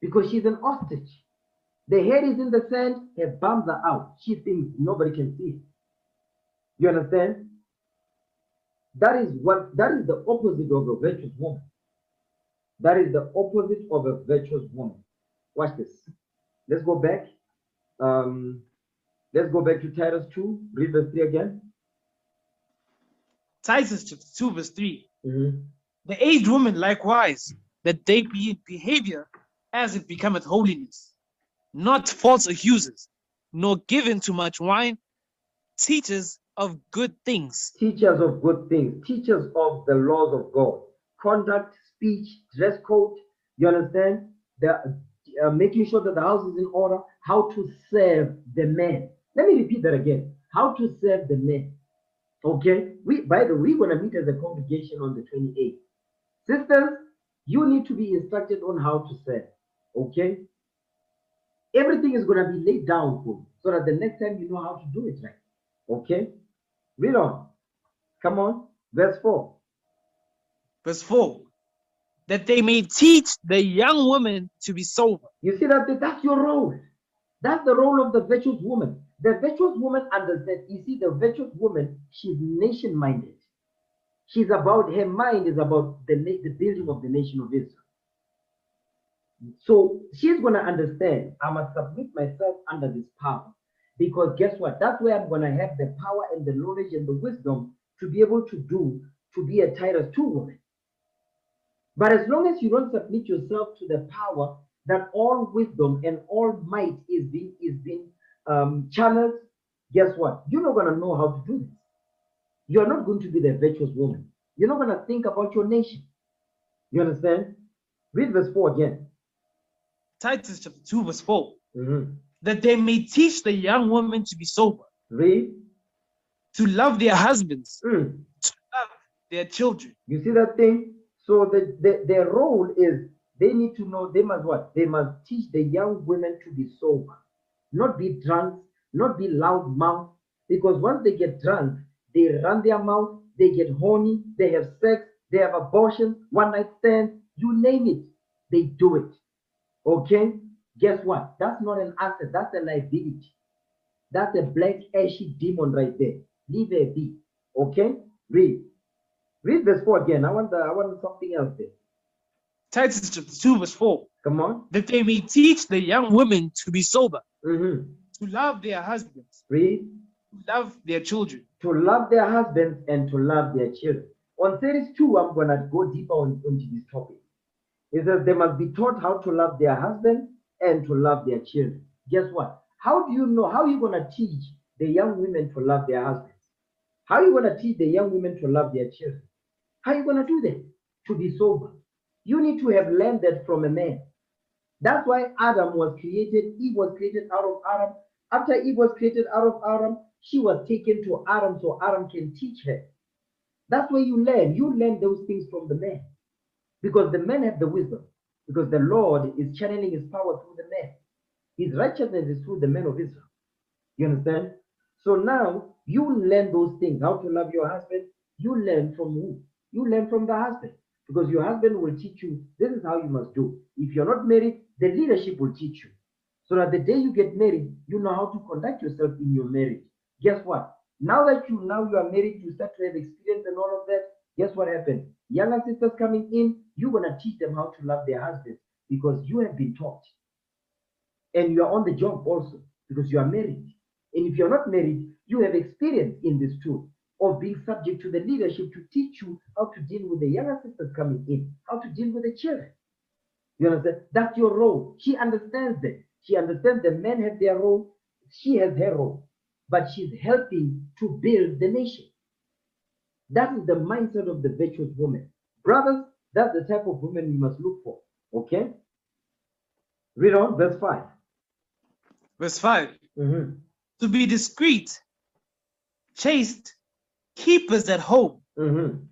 because she's an ostrich. The head is in the sand, her bums are out. She thinks nobody can see it. You understand? That is the opposite of a virtuous woman. That is the opposite of a virtuous woman. Watch this. Let's go back. Let's go back to Titus 2. Read verse 3 again. Titus chapter 2 verse 3. Mm-hmm. The aged woman likewise, that they be in behavior as it becometh holiness, not false accusers, nor given to much wine, teachers of good things. Teachers of good things, teachers of the laws of God, conduct, speech, dress code. You understand? Making sure that the house is in order, how to serve the man. Let me repeat that again. How to serve the man. Okay? By the way, we're going to meet as a congregation on the 28th. Sisters, you need to be instructed on how to serve. Okay? Everything is going to be laid down for you so that the next time you know how to do it right. Okay? Read on. Come on. Verse 4. Verse 4. That they may teach the young woman to be sober. You see that's your role. That's the role of the virtuous woman. The virtuous woman understands. You see, the virtuous woman, she's nation-minded. She's about, her mind is about the building of the nation of Israel. So she's going to understand, I must submit myself under this power. Because guess what? That's where I'm going to have the power and the knowledge and the wisdom to be able to be a Titus 2 woman. But as long as you don't submit yourself to the power that all wisdom and all might is being channeled, guess what? You're not going to know how to do this. You're not going to be the virtuous woman. You're not going to think about your nation. You understand? Read verse 4 again. Titus chapter 2 verse 4. Mm-hmm. That they may teach the young women to be sober. Read. To love their husbands. To love their children. You see that thing? So their role is they need to know, they must what? They must teach the young women to be sober. Not be drunk, not be loud mouth. Because once they get drunk, they run their mouth, they get horny, they have sex, they have abortion, one night stands, you name it, they do it. Okay? Guess what? That's not an asset, that's a liability. That's a black ashy demon right there. Leave her be. Okay? Read. Read verse 4 again. I want something else there. Titus chapter 2 verse 4. Come on. That they may teach the young women to be sober. Mm-hmm. To love their husbands. Read. To love their children. To love their husbands and to love their children. On series 2, I'm going to go deeper into this topic. It says they must be taught how to love their husbands and to love their children. Guess what? How do you know? How are you going to teach the young women to love their husbands? How are you going to teach the young women to love their children? How are you going to do that? To be sober. You need to have learned that from a man. That's why Adam was created. Eve was created out of Adam. After Eve was created out of Adam, she was taken to Adam so Adam can teach her. That's where you learn. You learn those things from the man. Because the men have the wisdom. Because the Lord is channeling his power through the man. His righteousness is through the men of Israel. You understand? So now you learn those things. How to love your husband. You learn from who? You learn from the husband. Because your husband will teach you, this is how you must do. If you're not married, the leadership will teach you. So that the day you get married, you know how to conduct yourself in your marriage. Guess what? Now you are married, you start to have experience and all of that. Guess what happens? Younger sisters coming in, you're gonna teach them how to love their husbands because you have been taught. And you are on the job also because you are married. And if you're not married, you have experience in this too of being subject to the leadership to teach you how to deal with the younger sisters coming in, how to deal with the children. You understand? That's your role. She understands that. She understands the men have their role, she has her role, but she's helping to build the nation. That is the mindset of the virtuous woman. Brothers, that's the type of woman we must look for. Okay? Read on, verse 5. Verse 5. Mhm. To be discreet, chaste, keepers at home, Mhm.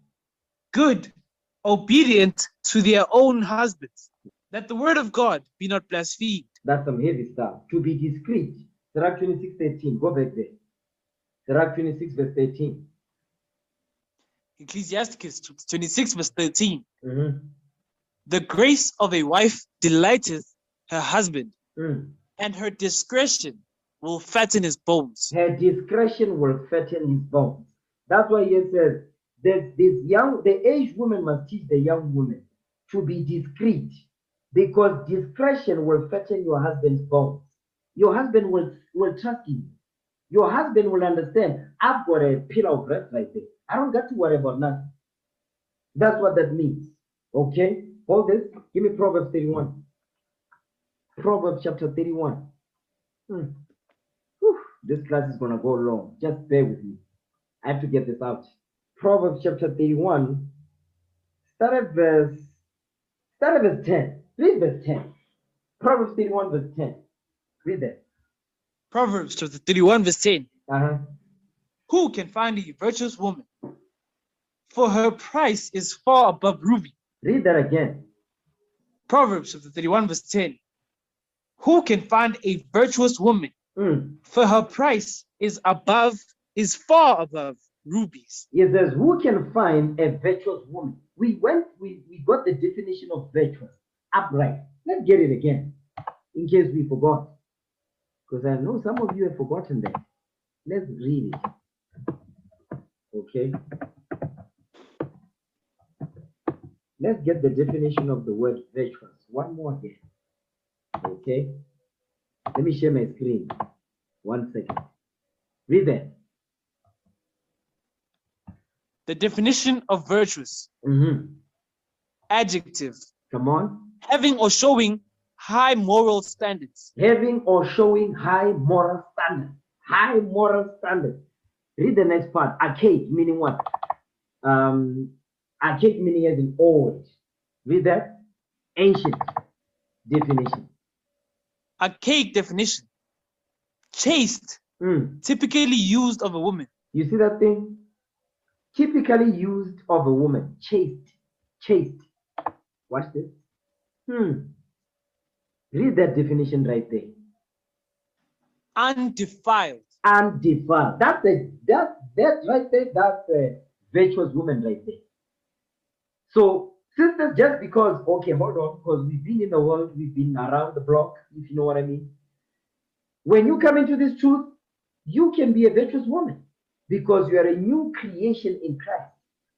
good, obedient to their own husbands, that the word of God be not blasphemed. That's some heavy stuff. To be discreet. Sirach 26:13. Go back there. Sirach 26, verse 13. Ecclesiasticus 26, verse 13. Mhm. The grace of a wife delighteth her husband, Mm. and her discretion will fatten his bones. Her discretion will fatten his bones. That's why he says that the aged woman must teach the young woman to be discreet, because discretion will fatten your husband's bones. Your husband will trust you. Your husband will understand, I've got a pillar of rest right there. I don't got to worry about nothing. That's what that means. Okay? Hold this. Give me Proverbs 31. Proverbs chapter 31. Whew, this class is gonna go long. Just bear with me. I have to get this out. Proverbs chapter 31. Start at verse 10. Read verse 10. Proverbs 31, verse 10. Read that. Proverbs chapter 31, verse 10. Uh-huh. Who can find a virtuous woman? For her price is far above ruby. Read that again. Proverbs chapter 31, verse 10. Who can find a virtuous woman? Mm. For her price is far above rubies. It says, who can find a virtuous woman? We got the definition of virtuous. Upright. Let's get it again, in case we forgot. Because I know some of you have forgotten that. Let's read it. Okay. Let's get the definition of the word virtuous. One more again. Okay. Let me share my screen. 1 second. Read that. The definition of virtuous. Mm-hmm. Adjective. Come on. Having or showing high moral standards. Having or showing high moral standards. High moral standards. Read the next part. Archaic meaning what? Archaic meaning as in old. Read that. Ancient definition. Archaic definition. Chaste. Mm. Typically used of a woman. You see that thing? Typically used of a woman. Chaste. Chaste. Watch this. Read that definition right there. Undefiled. Undefiled. That's right there. That's a virtuous woman right there. So, sisters, just because, okay, hold on, because we've been in the world, we've been around the block, if you know what I mean. When you come into this truth, you can be a virtuous woman because you are a new creation in Christ.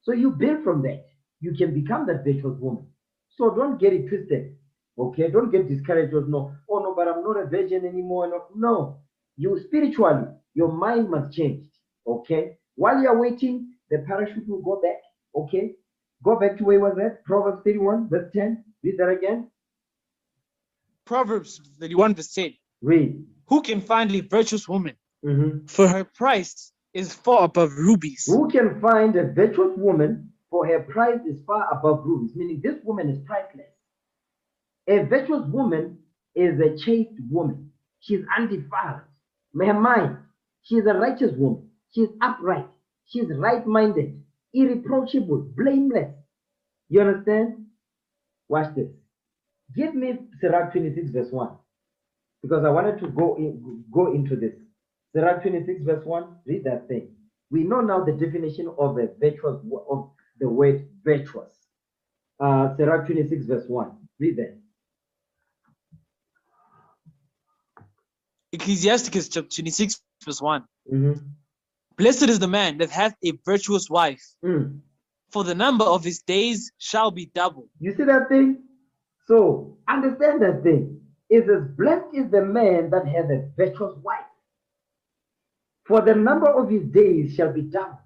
So you build from that. You can become that virtuous woman. So don't get it twisted. Okay, don't get discouraged. No, oh no, but I'm not a virgin anymore. No, you spiritually, your mind must change. Okay, while you're waiting, the parachute will go back. Okay, go back to where was that? Proverbs 31, verse 10. Read that again. Proverbs 31, verse 10. Read. Who can find a virtuous woman? Mm-hmm. For her price is far above rubies. Who can find a virtuous woman? For her price is far above rubies. Meaning this woman is priceless. A virtuous woman is a chaste woman. She's undefiled. Her mind, she's a righteous woman. She's upright. She's right-minded, irreproachable, blameless. You understand? Watch this. Give me Sirach 26, verse 1. Because I wanted to go into this. Sirach 26, verse 1. Read that thing. We know now the definition of a virtuous, of the word virtuous. Sirach 26, verse 1. Read that. Ecclesiasticus chapter 26, verse 1. Mhm. Blessed is the man that hath a virtuous wife, Mm. for the number of his days shall be double. You see that thing? So understand that thing. It says, blessed is the man that has a virtuous wife, for the number of his days shall be double.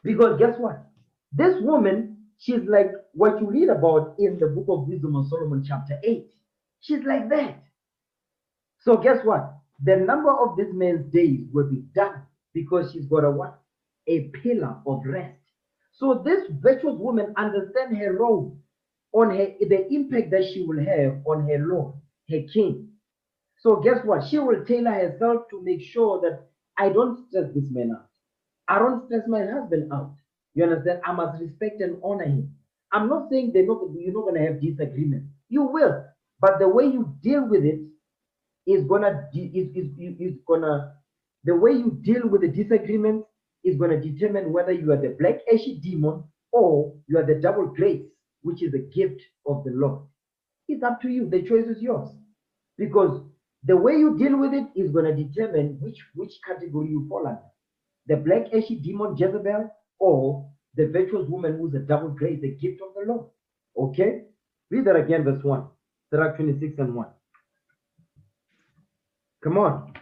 Because guess what? This woman, she's like what you read about in the book of Wisdom of Solomon, chapter 8. She's like that. So guess what? The number of this man's days will be double because she's got a what? A pillar of rest. So this virtuous woman understands her role on her, the impact that she will have on her Lord, her king. So guess what? She will tailor herself to make sure that I don't stress this man out. I don't stress my husband out. You understand? I must respect and honor him. I'm not saying you're not going to have disagreement. You will, but the way you deal with it is gonna the way you deal with the disagreement is gonna determine whether you are the black ashy demon or you are the double grace, which is a gift of the Lord. It's up to you. The choice is yours, because the way you deal with it is gonna determine which category you fall under: the black ashy demon Jezebel or the virtuous woman who's a double grace, the gift of the Lord. Okay, read that again, verse 1, Sirach 26 and 1. Come on.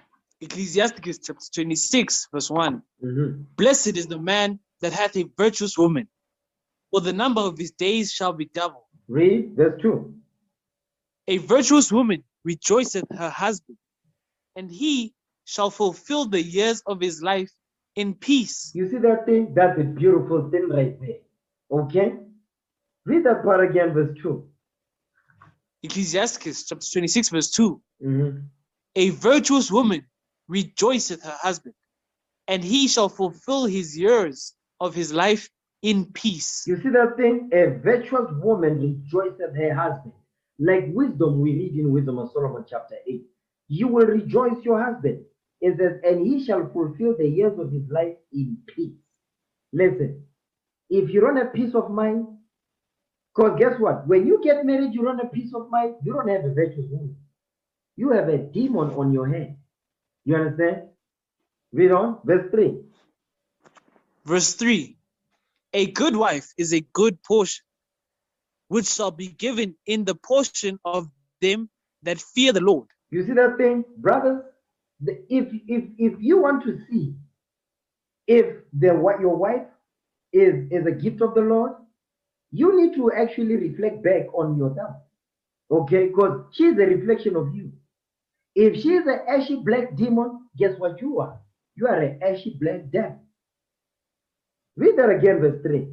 Ecclesiasticus chapter 26, verse 1. Mhm. Blessed is the man that hath a virtuous woman, for the number of his days shall be double. Read verse 2. A virtuous woman rejoiceth her husband, and he shall fulfill the years of his life in peace. You see that thing? That's a beautiful thing right there. Okay? Read that part again, verse 2. Ecclesiasticus chapter 26, verse 2. Mhm. A virtuous woman rejoiceth her husband, and he shall fulfill his years of his life in peace. You see that thing? A virtuous woman rejoices her husband. Like wisdom, we read in Wisdom of Solomon, chapter 8. You will rejoice your husband. It says, and he shall fulfill the years of his life in peace. Listen, if you don't have peace of mind, because guess what? When you get married, you don't have peace of mind, you don't have a virtuous woman. You have a demon on your head. You understand? Read on, verse 3. Verse 3. A good wife is a good portion, which shall be given in the portion of them that fear the Lord. You see that thing, brothers? If you want to see if your wife is a gift of the Lord, you need to actually reflect back on yourself. Okay? Because she's a reflection of you. If she's an ashy black demon, guess what you are? You are an ashy black devil. Read that again, verse 3.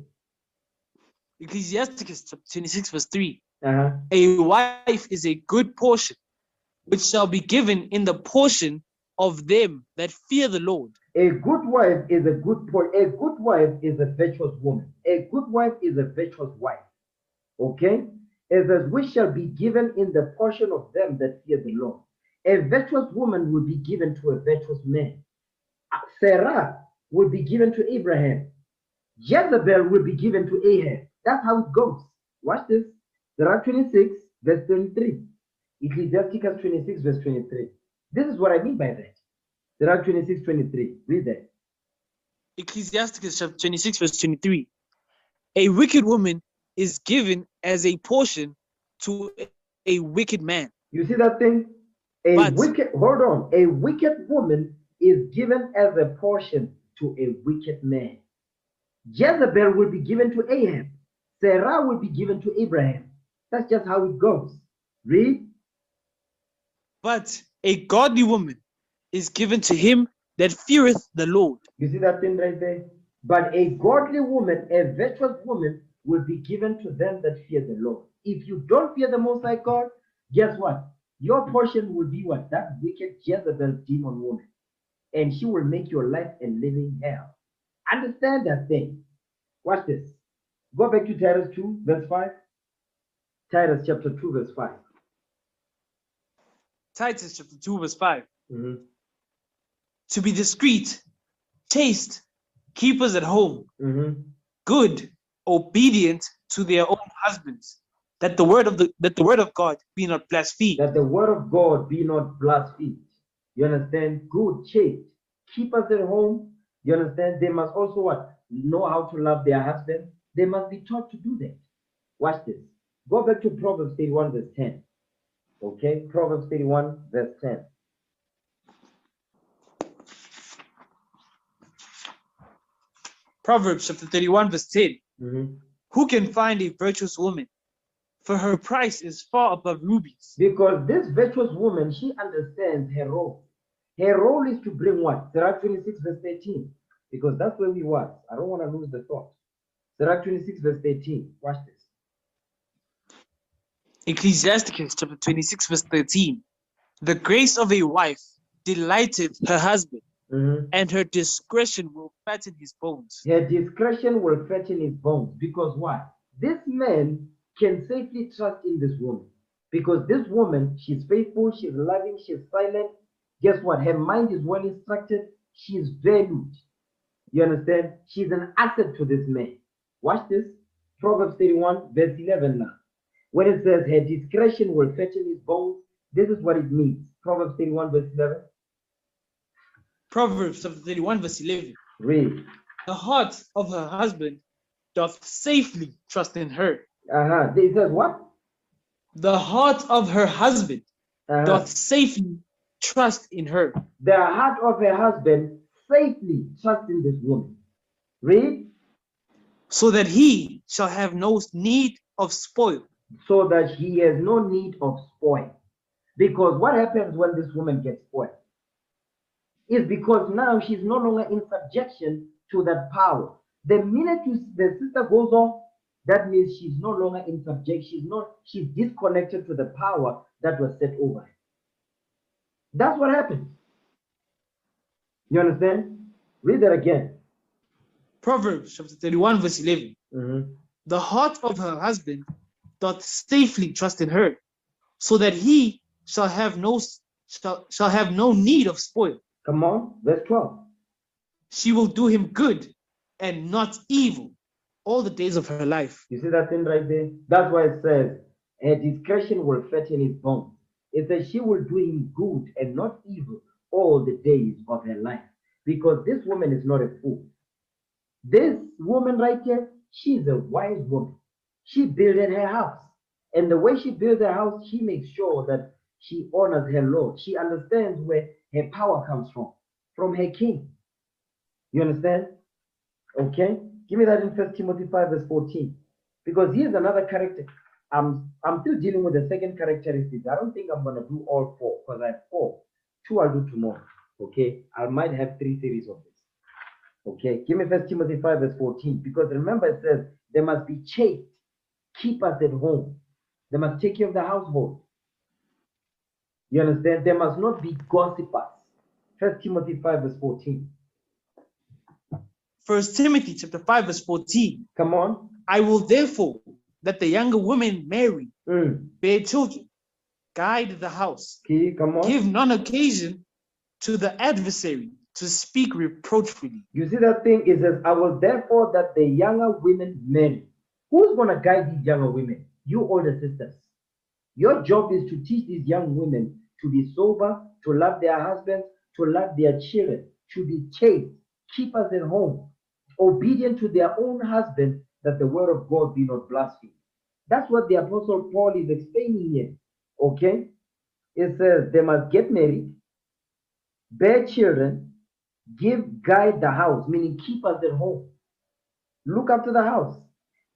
Ecclesiasticus chapter 26, verse 3. Uh-huh. A wife is a good portion, which shall be given in the portion of them that fear the Lord. A good wife is a good a good wife is a virtuous woman. A good wife is a virtuous wife. Okay? It says, which shall be given in the portion of them that fear the Lord. A virtuous woman will be given to a virtuous man. Sarah will be given to Abraham. Jezebel will be given to Ahab. That's how it goes. Watch this. Sirach 26, verse 23. Ecclesiasticus 26, verse 23. This is what I mean by that. Sirach 26, 23. Read that. Ecclesiasticus chapter 26, verse 23. A wicked woman is given as a portion to a wicked man. You see that thing? Hold on. A wicked woman is given as a portion to a wicked man. Jezebel will be given to Ahab. Sarah will be given to Abraham. That's just how it goes. Read. But a godly woman is given to him that feareth the Lord. You see that thing right there? But a godly woman, a virtuous woman, will be given to them that fear the Lord. If you don't fear the Most High God, guess what? Your portion will be what? That wicked Jezebel demon woman. And she will make your life a living hell. Understand that thing. Watch this. Go back to Titus 2, verse 5. Titus chapter 2, verse 5. Titus chapter 2, verse 5. Mhm. To be discreet, chaste, keepers at home, Mhm. good, obedient to their own husbands, that the word of God be not blasphemed. That the word of God be not blasphemed. You understand? Good, chaste. Keepers at home. You understand? They must also what? Know how to love their husband. They must be taught to do that. Watch this. Go back to Proverbs 31 verse 10. Okay? Proverbs 31 verse 10. Proverbs chapter 31, verse 10. Mhm. Who can find a virtuous woman? For her price is far above rubies. Because this virtuous woman, she understands her role. Her role is to bring what? Sirach 26 verse 13. Because that's where we was. I don't want to lose the thought. Sirach 26 verse 13. Watch this. Ecclesiasticus chapter 26, verse 13. The grace of a wife delighteth her husband, Mhm. and her discretion will fatten his bones. Her discretion will fatten his bones. Because why? This man can safely trust in this woman. Because this woman, she's faithful, she's loving, she's silent. Guess what? Her mind is well instructed. She's valued. You understand? She's an asset to this man. Watch this. Proverbs 31, verse 11 now. When it says her discretion will fatten his bones, this is what it means. Proverbs 31, verse 11. Proverbs chapter 31, verse 11. Read. The heart of her husband doth safely trust in her. It says what? The heart of her husband doth safely trust in her. The heart of her husband safely trusts in this woman. Read. So that he shall have no need of spoil. So that he has no need of spoil. Because what happens when this woman gets spoiled? Is because now she's no longer in subjection to that power. The minute the sister goes off, that means she's no longer in subjection. She's disconnected to the power that was set over her. That's what happens. You understand? Read that again. Proverbs chapter 31, verse 11. Mhm. The heart of her husband doth safely trust in her, so that he shall have no need of spoil. Come on, verse 12. She will do him good and not evil all the days of her life. You see that thing right there? That's why it says, her discretion will fatten his bones. It says she will do him good and not evil all the days of her life. Because this woman is not a fool. This woman right here, she's a wise woman. She built her house. And the way she builds her house, she makes sure that she honors her Lord. She understands where her power comes from her king. You understand? Okay? Give me that in 1 Timothy 5 verse 14. Because here's another character. I'm still dealing with the second characteristic. I don't think I'm going to do all four because I have four. Two I'll do tomorrow. Okay? I might have 3 series of this. Okay? Give me 1 Timothy 5 verse 14. Because remember it says, there must be chaste keepers at home. They must take care of the household. You understand? There must not be gossipers. 1 Timothy 5 verse 14. 1 Timothy chapter 5, verse 14. Come on. I will therefore that the younger women marry, bear children, guide the house, Okay, come on. give none occasion to the adversary to speak reproachfully. You see that thing? It says, I will therefore that the younger women marry. Who's going to guide these younger women? You older sisters. Your job is to teach these young women to be sober, to love their husbands, to love their children, to be chaste, keepers at home, obedient to their own husband, that the word of God be not blasphemed. That's what the Apostle Paul is explaining here. Okay? It says they must get married, bear children, guide the house, meaning keep us at home. Look after the house.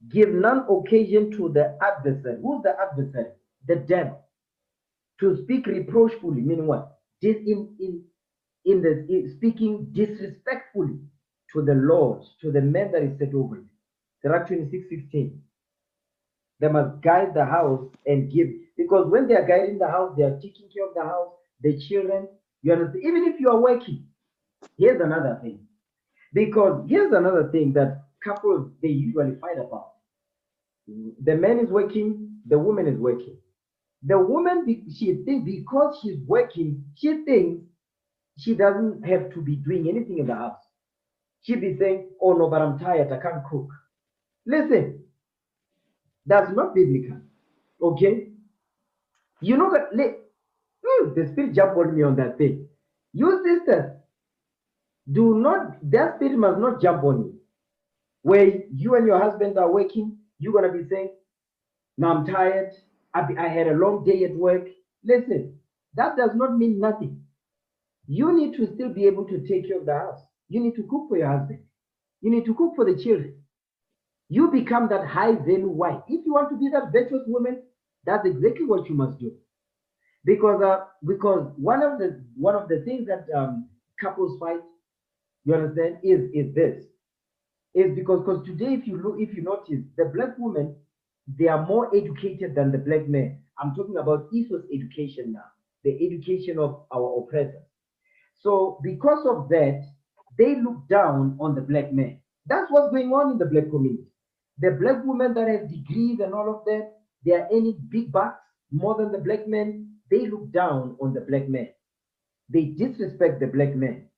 Give none occasion to the adversary. Who's the adversary? The devil. To speak reproachfully, meaning what? Speaking disrespectfully to the Lord, to the man that is set over you. Sirach 26:16. They must guide the house and give. Because when they are guiding the house, they are taking care of the house, the children. You understand? Even if you are working. Here's another thing. Because here's another thing that couples, they usually fight about. The man is working, the woman is working. The woman, she thinks because she's working, she thinks she doesn't have to be doing anything in the house. She'd be saying, oh no, but I'm tired, I can't cook. Listen, that's not biblical. Okay? You know that, the spirit jumped on me on that thing. You sisters, do not, that spirit must not jump on you. Where you and your husband are working, you're going to be saying, now I'm tired. I had a long day at work. Listen, that does not mean nothing. You need to still be able to take care of the house. You need to cook for your husband. You need to cook for the children. You become that high value wife. If you want to be that virtuous woman, that's exactly what you must do. Because one of the things that couples fight, you understand, is this. Is because today, if you notice, the black women, they are more educated than the black men. I'm talking about Esau's education now, the education of our oppressors. So because of that, they look down on the black man. That's what's going on in the black community. The black women that have degrees and all of that, they are earning big bucks more than the black men. They look down on the black man. They disrespect the black man.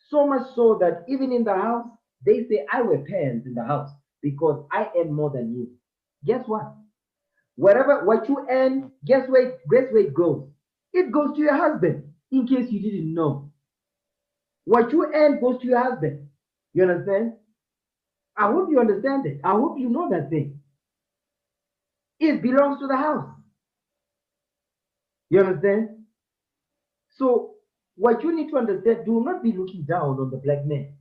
So much so that even in the house, they say, I wear pants in the house because I earn more than you. Guess what? What you earn, guess where it goes? It goes to your husband, in case you didn't know. What you earn goes to your husband. You understand? I hope you understand it. I hope you know that thing. It belongs to the house. You understand? So what you need to understand, do not be looking down on the black man.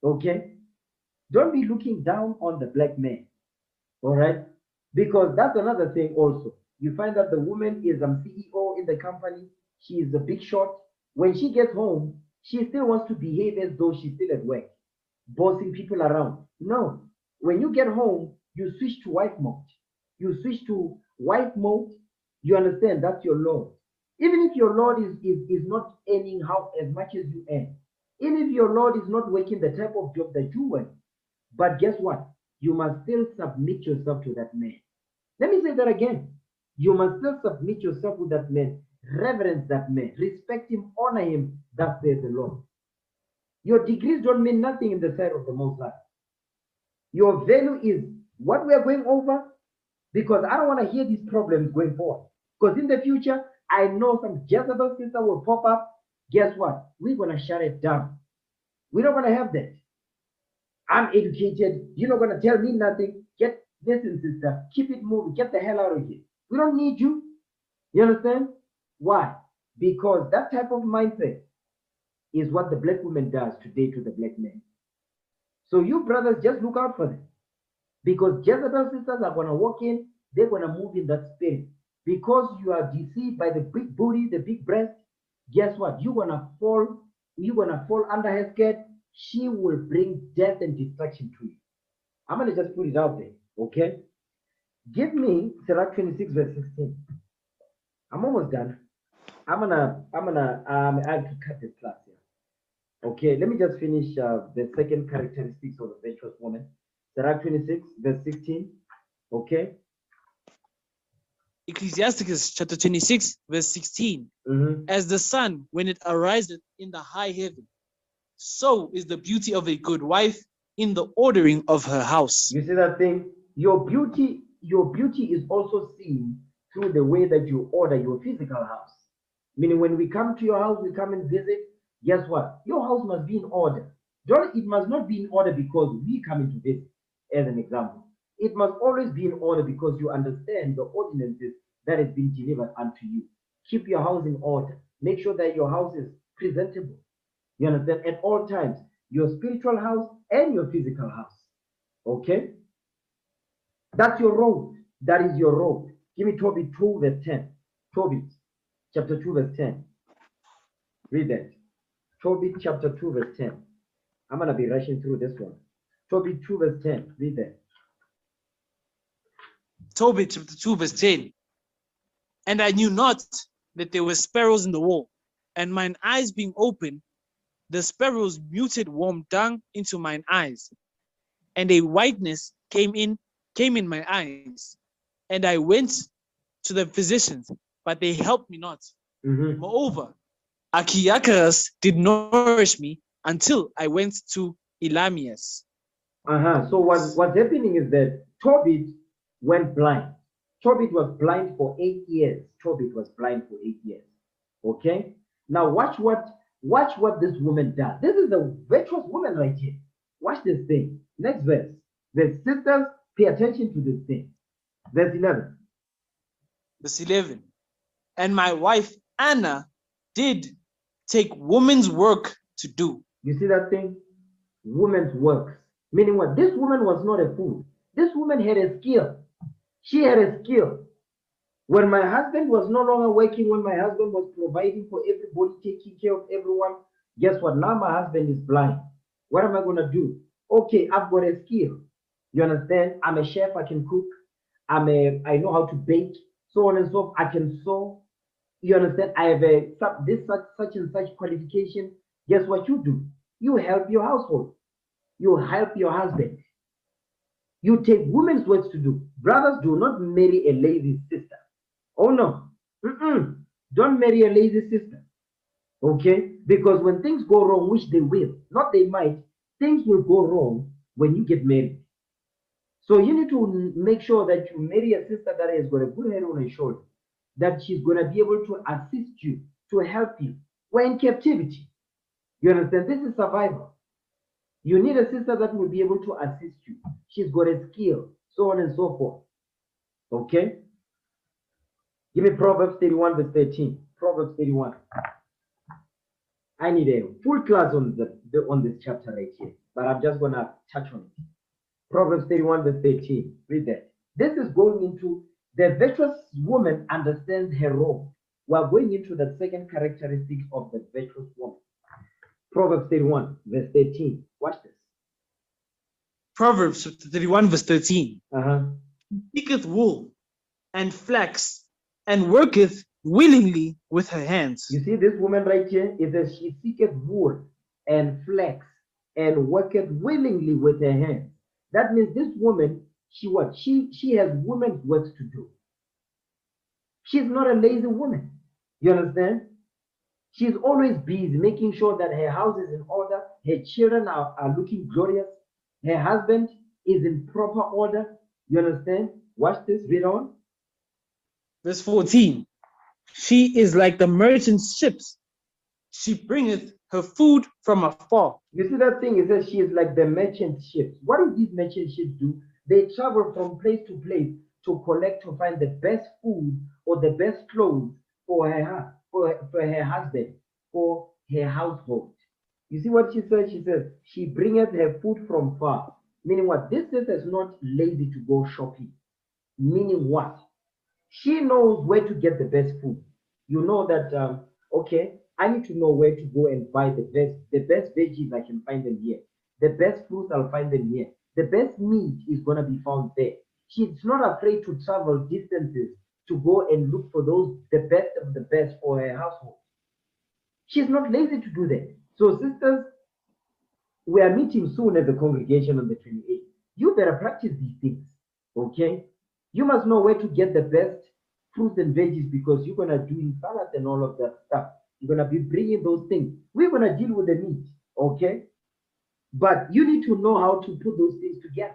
Okay? Don't be looking down on the black man. All right? Because that's another thing also. You find that the woman is CEO in the company. She is a big shot. When she gets home, she still wants to behave as though she's still at work, bossing people around. No. When you get home, you switch to wife mode. You switch to wife mode. You understand that's your Lord. Even if your Lord is not earning as much as you earn, even if your Lord is not working the type of job that you work, but guess what? You must still submit yourself to that man. Let me say that again. You must still submit yourself to that man, reverence that man, respect him, honor him. That says the Lord. Your degrees don't mean nothing in the sight of the Most High. Your value is what we are going over, because I don't want to hear these problems going forward. Because in the future, I know some Jezebel sister will pop up. Guess what? We're going to shut it down. We're not going to have that. I'm educated. You're not going to tell me nothing. Listen, sister, keep it moving. Get the hell out of here. We don't need you. You understand? Why? Because that type of mindset is what the black woman does today to the black man. So you brothers, just look out for them. Because Jezebel sisters are going to walk in, they're going to move in that spirit. Because you are deceived by the big booty, the big breast, guess what? You're going to fall under her skirt. She will bring death and destruction to you. I'm going to just put it out there, okay? Give me Sirach 26 verse 16. I'm almost done. I have to cut this class here. Okay, let me just finish the second characteristics of a virtuous woman. Sirach 26 verse 16. Okay. Ecclesiasticus chapter 26, verse 16. As the sun, when it ariseth in the high heaven, so is the beauty of a good wife in the ordering of her house. You see that thing? Your beauty is also seen through the way that you order your physical house. Meaning when we come to your house, we come and visit, guess what? Your house must be in order. It must not be in order because we come into visit, as an example. It must always be in order because you understand the ordinances that has been delivered unto you. Keep your house in order. Make sure that your house is presentable. You understand? At all times, your spiritual house and your physical house. Okay? That's your road. That is your road. Give me Tobit 2 verse 10. Tobit chapter 2 verse 10. Read that. Tobit chapter 2 verse 10. I'm going to be rushing through this one. Tobit 2 verse 10. Read that. Tobit chapter 2 verse 10. And I knew not that there were sparrows in the wall, and mine eyes being open, the sparrows muted warm dung into mine eyes, and a whiteness came in my eyes, and I went to the physicians, but they helped me not. Moreover, Achiacharus did nourish me until I went to Elamius. So what's happening is that Tobit went blind. Tobit was blind for 8 years. Tobit was blind for 8 years. Okay? Now watch what Watch what this woman does. This is the virtuous woman right here. Watch this thing. Next verse. The sisters, pay attention to this thing. Verse 11. Verse 11. And my wife Anna did take woman's work to do. You see that thing? Woman's works. Meaning what? This woman was not a fool. This woman had a skill. She had a skill. When my husband was no longer working, when my husband was providing for everybody, taking care of everyone, guess what? Now my husband is blind. What am I going to do? Okay, I've got a skill. You understand? I'm a chef. I can cook. I know how to bake, so on and so forth. I can sew. You understand? I have such and such qualification. Guess what you do? You help your household. You help your husband. You take women's works to do. Brothers, do not marry a lazy sister. Oh no. Don't marry a lazy sister. Okay? Because when things go wrong, which they will, not they might, things will go wrong when you get married. So you need to make sure that you marry a sister that has got a good head on her shoulder, that she's going to be able to assist you, to help you. We're in captivity. You understand? This is survival. You need a sister that will be able to assist you. She's got a skill, so on and so forth. Okay? Give me Proverbs 31 verse 13. Proverbs 31. I need a full class on this chapter right here, but I'm just going to touch on it. Proverbs 31 verse 13. Read that. This is going into the virtuous woman understands her role. We're going into the second characteristic of the virtuous woman. Proverbs 31 verse 13. Watch this. Proverbs 31 verse 13. He seeketh wool and flax and worketh willingly with her hands. You see this woman right here? It says she seeketh wool and flax and worketh willingly with her hands. That means this woman, she has women's works to do. She's not a lazy woman. You understand? She's always busy making sure that her house is in order, her children are looking glorious, her husband is in proper order. You understand? Watch this, read on. Verse 14. She is like the merchant's ships. She bringeth her food from afar. You see that thing? It says she is like the merchant ships. What do these merchant ships do? They travel from place to place to collect, to find the best food or the best clothes for her husband, for her household. You see what she says? She says, she bringeth her food from far. Meaning what? This sister is not lazy to go shopping. Meaning what? She knows where to get the best food. You know that, okay, I need to know where to go and buy the best veggies, I can find them here. The best fruits, I'll find them here. The best meat is going to be found there. She's not afraid to travel distances to go and look for the best of the best for her household. She's not lazy to do that. So sisters, we are meeting soon at the congregation on the 28th. You better practice these things, okay? You must know where to get the best fruits and veggies because you're going to do salad and all of that stuff. You're going to be bringing those things. We're going to deal with the meat, okay? But you need to know how to put those things together.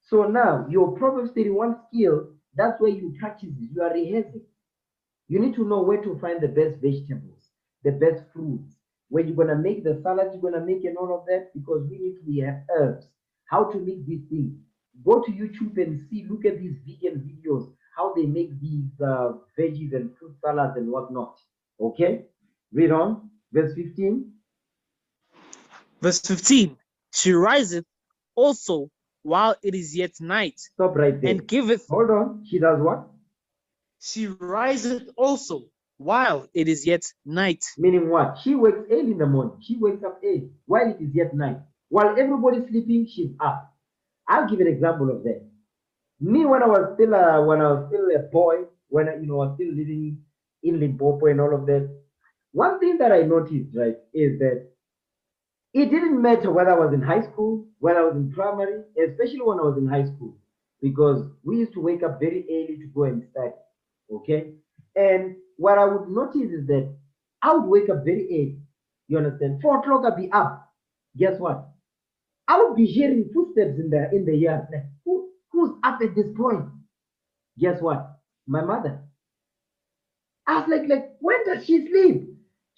So now, your Proverbs 31 skill, that's where you practice it. You are rehearsing. You need to know where to find the best vegetables, the best fruits, where you're going to make the salad, you're going to make and all of that, because we have herbs, how to make these things. Go to YouTube and see, look at these vegan videos, how they make these veggies and fruit salads and whatnot. Okay? Read on. Verse 15. Verse 15. She riseth also while it is yet night. Stop right there. And giveth. Hold on. She does what? She riseth also while it is yet night. Meaning what? She wakes early in the morning. She wakes up early while it is yet night. While everybody's sleeping, she's up. I'll give an example of that. Me, when I was still a boy, when I was still living in Limpopo and all of that, one thing that I noticed, right, is that it didn't matter whether I was in high school, whether I was in primary, especially when I was in high school, because we used to wake up very early to go and study, okay? And what I would notice is that I would wake up very early, you understand? 4 o'clock I'd be up. Guess what? I would be hearing footsteps in the yard. Like, who's up at this point? Guess what? My mother. I was like, when does she sleep?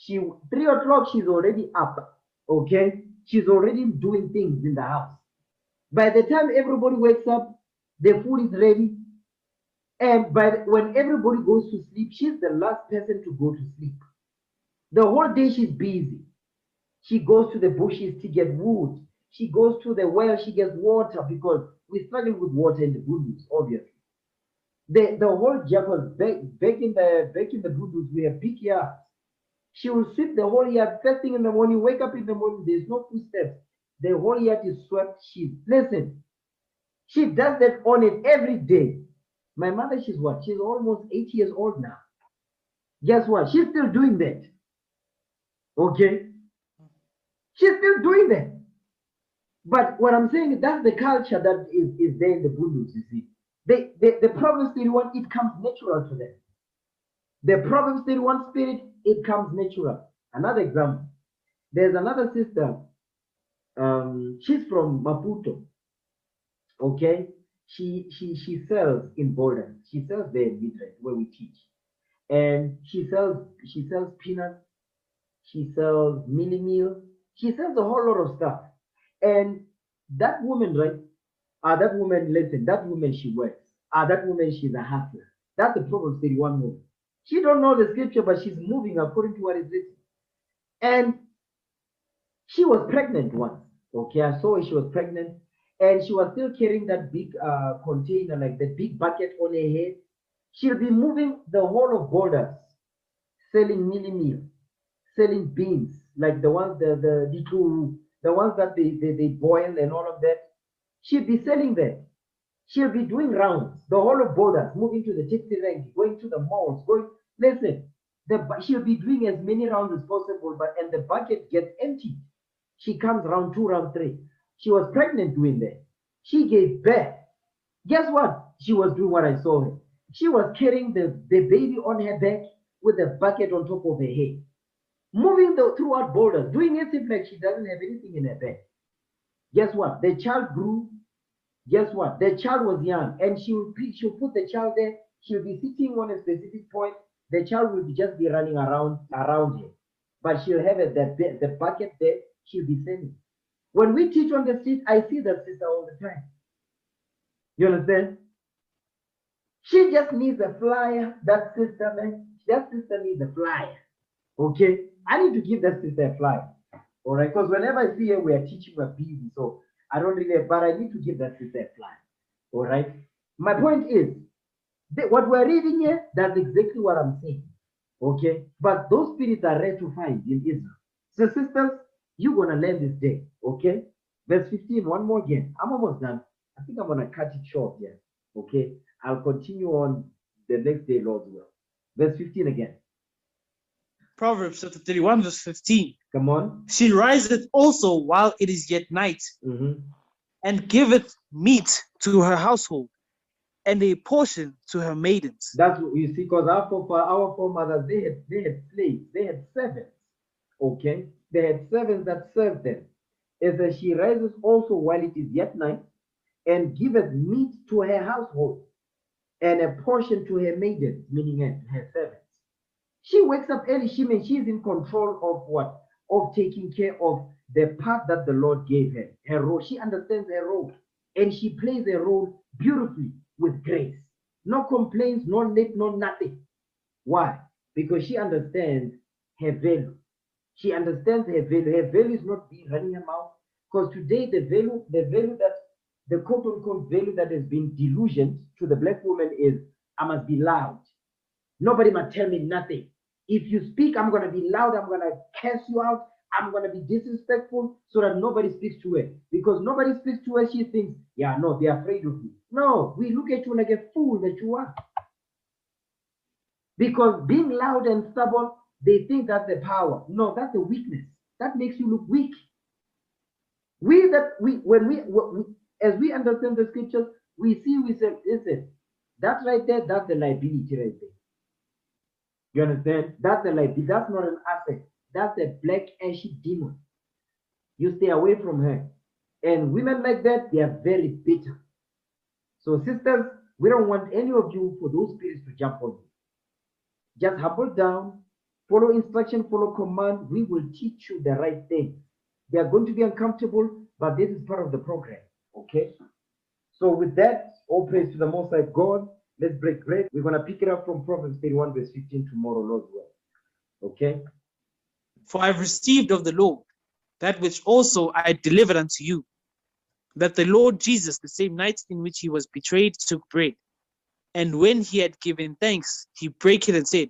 She 3 o'clock, she's already up. Okay, she's already doing things in the house. By the time everybody wakes up, the food is ready. And when everybody goes to sleep, she's the last person to go to sleep. The whole day she's busy. She goes to the bushes to get wood. She goes to the well, she gets water because we struggle with water in the Bundus, obviously. The whole jackal back in the Bundus, we have big yards. She will sweep the whole yard first thing in the morning, wake up in the morning, there's no footsteps. The whole yard is swept. Listen, she does that on it every day. My mother, she's what? She's almost 80 years old now. Guess what? She's still doing that. Okay? She's still doing that. But what I'm saying is that's the culture that is there in the Bundus, you see. The Proverbs 31, it comes natural to them. The Proverbs 31 spirit, it comes natural. Another example. There's another sister. She's from Maputo. Okay? She sells in Boulder. She sells there in Midrand where we teach. And she sells peanuts, she sells mini meal, she sells a whole lot of stuff. And that woman, right? That woman, listen, that woman she works. That woman, she's a hustler. That's the Proverbs 31 woman. She don't know the scripture, but she's moving according to what is written. And she was pregnant once. Okay, I saw her, she was pregnant, and she was still carrying that big container, like that big bucket on her head. She'll be moving the whole of Borders, selling mini meal, selling beans, like the ones the ones that they boil and all of that. She'll be selling that. She'll be doing rounds, the whole of Borders, moving to the taxi rank, going to the malls, listen, she'll be doing as many rounds as possible, and the bucket gets empty. She comes round 2, round 3. She was pregnant doing that. She gave birth. Guess what? She was doing what I saw her. She was carrying the baby on her back with a bucket on top of her head, moving throughout Borders, doing it like she doesn't have anything in her bag. Guess what? The child grew. Guess what? The child was young, and she'll put the child there. She'll be sitting on a specific point. The child will just be running around her, but she'll have the bucket there. She'll be selling. When we teach on the street, I see that sister all the time. You understand? She just needs a flyer. That sister, man, that sister needs a flyer. Okay? I need to give that sister a flyer. All right? Because whenever I see her, we are teaching her busy. So I don't really, but I need to give that sister a flyer. All right? My point is, what we're reading here, that's exactly what I'm saying. Okay? But those spirits are rare to find in Israel. So sisters, you're going to learn this day. Okay? Verse 15, one more again. I'm almost done. I think I'm going to cut it short here. Okay? I'll continue on the next day, Lord's will. Verse 15 again. Proverbs chapter 31, verse 15. Come on. She riseth also while it is yet night, and giveth meat to her household, and a portion to her maidens. That's what you see, because our foremothers, they had slaves, they had servants. Okay? They had servants that served them. It says, she rises also while it is yet night, and giveth meat to her household, and a portion to her maidens, meaning her servants. She wakes up early. She's in control of what? Of taking care of the path that the Lord gave her. Her role. She understands her role, and she plays her role beautifully with grace. No complaints, no late, no nothing. Why? Because she understands her value. She understands her value. Her value is not being running her mouth. Because today the value that the quote-unquote value that has been delusioned to the black woman is, I must be loud. Nobody must tell me nothing. If you speak, I'm going to be loud. I'm going to curse you out. I'm going to be disrespectful so that nobody speaks to her. Because nobody speaks to her, she thinks, yeah, no, they're afraid of you. No, we look at you like a fool that you are. Because being loud and stubborn, they think that's the power. No, that's the weakness. That makes you look weak. As we understand the scriptures, we say, listen, that's right there, that's the liability right there. You understand? That's the liability. That's not an asset. That's a black ashy demon. You stay away from her. And women like that, they are very bitter. So sisters, we don't want any of you for those spirits to jump on you. Just humble down Follow instruction, follow command. We will teach you the right thing. They are going to be uncomfortable, but this is part of the program. Okay? So with that, all praise to the Most High God. Let's break bread. We're going to pick it up from Proverbs 31, verse 15 tomorrow, Lord's will. Okay? For I have received of the Lord that which also I delivered unto you, that the Lord Jesus, the same night in which he was betrayed, took bread. And when he had given thanks, he brake it and said,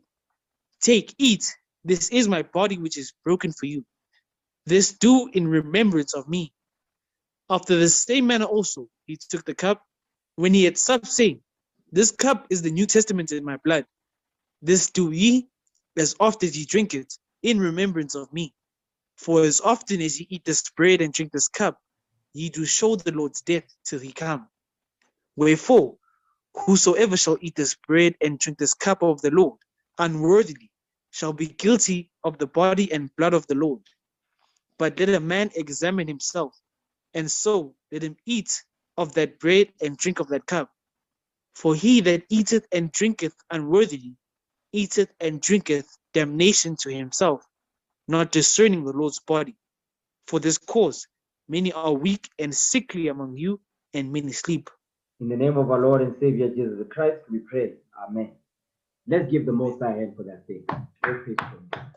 Take, eat, this is my body which is broken for you. This do in remembrance of me. After the same manner also he took the cup, when he had supped, saying, This cup is the New Testament in my blood. This do ye, as oft as ye drink it, in remembrance of me. For as often as ye eat this bread and drink this cup, ye do show the Lord's death till he come. Wherefore, whosoever shall eat this bread and drink this cup of the Lord unworthily shall be guilty of the body and blood of the Lord. But let a man examine himself, and so let him eat of that bread and drink of that cup. For he that eateth and drinketh unworthily eateth and drinketh damnation to himself, not discerning the Lord's body. For this cause many are weak and sickly among you, and many sleep. In the name of our Lord and Savior Jesus Christ, we pray. Amen. Let's give the Most High hand for that thing. All praise to him.